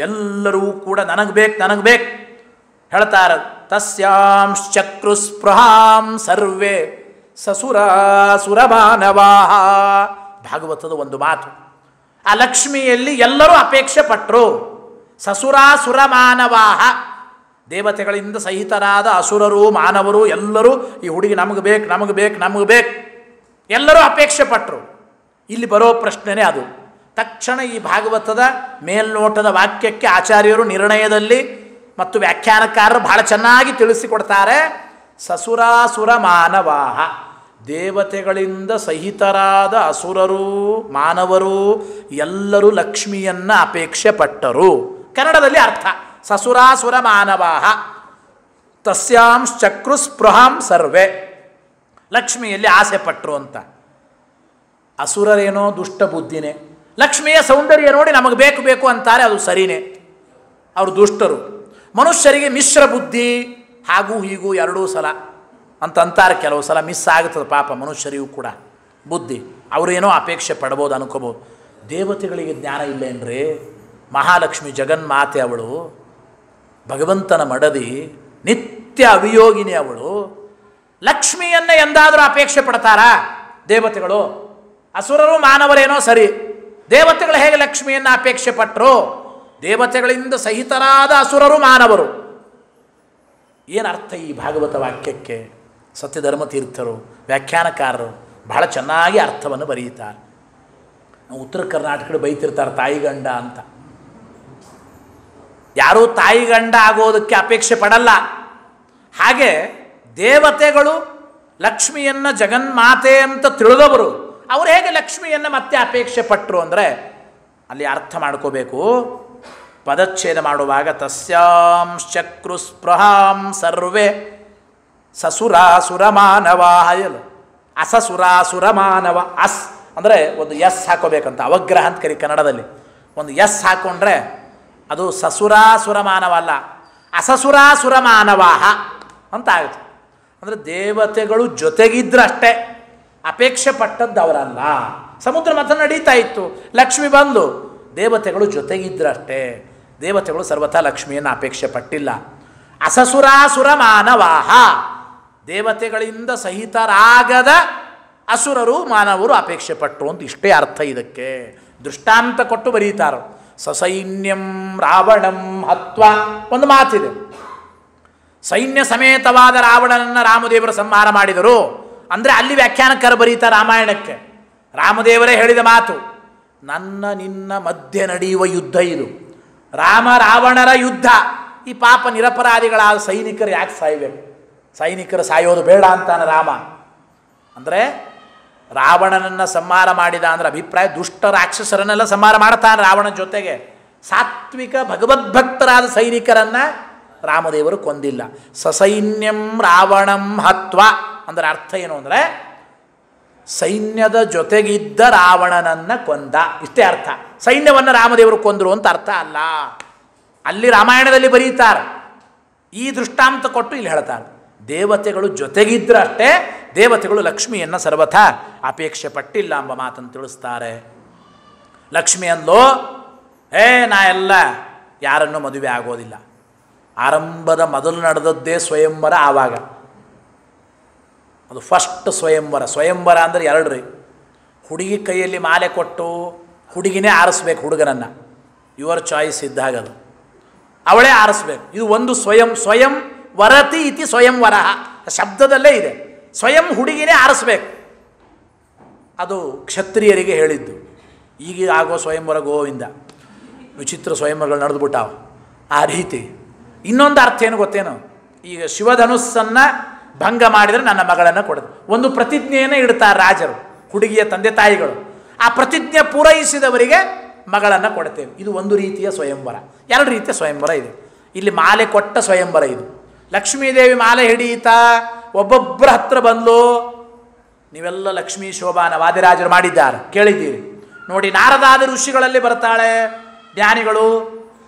ಎಲ್ಲರೂ ಕೂಡ ನನಗೆ ಬೇಕು ನನಗೆ ಬೇಕು ಹೇಳ್ತಾರೆ. ತಸ್ಯಾಂಶ್ಚಕ್ರುಸ್ಪೃಹಾಂ ಸರ್ವೇ ಸಸುರಾಸುರಮಾನವಾ. ಭಾಗವತದ ಒಂದು ಮಾತು. ಆ ಲಕ್ಷ್ಮಿಯಲ್ಲಿ ಎಲ್ಲರೂ ಅಪೇಕ್ಷೆ ಪಟ್ಟರು. ಸಸುರಾಸುರಮಾನವಾಹ, ದೇವತೆಗಳಿಂದ ಸಹಿತರಾದ ಅಸುರರು ಮಾನವರು ಎಲ್ಲರೂ ಈ ಹುಡುಗಿ ನಮಗೆ ಬೇಕು ನಮಗೆ ಬೇಕು ನಮಗೆ ಬೇಕು ಎಲ್ಲರೂ ಅಪೇಕ್ಷೆ ಪಟ್ಟರು. ಇಲ್ಲಿ ಬರೋ ಪ್ರಶ್ನೆನೇ ಅದು. ತಕ್ಷಣ ಈ ಭಾಗವತದ ಮೇಲ್ನೋಟದ ವಾಕ್ಯಕ್ಕೆ ಆಚಾರ್ಯರು ನಿರ್ಣಯದಲ್ಲಿ ಮತ್ತು ವ್ಯಾಖ್ಯಾನಕಾರರು ಬಹಳ ಚೆನ್ನಾಗಿ ತಿಳಿಸಿಕೊಡ್ತಾರೆ. ಸಸುರಾಸುರ ಮಾನವಾಹ, ದೇವತೆಗಳಿಂದ ಸಹಿತರಾದ ಅಸುರರು ಮಾನವರು ಎಲ್ಲರೂ ಲಕ್ಷ್ಮಿಯನ್ನು ಅಪೇಕ್ಷೆ ಪಟ್ಟರು. ಕನ್ನಡದಲ್ಲಿ ಅರ್ಥ ಸಸುರಾಸುರ ಮಾನವಾಹ ತಸ್ಯಾಂಶ್ಚಕ್ರುಸ್ಪೃಹಾಂ ಸರ್ವೇ. ಲಕ್ಷ್ಮಿಯಲ್ಲಿ ಆಸೆ ಪಟ್ಟರು ಅಂತ. ಅಸುರರೇನೋ ದುಷ್ಟ ಬುದ್ಧಿನೇ, ಲಕ್ಷ್ಮಿಯ ಸೌಂದರ್ಯ ನೋಡಿ ನಮಗೆ ಬೇಕು ಬೇಕು ಅಂತಾರೆ, ಅದು ಸರಿನೇ, ಅವರು ದುಷ್ಟರು. ಮನುಷ್ಯರಿಗೆ ಮಿಶ್ರ ಬುದ್ಧಿ ಹಾಗೂ ಹೀಗೂ ಎರಡೂ ಸಲ ಅಂತಾರೆ. ಕೆಲವು ಸಲ ಮಿಸ್ ಆಗುತ್ತದೆ ಪಾಪ ಮನುಷ್ಯರಿಗೂ ಕೂಡ ಬುದ್ಧಿ. ಅವರೇನೋ ಅಪೇಕ್ಷೆ ಪಡ್ಬೋದು, ಅನ್ಕೋಬೋದು. ದೇವತೆಗಳಿಗೆ ಜ್ಞಾನ ಇಲ್ಲೇನ್ರಿ? ಮಹಾಲಕ್ಷ್ಮಿ ಜಗನ್ಮಾತೆ ಅವಳು, ಭಗವಂತನ ಮಡದಿ, ನಿತ್ಯ ಅವಿಯೋಗಿನಿ ಅವಳು. ಲಕ್ಷ್ಮಿಯನ್ನೇ ಎಂದಾದರೂ ಅಪೇಕ್ಷೆ ಪಡ್ತಾರಾ ದೇವತೆಗಳು? ಅಸುರರು ಮಾನವರೇನೋ ಸರಿ, ದೇವತೆಗಳು ಹೇಗೆ ಲಕ್ಷ್ಮಿಯನ್ನು ಅಪೇಕ್ಷೆ ಪಟ್ಟರು? ದೇವತೆಗಳಿಂದ ಸಹಿತರಾದ ಅಸುರರು ಮಾನವರು. ಏನರ್ಥ ಈ ಭಾಗವತ ವಾಕ್ಯಕ್ಕೆ? ಸತ್ಯಧರ್ಮತೀರ್ಥರು ವ್ಯಾಖ್ಯಾನಕಾರರು ಬಹಳ ಚೆನ್ನಾಗಿ ಅರ್ಥವನ್ನು ಬರೆಯುತ್ತಾರೆ. ಉತ್ತರ ಕರ್ನಾಟಕದ ಬೈತಿರ್ತಾರೆ ತಾಯಿಗಂಡ ಅಂತ. ಯಾರೂ ತಾಯಿಗಂಡ ಆಗೋದಕ್ಕೆ ಅಪೇಕ್ಷೆ ಪಡಲ್ಲ. ಹಾಗೆ ದೇವತೆಗಳು ಲಕ್ಷ್ಮಿಯನ್ನು ಜಗನ್ಮಾತೆ ಅಂತ ತಿಳಿದವರು ಅವರು ಹೇಗೆ ಲಕ್ಷ್ಮಿಯನ್ನು ಮತ್ತೆ ಅಪೇಕ್ಷೆ ಪಟ್ಟರು ಅಂದರೆ ಅಲ್ಲಿ ಅರ್ಥ ಮಾಡ್ಕೋಬೇಕು. ಪದಚ್ಛೇದ ಮಾಡುವಾಗ ತಸ್ಯಾಂ ಚಕ್ರು ಸ್ಪೃಹಾಂ ಸರ್ವೇ ಸಸುರಾಸುರಮಾನವಾಯಲು ಅಸಸುರಾಸುರಮಾನವ ಅಸ್ ಅಂದರೆ ಒಂದು ಎಸ್ ಹಾಕೋಬೇಕಂತ, ಅವಗ್ರಹ ಅಂತ ಕರಿ ಕನ್ನಡದಲ್ಲಿ. ಒಂದು ಎಸ್ ಹಾಕ್ಕೊಂಡ್ರೆ ಅದು ಸಸುರಾಸುರಮಾನವ ಅಲ್ಲ, ಅಸಸುರಾಸುರಮಾನವಾಹ ಅಂತ ಆಗುತ್ತೆ. ಅಂದರೆ ದೇವತೆಗಳು ಜೊತೆಗಿದ್ರಷ್ಟೇ, ಅಪೇಕ್ಷೆ ಪಟ್ಟದ್ದು ಅವರಲ್ಲ. ಸಮುದ್ರ ಮಥನ ನಡೀತಾ ಇತ್ತು, ಲಕ್ಷ್ಮಿ ಬಂದು, ದೇವತೆಗಳು ಜೊತೆಗಿದ್ರಷ್ಟೇ. ದೇವತೆಗಳು ಸರ್ವಥಾ ಲಕ್ಷ್ಮಿಯನ್ನು ಅಪೇಕ್ಷೆ ಪಟ್ಟಿಲ್ಲ. ಅಸಸುರಾಸುರ ಮಾನವಾಹ, ದೇವತೆಗಳಿಂದ ಸಹಿತರಾಗದ ಅಸುರರು ಮಾನವರು ಅಪೇಕ್ಷೆ ಪಟ್ಟರು ಅಂತ ಇಷ್ಟೇ ಅರ್ಥ. ಇದಕ್ಕೆ ದೃಷ್ಟಾಂತ ಕೊಟ್ಟು ಬರೀತಾರ. ಸಸೈನ್ಯಂ ರಾವಣಂ ಹತ್ವ, ಒಂದು ಮಾತಿದೆ, ಸೈನ್ಯ ಸಮೇತವಾದ ರಾವಣನನ್ನು ರಾಮದೇವರು ಸಂಹಾರ ಮಾಡಿದರು ಅಂದರೆ ಅಲ್ಲಿ ವ್ಯಾಖ್ಯಾನಕಾರ ಬರೀತಾ ರಾಮಾಯಣಕ್ಕೆ. ರಾಮದೇವರೇ ಹೇಳಿದ ಮಾತು, ನನ್ನ ನಿನ್ನ ಮಧ್ಯೆ ನಡೆಯುವ ಯುದ್ಧ ಇದು, ರಾಮ ರಾವಣರ ಯುದ್ಧ. ಈ ಪಾಪ ನಿರಪರಾಧಿಗಳಾದ ಸೈನಿಕರು ಯಾಕೆ ಸಾಯಬೇಕು? ಸೈನಿಕರು ಸಾಯೋದು ಬೇಡ ಅಂತಾನೆ ರಾಮ. ಅಂದರೆ ರಾವಣನನ್ನು ಸಂಹಾರ ಮಾಡಿದ ಅಂದರೆ ಅಭಿಪ್ರಾಯ ದುಷ್ಟ ರಾಕ್ಷಸರನ್ನೆಲ್ಲ ಸಂಹಾರ ಮಾಡ್ತಾನೆ ರಾವಣನ ಜೊತೆಗೆ. ಸಾತ್ವಿಕ ಭಗವದ್ಭಕ್ತರಾದ ಸೈನಿಕರನ್ನು ರಾಮದೇವರು ಕೊಂದಿಲ್ಲ. ಸಸೈನ್ಯಂ ರಾವಣಂ ಹತ್ವ ಅಂದರೆ ಅರ್ಥ ಏನು ಅಂದರೆ ಸೈನ್ಯದ ಜೊತೆಗಿದ್ದ ರಾವಣನನ್ನು ಕೊಂದ, ಇಷ್ಟೇ ಅರ್ಥ. ಸೈನ್ಯವನ್ನು ರಾಮದೇವರು ಕೊಂದರು ಅಂತ ಅರ್ಥ ಅಲ್ಲ. ಅಲ್ಲಿ ರಾಮಾಯಣದಲ್ಲಿ ಬರೀತಾರೆ, ಈ ದೃಷ್ಟಾಂತ ಕೊಟ್ಟು ಇಲ್ಲಿ ಹೇಳ್ತಾರೆ. ದೇವತೆಗಳು ಜೊತೆಗಿದ್ರಷ್ಟೇ, ದೇವತೆಗಳು ಲಕ್ಷ್ಮಿಯನ್ನು ಸರ್ವಥಾ ಅಪೇಕ್ಷೆ ಪಟ್ಟಿಲ್ಲ ಎಂಬ ಮಾತನ್ನು ತಿಳಿಸ್ತಾರೆ. ಲಕ್ಷ್ಮಿ ಅಂದ್ಲೋ, ನಾ ಎಲ್ಲ ಯಾರನ್ನೂ ಮದುವೆ ಆಗೋದಿಲ್ಲ. ಆರಂಭದ ಮೊದಲು ನಡೆದದ್ದೇ ಸ್ವಯಂವರ. ಆವಾಗ ಅದು ಫಸ್ಟ್ ಸ್ವಯಂವರ. ಸ್ವಯಂವರ ಅಂದರೆ ಎರಡು ರೀ. ಹುಡುಗಿ ಕೈಯಲ್ಲಿ ಮಾಲೆ ಕೊಟ್ಟು ಹುಡುಗಿನೇ ಆರಿಸ್ಬೇಕು ಹುಡುಗನನ್ನು, ಯುವರ್ ಚಾಯ್ಸ್ ಇದ್ದಾಗದು ಅವಳೇ ಆರಿಸ್ಬೇಕು. ಇದು ಒಂದು ಸ್ವಯಂ ವರತಿ ಇತಿ ಸ್ವಯಂವರ ಶಬ್ದದಲ್ಲೇ ಇದೆ. ಸ್ವಯಂ ಹುಡುಗಿನೇ ಆರಿಸ್ಬೇಕು. ಅದು ಕ್ಷತ್ರಿಯರಿಗೆ ಹೇಳಿದ್ದು. ಈಗ ಆಗೋ ಸ್ವಯಂವರ ಗೋವಿಂದ, ವಿಚಿತ್ರ ಸ್ವಯಂವರಗಳು ನಡೆದುಬಿಟ್ಟಾವ ಆ ರೀತಿ. ಇನ್ನೊಂದು ಅರ್ಥ ಏನು ಗೊತ್ತೇನು? ಈಗ ಶಿವಧನುಸ್ಸನ್ನು ಭಂಗ ಮಾಡಿದರೆ ನನ್ನ ಮಗಳನ್ನು ಕೊಡೋದು, ಒಂದು ಪ್ರತಿಜ್ಞೆಯನ್ನು ಇಡ್ತಾರೆ ರಾಜರು, ಹುಡುಗಿಯ ತಂದೆ ತಾಯಿಗಳು. ಆ ಪ್ರತಿಜ್ಞೆ ಪೂರೈಸಿದವರಿಗೆ ಮಗಳನ್ನು ಕೊಡ್ತೇವೆ. ಇದು ಒಂದು ರೀತಿಯ ಸ್ವಯಂವರ. ಎರಡು ರೀತಿಯ ಸ್ವಯಂವರ ಇದೆ. ಇಲ್ಲಿ ಮಾಲೆ ಕೊಟ್ಟ ಸ್ವಯಂವರ ಇದು. ಲಕ್ಷ್ಮೀದೇವಿ ಮಾಲೆ ಹಿಡಿಯಿತಾ ಒಬ್ಬೊಬ್ಬರ ಹತ್ರ ಬಂದು, ನೀವೆಲ್ಲ ಲಕ್ಷ್ಮೀ ಶೋಭಾನ ವಾದಿರಾಜರು ಮಾಡಿದ್ದಾರೆ ಕೇಳಿದ್ದೀರಿ ನೋಡಿ. ನಾರದಾದಿ ಋಷಿಗಳಲ್ಲಿ ಬರ್ತಾಳೆ ಜ್ಞಾನಿಗಳು.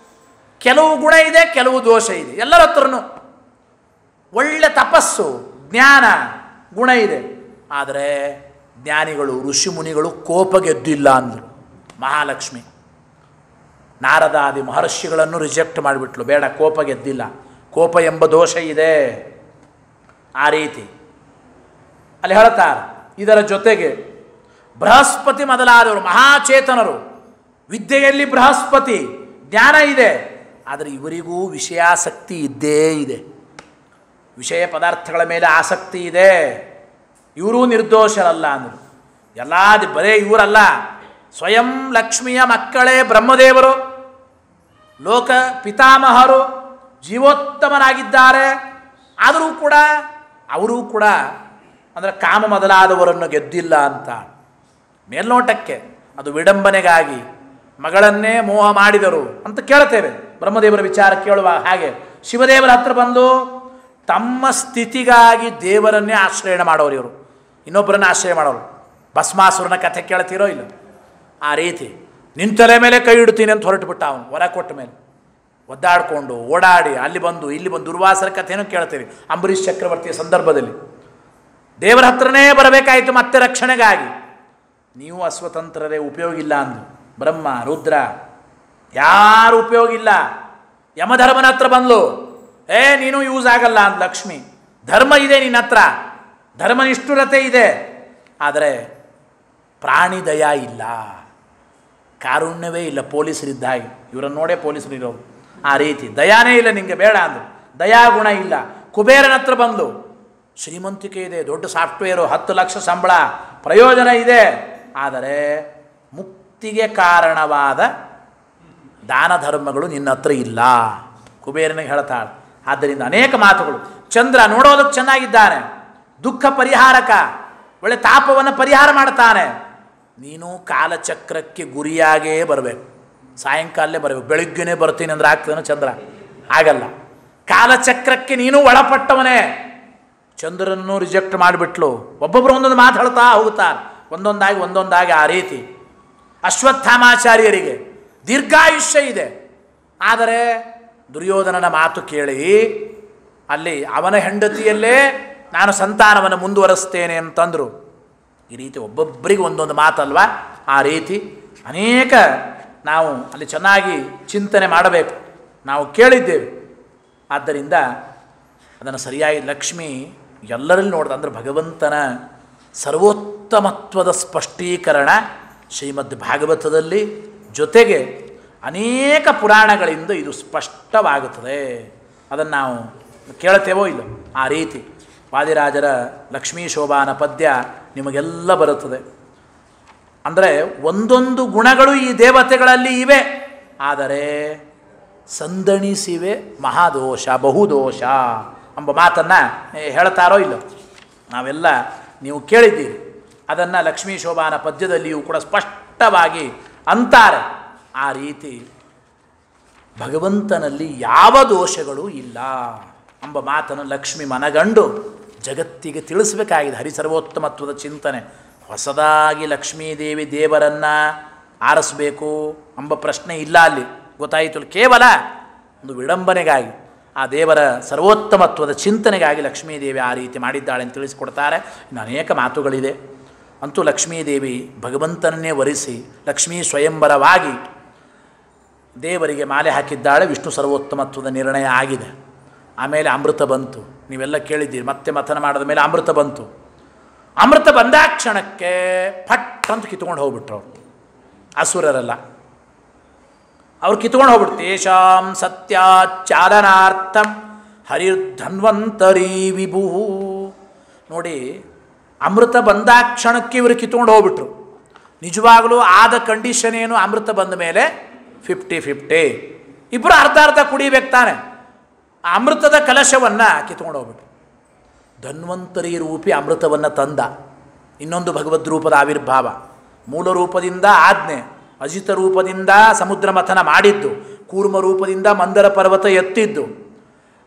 ಕೆಲವು ಗುಣ ಇದೆ, ಕೆಲವು ದೋಷ ಇದೆ. ಎಲ್ಲರ ಹತ್ರನೂ ಒಳ್ಳೆ ತಪಸ್ಸು, ಜ್ಞಾನ, ಗುಣ ಇದೆ. ಆದರೆ ಜ್ಞಾನಿಗಳು ಋಷಿ ಮುನಿಗಳು ಕೋಪ ಗೆದ್ದಿಲ್ಲ ಅಂದರು. ಮಹಾಲಕ್ಷ್ಮಿ ನಾರದಾದಿ ಮಹರ್ಷಿಗಳನ್ನು ರಿಜೆಕ್ಟ್ ಮಾಡಿಬಿಟ್ಲು, ಬೇಡ ಕೋಪ ಗೆದ್ದಿಲ್ಲ, ಕೋಪ ಎಂಬ ದೋಷ ಇದೆ. ಆ ರೀತಿ ಅಲ್ಲಿ ಹೇಳ್ತಾರೆ. ಇದರ ಜೊತೆಗೆ ಬೃಹಸ್ಪತಿ ಮೊದಲಾದವರು ಮಹಾಚೇತನರು, ವಿದ್ಯೆಯಲ್ಲಿ ಬೃಹಸ್ಪತಿ, ಜ್ಞಾನ ಇದೆ. ಆದರೆ ಇವರಿಗೂ ವಿಷಯಾಸಕ್ತಿ ಇದ್ದೇ ಇದೆ, ವಿಷಯ ಪದಾರ್ಥಗಳ ಮೇಲೆ ಆಸಕ್ತಿ ಇದೆ. ಇವರೂ ನಿರ್ದೋಷರಲ್ಲ ಅಂದರು. ಎಲ್ಲ ಬರೇ ಇವರಲ್ಲ, ಸ್ವಯಂ ಲಕ್ಷ್ಮಿಯ ಮಕ್ಕಳೇ ಬ್ರಹ್ಮದೇವರು, ಲೋಕ ಪಿತಾಮಹರು, ಜೀವೋತ್ತಮರಾಗಿದ್ದಾರೆ. ಆದರೂ ಕೂಡ ಅವರೂ ಕೂಡ ಅಂದರೆ ಕಾಮ ಮೊದಲಾದವರನ್ನು ಗೆದ್ದಿಲ್ಲ ಅಂತ ಮೇಲ್ನೋಟಕ್ಕೆ ಅದು ವಿಡಂಬನೆಗಾಗಿ ಮಗಳನ್ನೇ ಮೋಹ ಮಾಡಿದರು ಅಂತ ಕೇಳ್ತೇವೆ. ಬ್ರಹ್ಮದೇವರ ವಿಚಾರ ಕೇಳುವ ಹಾಗೆ ಶಿವದೇವರ ಹತ್ರ ಬಂದು ತಮ್ಮ ಸ್ಥಿತಿಗಾಗಿ ದೇವರನ್ನೇ ಆಶ್ರಯ ಮಾಡೋರು ಇವರು, ಇನ್ನೊಬ್ಬರನ್ನ ಆಶ್ರಯ ಮಾಡೋರು. ಭಸ್ಮಾಸುರನ ಕಥೆ ಕೇಳ್ತೀರೋ ಇಲ್ಲ? ಆ ರೀತಿ ನಿಂತಲೆ ಮೇಲೆ ಕೈ ಇಡ್ತೀನಿ ಅಂತ ಹೊರಟುಬಿಟ್ಟ ಅವನು. ವರ ಕೊಟ್ಟ ಮೇಲೆ ಒದ್ದಾಡಿಕೊಂಡು ಓಡಾಡಿ ಅಲ್ಲಿ ಬಂದು ಇಲ್ಲಿ ಬಂದು ದುರ್ವಾಸರ ಕಥೆನೂ ಕೇಳ್ತೀವಿ. ಅಂಬರೀಷ್ ಚಕ್ರವರ್ತಿಯ ಸಂದರ್ಭದಲ್ಲಿ ದೇವರ ಹತ್ರನೇ ಬರಬೇಕಾಯಿತು ಮತ್ತೆ ರಕ್ಷಣೆಗಾಗಿ. ನೀವು ಅಸ್ವತಂತ್ರರೇ, ಉಪಯೋಗ ಇಲ್ಲ ಅಂದು. ಬ್ರಹ್ಮ ರುದ್ರ ಯಾರು ಉಪಯೋಗ ಇಲ್ಲ. ಯಮಧರ್ಮನ ಹತ್ರ ಬಂದ್ಲು, ನೀನು ಯೂಸ್ ಆಗಲ್ಲ ಅಂತ ಲಕ್ಷ್ಮಿ. ಧರ್ಮ ಇದೆ ನಿನ್ನ ಹತ್ರ, ಧರ್ಮನಿಷ್ಠುರತೆ ಇದೆ, ಆದರೆ ಪ್ರಾಣಿ ದಯ ಇಲ್ಲ, ಕಾರುಣ್ಯವೇ ಇಲ್ಲ. ಪೊಲೀಸರಿದ್ದ ಹಾಗೆ ಇವರನ್ನು ನೋಡೇ ಪೊಲೀಸರು ಇರೋರು. ಆ ರೀತಿ ದಯಾನೇ ಇಲ್ಲ ನಿಮಗೆ, ಬೇಡ ಅಂದರು. ದಯಾಗುಣ ಇಲ್ಲ. ಕುಬೇರನ ಹತ್ರ ಬಂದು, ಶ್ರೀಮಂತಿಕೆ ಇದೆ, ದೊಡ್ಡ ಸಾಫ್ಟ್ವೇರು, 10 ಲಕ್ಷ ಸಂಬಳ, ಪ್ರಯೋಜನ ಇದೆ, ಆದರೆ ಮುಕ್ತಿಗೆ ಕಾರಣವಾದ ದಾನ ಧರ್ಮಗಳು ನಿನ್ನ ಹತ್ರ ಇಲ್ಲ. ಕುಬೇರನಿಗೆ ಹೇಳ್ತಾಳೆ. ಆದ್ದರಿಂದ ಅನೇಕ ಮಾತುಗಳು. ಚಂದ್ರ ನೋಡೋದಕ್ಕೆ ಚೆನ್ನಾಗಿದ್ದಾನೆ, ದುಃಖ ಪರಿಹಾರಕ, ಒಳ್ಳೆ ತಾಪವನ್ನು ಪರಿಹಾರ ಮಾಡ್ತಾನೆ. ನೀನು ಕಾಲಚಕ್ರಕ್ಕೆ ಗುರಿಯಾಗೇ ಬರಬೇಕು, ಸಾಯಂಕಾಲನೇ ಬರಬೇಕು. ಬೆಳಿಗ್ಗೆನೇ ಬರ್ತೀನಿ ಅಂದ್ರೆ ಆಗ್ತದೇನೋ ಚಂದ್ರ? ಆಗಲ್ಲ. ಕಾಲಚಕ್ರಕ್ಕೆ ನೀನು ಒಳಪಟ್ಟವನೇ. ಚಂದ್ರನನ್ನು ರಿಜೆಕ್ಟ್ ಮಾಡಿಬಿಟ್ಲು. ಒಬ್ಬೊಬ್ಬರು ಒಂದೊಂದು ಮಾತು ಹೇಳ್ತಾ ಹೋಗ್ತಾರೆ, ಒಂದೊಂದಾಗಿ ಆ ರೀತಿ. ಅಶ್ವತ್ಥಾಮಾಚಾರ್ಯರಿಗೆ ದೀರ್ಘಾಯುಷ್ಯ ಇದೆ, ಆದರೆ ದುರ್ಯೋಧನನ ಮಾತು ಕೇಳಿ ಅಲ್ಲಿ ಅವನ ಹೆಂಡತಿಯಲ್ಲೇ ನಾನು ಸಂತಾನವನ್ನು ಮುಂದುವರಿಸ್ತೇನೆ ಅಂತಂದರು. ಈ ರೀತಿ ಒಬ್ಬೊಬ್ಬರಿಗೆ ಒಂದೊಂದು ಮಾತಲ್ವ, ಆ ರೀತಿ ಅನೇಕ ನಾವು ಅಲ್ಲಿ ಚೆನ್ನಾಗಿ ಚಿಂತನೆ ಮಾಡಬೇಕು. ನಾವು ಕೇಳಿದ್ದೇವೆ, ಆದ್ದರಿಂದ ಅದನ್ನು ಸರಿಯಾಗಿ ಲಕ್ಷ್ಮಿ ಎಲ್ಲರಲ್ಲಿ ನೋಡಿದ ಅಂದರೆ ಭಗವಂತನ ಸರ್ವೋತ್ತಮತ್ವದ ಸ್ಪಷ್ಟೀಕರಣ ಶ್ರೀಮದ್ ಭಾಗವತದಲ್ಲಿ, ಜೊತೆಗೆ ಅನೇಕ ಪುರಾಣಗಳಿಂದ ಇದು ಸ್ಪಷ್ಟವಾಗುತ್ತದೆ. ಅದನ್ನು ನಾವು ಕೇಳ್ತೇವೋ ಇಲ್ಲ, ಆ ರೀತಿ ವಾದಿರಾಜರ ಲಕ್ಷ್ಮೀ ಶೋಭಾನ ಪದ್ಯ ನಿಮಗೆಲ್ಲ ಬರುತ್ತದೆ. ಅಂದರೆ ಒಂದೊಂದು ಗುಣಗಳು ಈ ದೇವತೆಗಳಲ್ಲಿ ಇವೆ, ಆದರೆ ಸಂದಣಿಸಿವೆ ಮಹಾದೋಷ ಬಹುದೋಷ ಎಂಬ ಮಾತನ್ನು ಹೇಳ್ತಾರೋ ಇಲ್ಲ, ನಾವೆಲ್ಲ ನೀವು ಕೇಳಿದ್ದೀರಿ. ಅದನ್ನು ಲಕ್ಷ್ಮೀ ಶೋಭಾನ ಪದ್ಯದಲ್ಲಿಯೂ ಕೂಡ ಸ್ಪಷ್ಟವಾಗಿ ಅಂತಾರೆ. ಆ ರೀತಿ ಭಗವಂತನಲ್ಲಿ ಯಾವ ದೋಷಗಳೂ ಇಲ್ಲ ಎಂಬ ಮಾತನ್ನು ಲಕ್ಷ್ಮಿ ಮನಗಂಡು ಜಗತ್ತಿಗೆ ತಿಳಿಸಬೇಕಾಗಿದೆ. ಹರಿಸರ್ವೋತ್ತಮತ್ವದ ಚಿಂತನೆ. ಹೊಸದಾಗಿ ಲಕ್ಷ್ಮೀದೇವಿ ದೇವರನ್ನು ಆರಿಸಬೇಕು ಎಂಬ ಪ್ರಶ್ನೆ ಇಲ್ಲ ಅಲ್ಲಿ, ಗೊತ್ತಾಯಿತು. ಕೇವಲ ಒಂದು ವಿಡಂಬನೆಗಾಗಿ, ಆ ದೇವರ ಸರ್ವೋತ್ತಮತ್ವದ ಚಿಂತನೆಗಾಗಿ ಲಕ್ಷ್ಮೀದೇವಿ ಆ ರೀತಿ ಮಾಡಿದ್ದಾಳೆ ಅಂತ ತಿಳಿಸಿಕೊಡ್ತಾರೆ. ಇನ್ನು ಅನೇಕ ಮಾತುಗಳಿದೆ. ಅಂತೂ ಲಕ್ಷ್ಮೀದೇವಿ ಭಗವಂತನನ್ನೇ ವರಿಸಿ ಲಕ್ಷ್ಮೀ ಸ್ವಯಂವರವಾಗಿ ದೇವರಿಗೆ ಮಾಲೆ ಹಾಕಿದ್ದಾಳೆ. ವಿಷ್ಣು ಸರ್ವೋತ್ತಮತ್ವದ ನಿರ್ಣಯ ಆಗಿದೆ. ಆಮೇಲೆ ಅಮೃತ ಬಂತು, ನೀವೆಲ್ಲ ಕೇಳಿದ್ದೀರಿ. ಮತ್ತೆ ಮಥನ ಮಾಡಿದ ಮೇಲೆ ಅಮೃತ ಬಂತು. ಅಮೃತ ಬಂದಾಕ್ಷಣಕ್ಕೆ ಫಟ್ ಅಂತ ಕಿತ್ಕೊಂಡು ಹೋಗ್ಬಿಟ್ರು ಅವರು, ಅಸುರರೆಲ್ಲ. ಅವ್ರು ಕಿತ್ಕೊಂಡು ಹೋಗ್ಬಿಡ್ತು. ತೇಷಾಂ ಸತ್ಯಾಚಾಲನಾರ್ಥಂ ಹರಿರ್ಧನ್ವಂತರಿ ವಿಭು. ನೋಡಿ, ಅಮೃತ ಬಂದಾಕ್ಷಣಕ್ಕೆ ಇವರು ಕಿತ್ಕೊಂಡು ಹೋಗ್ಬಿಟ್ರು. ನಿಜವಾಗಲೂ ಆದ ಕಂಡೀಷನ್ ಏನು? ಅಮೃತ ಬಂದ ಮೇಲೆ 50-50, ಇಬ್ಬರು ಅರ್ಧ ಅರ್ಧ ಕುಡಿಬೇಕು ತಾನೆ. ಆ ಅಮೃತದ ಕಲಶವನ್ನು ಕಿತ್ಕೊಂಡು ಹೋಗ್ಬಿಟ್ರು. ಧನ್ವಂತರಿ ರೂಪಿ ಅಮೃತವನ್ನು ತಂದ. ಇನ್ನೊಂದು ಭಗವದ್ ರೂಪದ ಆವಿರ್ಭಾವ. ಮೂಲ ರೂಪದಿಂದ ಆಜ್ಞೆ, ಅಜಿತ ರೂಪದಿಂದ ಸಮುದ್ರ ಮಥನ ಮಾಡಿದ್ದು, ಕೂರ್ಮ ರೂಪದಿಂದ ಮಂದರ ಪರ್ವತ ಎತ್ತಿದ್ದು,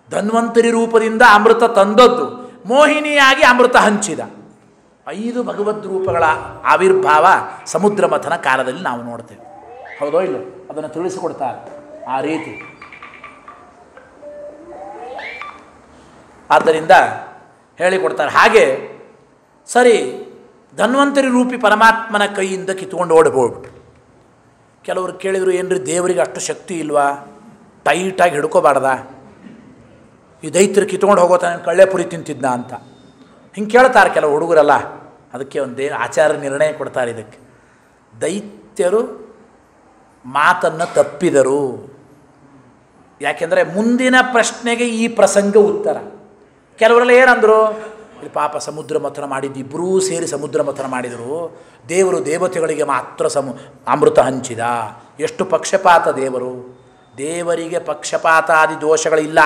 ಧನ್ವಂತರಿ ರೂಪದಿಂದ ಅಮೃತ ತಂದದ್ದು, ಮೋಹಿನಿಯಾಗಿ ಅಮೃತ ಹಂಚಿದ. 5 ಭಗವದ್ ರೂಪಗಳ ಆವಿರ್ಭಾವ ಸಮುದ್ರ ಮಥನ ಕಾಲದಲ್ಲಿ ನಾವು ನೋಡ್ತೇವೆ. ಹೌದೋ ಇಲ್ಲೋ? ಅದನ್ನು ತಿಳಿಸಿಕೊಡ್ತಾರೆ ಆ ರೀತಿ. ಆದ್ದರಿಂದ ಹೇಳಿಕೊಡ್ತಾರೆ. ಹಾಗೆ ಸರಿ, ಧನ್ವಂತರಿ ರೂಪಿ ಪರಮಾತ್ಮನ ಕೈಯಿಂದ ಕಿತ್ಕೊಂಡು ಓಡಬಹುದು. ಕೆಲವರು ಕೇಳಿದರು, ಏನ್ರಿ ದೇವರಿಗೆ ಅಷ್ಟು ಶಕ್ತಿ ಇಲ್ವಾ? ಟೈಟಾಗಿ ಹಿಡ್ಕೋಬಾರ್ದ? ಈ ದೈತ್ಯರು ಕಿತ್ಕೊಂಡು ಹೋಗೋತಾನೆ ಕಳ್ಳೆಪುರಿ ತಿಂತಿದ್ದ ಅಂತ ಹಿಂಗೆ ಕೇಳ್ತಾರೆ ಕೆಲವು ಹುಡುಗರಲ್ಲ. ಅದಕ್ಕೆ ಒಂದು ಆಚಾರ್ಯ ನಿರ್ಣಯ ಕೊಡ್ತಾರೆ ಇದಕ್ಕೆ. ದೈತ್ಯರು ಮಾತನ್ನು ತಪ್ಪಿದರು. ಯಾಕೆಂದರೆ ಮುಂದಿನ ಪ್ರಶ್ನೆಗೆ ಈ ಪ್ರಸಂಗ ಉತ್ತರ. ಕೆಲವರೆಲ್ಲ ಏನಂದರು, ಇಲ್ಲಿ ಪಾಪ ಸಮುದ್ರ ಮಥನ ಮಾಡಿದ್ದು, ಇಬ್ಬರೂ ಸೇರಿ ಸಮುದ್ರ ಮಥನ ಮಾಡಿದರು, ದೇವರು ದೇವತೆಗಳಿಗೆ ಮಾತ್ರ ಅಮೃತ ಹಂಚಿದ. ಎಷ್ಟು ಪಕ್ಷಪಾತ ದೇವರು! ದೇವರಿಗೆ ಪಕ್ಷಪಾತಾದಿ ದೋಷಗಳಿಲ್ಲ.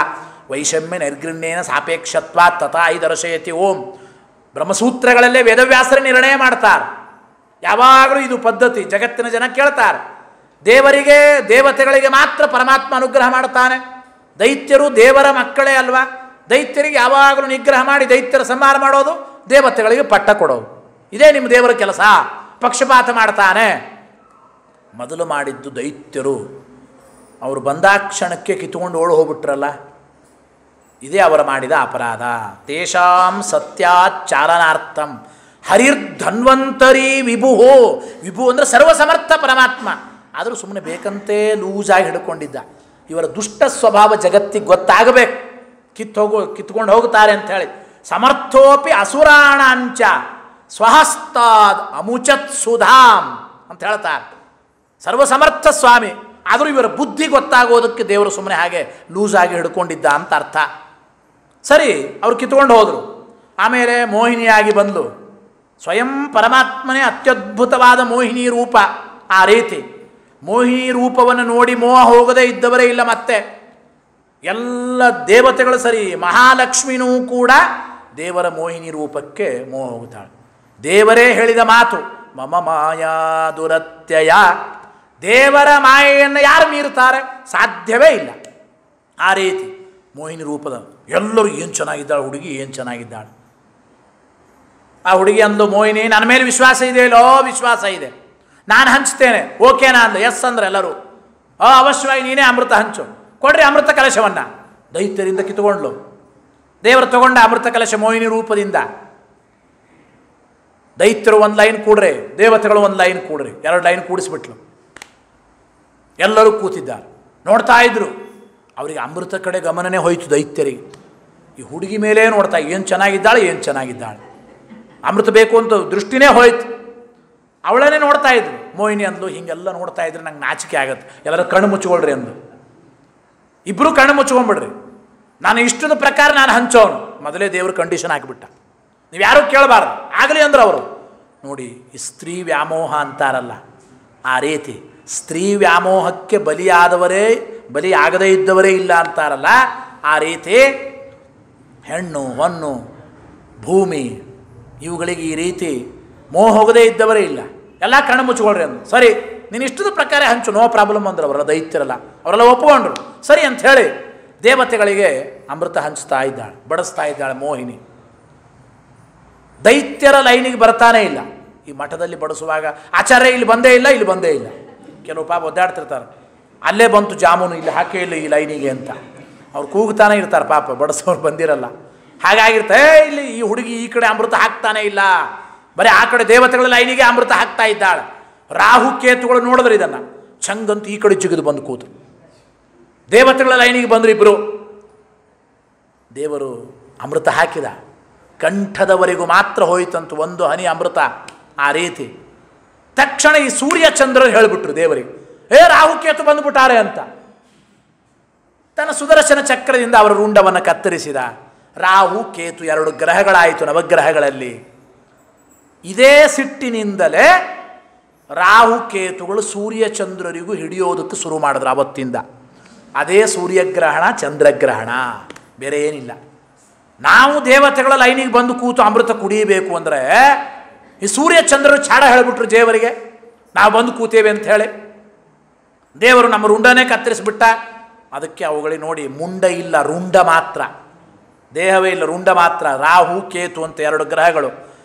ವೈಷಮ್ಯ ನೈರ್ಗಣ್ಯೇನ ಸಾಪೇಕ್ಷತ್ವ ತಥಾ ಹಿ ದರ್ಶಯತಿ ಓಂ. ಬ್ರಹ್ಮಸೂತ್ರಗಳಲ್ಲೇ ವೇದವ್ಯಾಸರ ನಿರ್ಣಯ ಮಾಡ್ತಾರೆ. ಯಾವಾಗಲೂ ಇದು ಪದ್ಧತಿ. ಜಗತ್ತಿನ ಜನ ಕೇಳ್ತಾರೆ, ದೇವರಿಗೆ ದೇವತೆಗಳಿಗೆ ಮಾತ್ರ ಪರಮಾತ್ಮ ಅನುಗ್ರಹ ಮಾಡ್ತಾನೆ, ದೈತ್ಯರು ದೇವರ ಮಕ್ಕಳೇ ಅಲ್ವಾ? ದೈತ್ಯರಿಗೆ ಯಾವಾಗಲೂ ನಿಗ್ರಹ ಮಾಡಿ ದೈತ್ಯರ ಸಂಹಾರ ಮಾಡೋದು, ದೇವತೆಗಳಿಗೆ ಪಟ್ಟ ಕೊಡೋದು, ಇದೇ ನಿಮ್ಮ ದೇವರ ಕೆಲಸ. ಪಕ್ಷಪಾತ ಮಾಡ್ತಾನೆ. ಮೊದಲು ಮಾಡಿದ್ದು ದೈತ್ಯರು. ಅವರು ಬಂದಾಕ್ಷಣಕ್ಕೆ ಕಿತ್ಕೊಂಡು ಓಡಿ ಹೋಗ್ಬಿಟ್ರಲ್ಲ, ಇದೇ ಅವರ ಮಾಡಿದ ಅಪರಾಧ. ತೇಷಾಂ ಸತ್ಯಾಚಾಲನಾರ್ಥಂ ಹರಿರ್ಧನ್ವಂತರಿ ವಿಭುಹೋ. ವಿಭು ಅಂದರೆ ಸರ್ವಸಮರ್ಥ ಪರಮಾತ್ಮ. ಆದರೂ ಸುಮ್ಮನೆ ಬೇಕಂತೇ ಲೂಸಾಗಿ ಹಿಡ್ಕೊಂಡಿದ್ದ. ಇವರ ದುಷ್ಟ ಸ್ವಭಾವ ಜಗತ್ತಿಗೆ ಗೊತ್ತಾಗಬೇಕು. ಕಿತ್ಕೊಂಡು ಹೋಗ್ತಾರೆ ಅಂಥೇಳಿ. ಸಮರ್ಥೋಪಿ ಅಸುರಾಣಾಂಚ ಸ್ವಹಸ್ತಾದ್ ಅಮುಚತ್ ಸುಧಾಂ ಅಂತ ಹೇಳ್ತಾರೆ. ಸರ್ವಸಮರ್ಥ ಸ್ವಾಮಿ, ಆದರೂ ಇವರ ಬುದ್ಧಿ ಗೊತ್ತಾಗೋದಕ್ಕೆ ದೇವರು ಸುಮ್ಮನೆ ಹಾಗೆ ಲೂಸಾಗಿ ಹಿಡ್ಕೊಂಡಿದ್ದ ಅಂತ ಅರ್ಥ. ಸರಿ, ಅವ್ರು ಕಿತ್ಕೊಂಡು ಹೋದರು. ಆಮೇಲೆ ಮೋಹಿನಿಯಾಗಿ ಬಂದು, ಸ್ವಯಂ ಪರಮಾತ್ಮನೇ ಅತ್ಯದ್ಭುತವಾದ ಮೋಹಿನಿ ರೂಪ. ಆ ರೀತಿ ಮೋಹಿನಿ ರೂಪವನ್ನು ನೋಡಿ ಮೋಹ ಹೋಗದೇ ಇದ್ದವರೇ ಇಲ್ಲ. ಮತ್ತೆ ಎಲ್ಲ ದೇವತೆಗಳು ಸರಿ, ಮಹಾಲಕ್ಷ್ಮಿನೂ ಕೂಡ ದೇವರ ಮೋಹಿನಿ ರೂಪಕ್ಕೆ ಮೋಹ ಹೋಗುತ್ತಾಳೆ. ದೇವರೇ ಹೇಳಿದ ಮಾತು, ಮಮ ಮಾಯಾ ದುರತ್ಯಯ. ದೇವರ ಮಾಯೆಯನ್ನು ಯಾರು ಮೀರುತ್ತಾರೆ? ಸಾಧ್ಯವೇ ಇಲ್ಲ. ಆ ರೀತಿ ಮೋಹಿನಿ ರೂಪದ ಎಲ್ಲರೂ ಏನು ಚೆನ್ನಾಗಿದ್ದಾಳೆ ಹುಡುಗಿ, ಏನು ಚೆನ್ನಾಗಿದ್ದಾಳೆ. ಆ ಹುಡುಗಿ ಅಂದು ಮೋಹಿನಿ, ನನ್ನ ಮೇಲೆ ವಿಶ್ವಾಸ ಇದೆ ಇಲ್ಲೋ? ವಿಶ್ವಾಸ ಇದೆ, ನಾನು ಹಂಚ್ತೇನೆ. ಓಕೆನಾ ಅಂದ. ಎಸ್ ಅಂದ್ರೆ ಎಲ್ಲರೂ, ಅವಶ್ಯವಾಗಿ ನೀನೇ ಅಮೃತ ಹಂಚು, ಕೊಡ್ರಿ ಅಮೃತ ಕಲಶವನ್ನು. ದೈತ್ಯರಿಂದ ಕಿತ್ತುಕೊಂಡ್ಲು. ದೇವರು ತಗೊಂಡ ಅಮೃತ ಕಲಶ ಮೋಹಿನಿ ರೂಪದಿಂದ. ದೈತ್ಯರು ಒಂದು ಲೈನ್ ಕೂಡ್ರೆ, ದೇವತೆಗಳು ಒಂದು ಲೈನ್ ಕೂಡ್ರಿ, 2 ಲೈನ್ ಕೂಡಿಸ್ಬಿಟ್ಲು. ಎಲ್ಲರೂ ಕೂತಿದ್ದಾರೆ, ನೋಡ್ತಾ ಇದ್ರು. ಅವರಿಗೆ ಅಮೃತ ಕಡೆ ಗಮನನೇ ಹೋಯಿತು ದೈತ್ಯರಿಗೆ. ಈ ಹುಡುಗಿ ಮೇಲೆ ನೋಡ್ತಾ, ಏನು ಚೆನ್ನಾಗಿದ್ದಾಳೆ, ಏನು ಚೆನ್ನಾಗಿದ್ದಾಳೆ, ಅಮೃತ ಬೇಕು ಅಂತ ದೃಷ್ಟಿನೇ ಹೋಯ್ತು. ಅವಳನ್ನೇ ನೋಡ್ತಾ ಇದ್ರು. ಮೋಹಿನಿ ಅಂದ್ಲು, ಹೀಗೆಲ್ಲ ನೋಡ್ತಾ ಇದ್ರೆ ನಂಗೆ ನಾಚಿಕೆ ಆಗತ್ತೆ, ಎಲ್ಲರೂ ಕಣ್ಣು ಮುಚ್ಕೊಳ್ರಿ ಅಂದು. ಇಬ್ಬರು ಕಣ್ಣು ಮುಚ್ಕೊಂಡ್ಬಿಡ್ರಿ, ನಾನು ಇಷ್ಟದ ಪ್ರಕಾರ ನಾನು ಹಂಚೋನು. ಮೊದಲೇ ದೇವ್ರ ಕಂಡೀಷನ್ ಹಾಕಿಬಿಟ್ಟ, ನೀವು ಯಾರೂ ಕೇಳಬಾರ್ದು, ಆಗಲಿ ಅಂದ್ರೆ ಅವರು. ನೋಡಿ, ಈ ಸ್ತ್ರೀ ವ್ಯಾಮೋಹ ಅಂತಾರಲ್ಲ, ಆ ರೀತಿ ಸ್ತ್ರೀ ವ್ಯಾಮೋಹಕ್ಕೆ ಬಲಿಯಾಗದೇ ಇದ್ದವರೇ ಇಲ್ಲ ಅಂತಾರಲ್ಲ, ಆ ರೀತಿ ಹೆಣ್ಣು ಹೊನ್ನು ಭೂಮಿ ಇವುಗಳಿಗೆ ಈ ರೀತಿ ಮೋಹ ಹೋಗದೇ ಇದ್ದವರೇ ಇಲ್ಲ. ಎಲ್ಲ ಕಣ್ಣು ಮುಚ್ಕೊಳ್ರಿ ಅಂದು. ಸರಿ, ನೀನು ಇಷ್ಟದ ಪ್ರಕಾರ ಹಂಚು, ನೋ ಪ್ರಾಬ್ಲಮ್ ಅಂದ್ರೆ ಅವರೆಲ್ಲ ದೈತ್ಯರಲ್ಲ, ಅವರೆಲ್ಲ ಒಪ್ಪಿಕೊಂಡ್ರು. ಸರಿ ಅಂಥೇಳಿ ದೇವತೆಗಳಿಗೆ ಅಮೃತ ಹಂಚ್ತಾ ಇದ್ದಾಳೆ, ಬಡಿಸ್ತಾ ಇದ್ದಾಳೆ ಮೋಹಿನಿ. ದೈತ್ಯರ ಲೈನಿಗೆ ಬರ್ತಾನೇ ಇಲ್ಲ. ಈ ಮಠದಲ್ಲಿ ಬಡಿಸುವಾಗ ಆಚಾರ್ಯ ಇಲ್ಲಿ ಬಂದೇ ಇಲ್ಲ, ಇಲ್ಲಿ ಬಂದೇ ಇಲ್ಲ. ಕೆಲವು ಪಾಪ ಒದ್ದಾಡ್ತಿರ್ತಾರೆ, ಅಲ್ಲೇ ಬಂತು ಜಾಮೂನು, ಇಲ್ಲಿ ಹಾಕೇ ಇಲ್ಲ ಈ ಲೈನಿಗೆ ಅಂತ. ಅವ್ರು ಕೂಗ್ತಾನೆ ಇರ್ತಾರೆ ಪಾಪ, ಬಡಿಸೋರು ಬಂದಿರಲ್ಲ. ಹಾಗಾಗಿರ್ತಾರೆ, ಇಲ್ಲಿ ಈ ಹುಡುಗಿ ಈ ಕಡೆ ಅಮೃತ ಹಾಕ್ತಾನೆ ಇಲ್ಲ, ಬರೀ ಆ ಕಡೆ ದೇವತೆಗಳ ಲೈನಿಗೆ ಅಮೃತ ಹಾಕ್ತಾ ಇದ್ದಾಳೆ. ರಾಹು ಕೇತುಗಳು ನೋಡಿದ್ರೆ ಇದನ್ನು ಚಂಗಂತೂ ಈ ಕಡೆ ಜಿಗಿದು ಬಂದು ಕೂತು. ದೇವತೆಗಳ ಲೈನಿಗೆ ಬಂದರು ಇಬ್ಬರು. ದೇವರು ಅಮೃತ ಹಾಕಿದ, ಕಂಠದವರೆಗೂ ಮಾತ್ರ ಹೋಯಿತಂತು ಒಂದು ಹನಿ ಅಮೃತ. ಆ ರೀತಿ ತಕ್ಷಣ ಈ ಸೂರ್ಯ ಚಂದ್ರರು ಹೇಳಿಬಿಟ್ರು ದೇವರಿಗೆ, ರಾಹುಕೇತು ಬಂದುಬಿಟ್ಟಾರೆ ಅಂತ. ತನ್ನ ಸುದರ್ಶನ ಚಕ್ರದಿಂದ ಅವರ ರುಂಡವನ್ನು ಕತ್ತರಿಸಿದ. ರಾಹು ಕೇತು 2 ಗ್ರಹಗಳಾಯಿತು ನವಗ್ರಹಗಳಲ್ಲಿ. ಇದೇ ಸಿಟ್ಟಿನಿಂದಲೇ ರಾಹುಕೇತುಗಳು ಸೂರ್ಯಚಂದ್ರರಿಗೂ ಹಿಡಿಯೋದಕ್ಕೆ ಶುರು ಮಾಡಿದ್ರು ಅವತ್ತಿಂದ. ಅದೇ ಸೂರ್ಯಗ್ರಹಣ ಚಂದ್ರಗ್ರಹಣ, ಬೇರೆ ಏನಿಲ್ಲ. ನಾವು ದೇವತೆಗಳ ಲೈನಿಗೆ ಬಂದು ಕೂತು ಅಮೃತ ಕುಡಿಯಬೇಕು ಅಂದರೆ ಈ ಸೂರ್ಯಚಂದ್ರರು ಛಾಡ ಹೇಳಿಬಿಟ್ರು ದೇವರಿಗೆ, ನಾವು ಬಂದು ಕೂತೇವೆ ಅಂತ ಹೇಳಿ. ದೇವರು ನಮ್ಮ ರುಂಡನೇ ಕತ್ತರಿಸಿಬಿಟ್ಟ. ಅದಕ್ಕೆ ಅವುಗಳಿಗೆ ನೋಡಿ, ಮುಂಡ ಇಲ್ಲ, ರುಂಡ ಮಾತ್ರ, ದೇಹವೇ ಇಲ್ಲ, ರುಂಡ ಮಾತ್ರ. ರಾಹು ಕೇತು ಅಂತ 2 ಗ್ರಹಗಳು.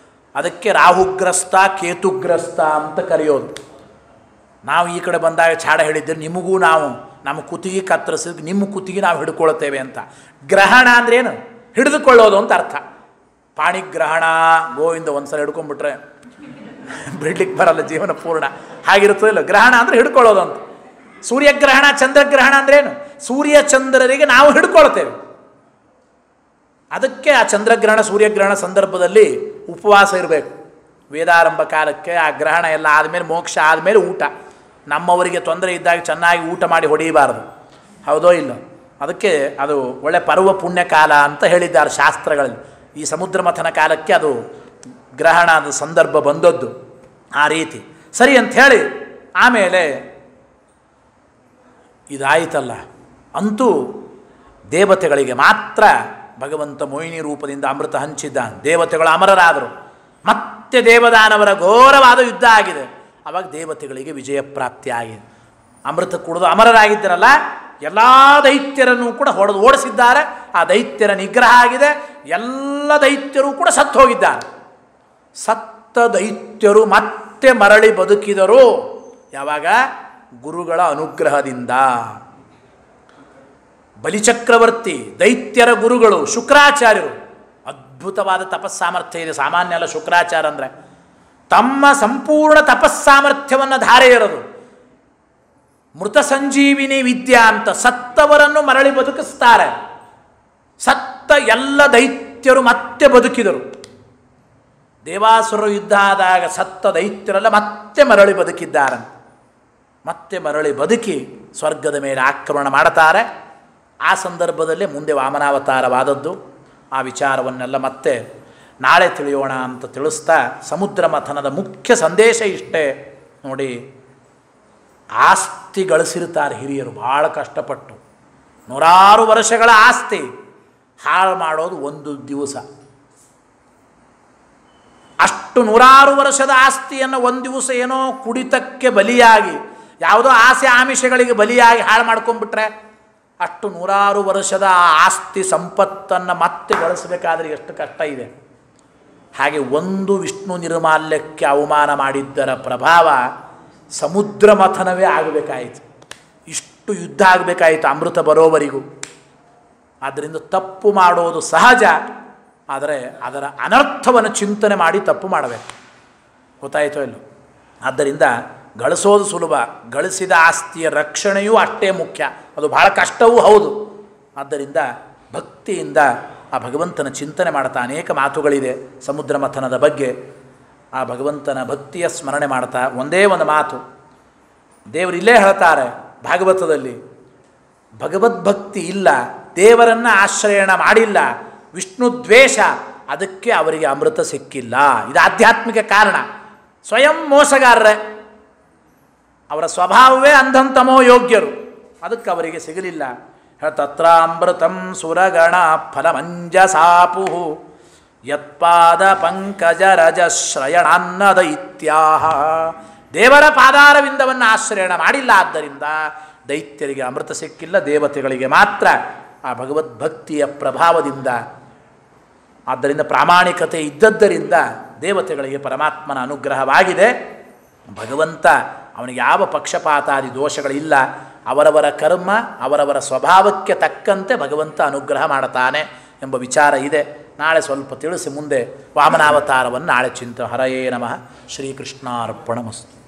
ಅದಕ್ಕೆ ರಾಹುಗ್ರಸ್ತ ಕೇತುಗ್ರಸ್ತ ಅಂತ ಕರೆಯೋದು. ನಾವು ಈ ಕಡೆ ಬಂದಾಗ ಛಾಡ ಹೇಳಿದ್ದರೆ ನಿಮಗೂ ನಾವು ನಮ್ಮ ಕುತ್ತಿಗೆ ಕತ್ತರಿಸಿದ ನಿಮ್ಮ ಕುತ್ತಿಗೆ ನಾವು ಹಿಡ್ಕೊಳ್ತೇವೆ ಅಂತ. ಗ್ರಹಣ ಅಂದ್ರೇನು? ಹಿಡಿದುಕೊಳ್ಳೋದು ಅಂತ ಅರ್ಥ. ಪಾಣಿಗ್ರಹಣ ಗೋವಿಂದ ಒಂದ್ಸಲ ಹಿಡ್ಕೊಂಡ್ಬಿಟ್ರೆ ಬಿಡ್ಲಿಕ್ಕೆ ಬರಲ್ಲ ಜೀವನ ಪೂರ್ಣ, ಹಾಗಿರ್ತದಿಲ್ಲ. ಗ್ರಹಣ ಅಂದರೆ ಹಿಡ್ಕೊಳ್ಳೋದು ಅಂತ. ಸೂರ್ಯಗ್ರಹಣ ಚಂದ್ರಗ್ರಹಣ ಅಂದ್ರೇನು? ಸೂರ್ಯಚಂದ್ರರಿಗೆ ನಾವು ಹಿಡ್ಕೊಳ್ತೇವೆ. ಅದಕ್ಕೆ ಆ ಚಂದ್ರಗ್ರಹಣ ಸೂರ್ಯಗ್ರಹಣ ಸಂದರ್ಭದಲ್ಲಿ ಉಪವಾಸ ಇರಬೇಕು. ವೇದಾರಂಭ ಕಾಲಕ್ಕೆ ಆ ಗ್ರಹಣ ಎಲ್ಲ ಆದಮೇಲೆ, ಮೋಕ್ಷ ಆದಮೇಲೆ ಊಟ. ನಮ್ಮವರಿಗೆ ತೊಂದರೆ ಇದ್ದಾಗ ಚೆನ್ನಾಗಿ ಊಟ ಮಾಡಿ ಹೊಡೆಯಬಾರದು, ಹೌದೋ ಇಲ್ಲ. ಅದಕ್ಕೆ ಅದು ಒಳ್ಳೆ ಪರ್ವ ಪುಣ್ಯ ಕಾಲ ಅಂತ ಹೇಳಿದ್ದಾರೆ ಶಾಸ್ತ್ರಗಳಲ್ಲಿ. ಈ ಸಮುದ್ರ ಮಥನ ಕಾಲಕ್ಕೆ ಅದು ಗ್ರಹಣದ ಸಂದರ್ಭ ಬಂದದ್ದು ಆ ರೀತಿ. ಸರಿ ಅಂಥೇಳಿ ಆಮೇಲೆ ಇದಾಯಿತಲ್ಲ. ಅಂತೂ ದೇವತೆಗಳಿಗೆ ಮಾತ್ರ ಭಗವಂತ ಮೋಹಿನಿ ರೂಪದಿಂದ ಅಮೃತ ಹಂಚಿದ್ದಾನೆ. ದೇವತೆಗಳು ಅಮರರಾದರು. ಮತ್ತೆ ದೇವದಾನವರ ಘೋರವಾದ ಯುದ್ಧ ಆಗಿದೆ. ಆವಾಗ ದೇವತೆಗಳಿಗೆ ವಿಜಯ ಪ್ರಾಪ್ತಿ ಆಗಿದೆ. ಅಮೃತ ಕುಡಿದು ಅಮರರಾಗಿದ್ದರಲ್ಲ, ಎಲ್ಲ ದೈತ್ಯರನ್ನು ಕೂಡ ಓಡಿಸಿದ್ದಾರೆ. ಆ ದೈತ್ಯರ ನಿಗ್ರಹ ಆಗಿದೆ. ಎಲ್ಲ ದೈತ್ಯರು ಕೂಡ ಸತ್ತು ಹೋಗಿದ್ದಾರೆ. ಸತ್ತ ದೈತ್ಯರು ಮತ್ತೆ ಮರಳಿ ಬದುಕಿದರು. ಯಾವಾಗ? ಗುರುಗಳ ಅನುಗ್ರಹದಿಂದ. ಬಲಿಚಕ್ರವರ್ತಿ ದೈತ್ಯರ ಗುರುಗಳು ಶುಕ್ರಾಚಾರ್ಯರು. ಅದ್ಭುತವಾದ ತಪಸ್ಸಾಮರ್ಥ್ಯ ಇದೆ. ಸಾಮಾನ್ಯ ಅಲ್ಲ ಶುಕ್ರಾಚಾರ್ಯ ಅಂದರೆ. ತಮ್ಮ ಸಂಪೂರ್ಣ ತಪಸ್ಸಾಮರ್ಥ್ಯವನ್ನು ಧಾರೆ ಎರೆದು ಮೃತ ಸಂಜೀವಿನಿ ವಿದ್ಯಾ ಅಂತ ಸತ್ತವರನ್ನು ಮರಳಿ ಬದುಕಿಸ್ತಾರೆ. ಸತ್ತ ಎಲ್ಲ ದೈತ್ಯರು ಮತ್ತೆ ಬದುಕಿದರು. ದೇವಾಸುರ ಯುದ್ಧ ಆದಾಗ ಸತ್ತ ದೈತ್ಯರೆಲ್ಲ ಮತ್ತೆ ಮರಳಿ ಬದುಕಿದ್ದಾರೆ. ಮತ್ತೆ ಮರಳಿ ಬದುಕಿ ಸ್ವರ್ಗದ ಮೇಲೆ ಆಕ್ರಮಣ ಮಾಡುತ್ತಾರೆ. ಆ ಸಂದರ್ಭದಲ್ಲೇ ಮುಂದೆ ವಾಮನಾವತಾರವಾದದ್ದು. ಆ ವಿಚಾರವನ್ನೆಲ್ಲ ಮತ್ತೆ ನಾಳೆ ತಿಳಿಯೋಣ ಅಂತ ತಿಳಿಸ್ತಾ, ಸಮುದ್ರ ಮಥನದ ಮುಖ್ಯ ಸಂದೇಶ ಇಷ್ಟೇ ನೋಡಿ. ಆಸ್ತಿ ಗಳಿಸಿರ್ತಾರೆ ಹಿರಿಯರು ಭಾಳ ಕಷ್ಟಪಟ್ಟು. ನೂರಾರು ವರ್ಷಗಳ ಆಸ್ತಿ ಹಾಳು ಮಾಡೋದು ಒಂದು ದಿವಸ. ಅಷ್ಟು ನೂರಾರು ವರ್ಷದ ಆಸ್ತಿಯನ್ನು ಒಂದು ದಿವಸ ಏನೋ ಕುಡಿತಕ್ಕೆ ಬಲಿಯಾಗಿ, ಯಾವುದೋ ಆಸೆ ಆಮಿಷಗಳಿಗೆ ಬಲಿಯಾಗಿ ಹಾಳು ಮಾಡ್ಕೊಂಡ್ಬಿಟ್ರೆ ಅಷ್ಟು ನೂರಾರು ವರ್ಷದ ಆ ಆಸ್ತಿ ಸಂಪತ್ತನ್ನು ಮತ್ತೆ ಬಳಸಬೇಕಾದ್ರೆ ಎಷ್ಟು ಕಷ್ಟ ಇದೆ. ಹಾಗೆ ಒಂದು ವಿಷ್ಣು ನಿರ್ಮಾಲ್ಯಕ್ಕೆ ಅವಮಾನ ಮಾಡಿದ್ದರ ಪ್ರಭಾವ ಸಮುದ್ರ ಮಥನವೇ ಆಗಬೇಕಾಯಿತು. ಇಷ್ಟು ಯುದ್ಧ ಆಗಬೇಕಾಯಿತು ಅಮೃತ ಬರೋವರೆಗೂ. ಆದ್ದರಿಂದ ತಪ್ಪು ಮಾಡೋದು ಸಹಜ, ಆದರೆ ಅದರ ಅನರ್ಥವನ್ನು ಚಿಂತನೆ ಮಾಡಿ ತಪ್ಪು ಮಾಡಬೇಕು. ಗೊತ್ತಾಯಿತೋ ಇಲ್ಲೋ? ಆದ್ದರಿಂದ ಗಳಿಸೋದು ಸುಲಭ, ಗಳಿಸಿದ ಆಸ್ತಿಯ ರಕ್ಷಣೆಯೂ ಅಷ್ಟೇ ಮುಖ್ಯ. ಅದು ಬಹಳ ಕಷ್ಟವೂ ಹೌದು. ಆದ್ದರಿಂದ ಭಕ್ತಿಯಿಂದ ಆ ಭಗವಂತನ ಚಿಂತನೆ ಮಾಡ್ತಾ ಅನೇಕ ಮಾತುಗಳಿದೆ ಸಮುದ್ರ ಮಥನದ ಬಗ್ಗೆ. ಆ ಭಗವಂತನ ಭಕ್ತಿಯ ಸ್ಮರಣೆ ಮಾಡ್ತಾ ಒಂದೇ ಒಂದು ಮಾತು ದೇವರು ಇಲ್ಲೇ ಹೇಳ್ತಾರೆ ಭಾಗವತದಲ್ಲಿ, ಭಗವದ್ಭಕ್ತಿ ಇಲ್ಲ, ದೇವರನ್ನು ಆಶ್ರಯಣ ಮಾಡಿಲ್ಲ, ವಿಷ್ಣು ದ್ವೇಷ, ಅದಕ್ಕೆ ಅವರಿಗೆ ಅಮೃತ ಸಿಕ್ಕಿಲ್ಲ. ಇದು ಆಧ್ಯಾತ್ಮಿಕ ಕಾರಣ. ಸ್ವಯಂ ಮೋಸಗಾರರೇ, ಅವರ ಸ್ವಭಾವವೇ ಅಂಧಂತಮೋ ಯೋಗ್ಯರು, ಅದಕ್ಕೆ ಅವರಿಗೆ ಸಿಗಲಿಲ್ಲ. ತತ್ರಾಮೃತಂ ಸುರಗಣ ಫಲಮಂಜಸಾಪು ಯತ್ಪಾದ ಪಂಕಜ ರಜಶ್ರಯಣಾನ್ನ ದೈತ್ಯಾಹ. ದೇವರ ಪಾದಾರವಿಂದವನ್ನು ಆಶ್ರಯಣ ಮಾಡಿಲ್ಲ, ಆದ್ದರಿಂದ ದೈತ್ಯರಿಗೆ ಅಮೃತ ಸಿಕ್ಕಿಲ್ಲ, ದೇವತೆಗಳಿಗೆ ಮಾತ್ರ ಆ ಭಗವದ್ಭಕ್ತಿಯ ಪ್ರಭಾವದಿಂದ. ಆದ್ದರಿಂದ ಪ್ರಾಮಾಣಿಕತೆ ಇದ್ದದ್ದರಿಂದ ದೇವತೆಗಳಿಗೆ ಪರಮಾತ್ಮನ ಅನುಗ್ರಹವಾಗಿದೆ. ಭಗವಂತ ಅವನಿಗೆ ಯಾವ ಪಕ್ಷಪಾತಾದಿ ದೋಷಗಳಿಲ್ಲ. ಅವರವರ ಕರ್ಮ ಅವರವರ ಸ್ವಭಾವಕ್ಕೆ ತಕ್ಕಂತೆ ಭಗವಂತ ಅನುಗ್ರಹ ಮಾಡುತ್ತಾನೆ ಎಂಬ ವಿಚಾರ ಇದೆ. ನಾಳೆ ಸ್ವಲ್ಪ ತಿಳಿಸಿ ಮುಂದೆ ವಾಮನಾವತಾರವನ್ನು ನಾಳೆ ಚಿಂತನೆ. ಹರಯೇ ನಮಃ. ಶ್ರೀಕೃಷ್ಣಾರ್ಪಣಮಸ್ತು.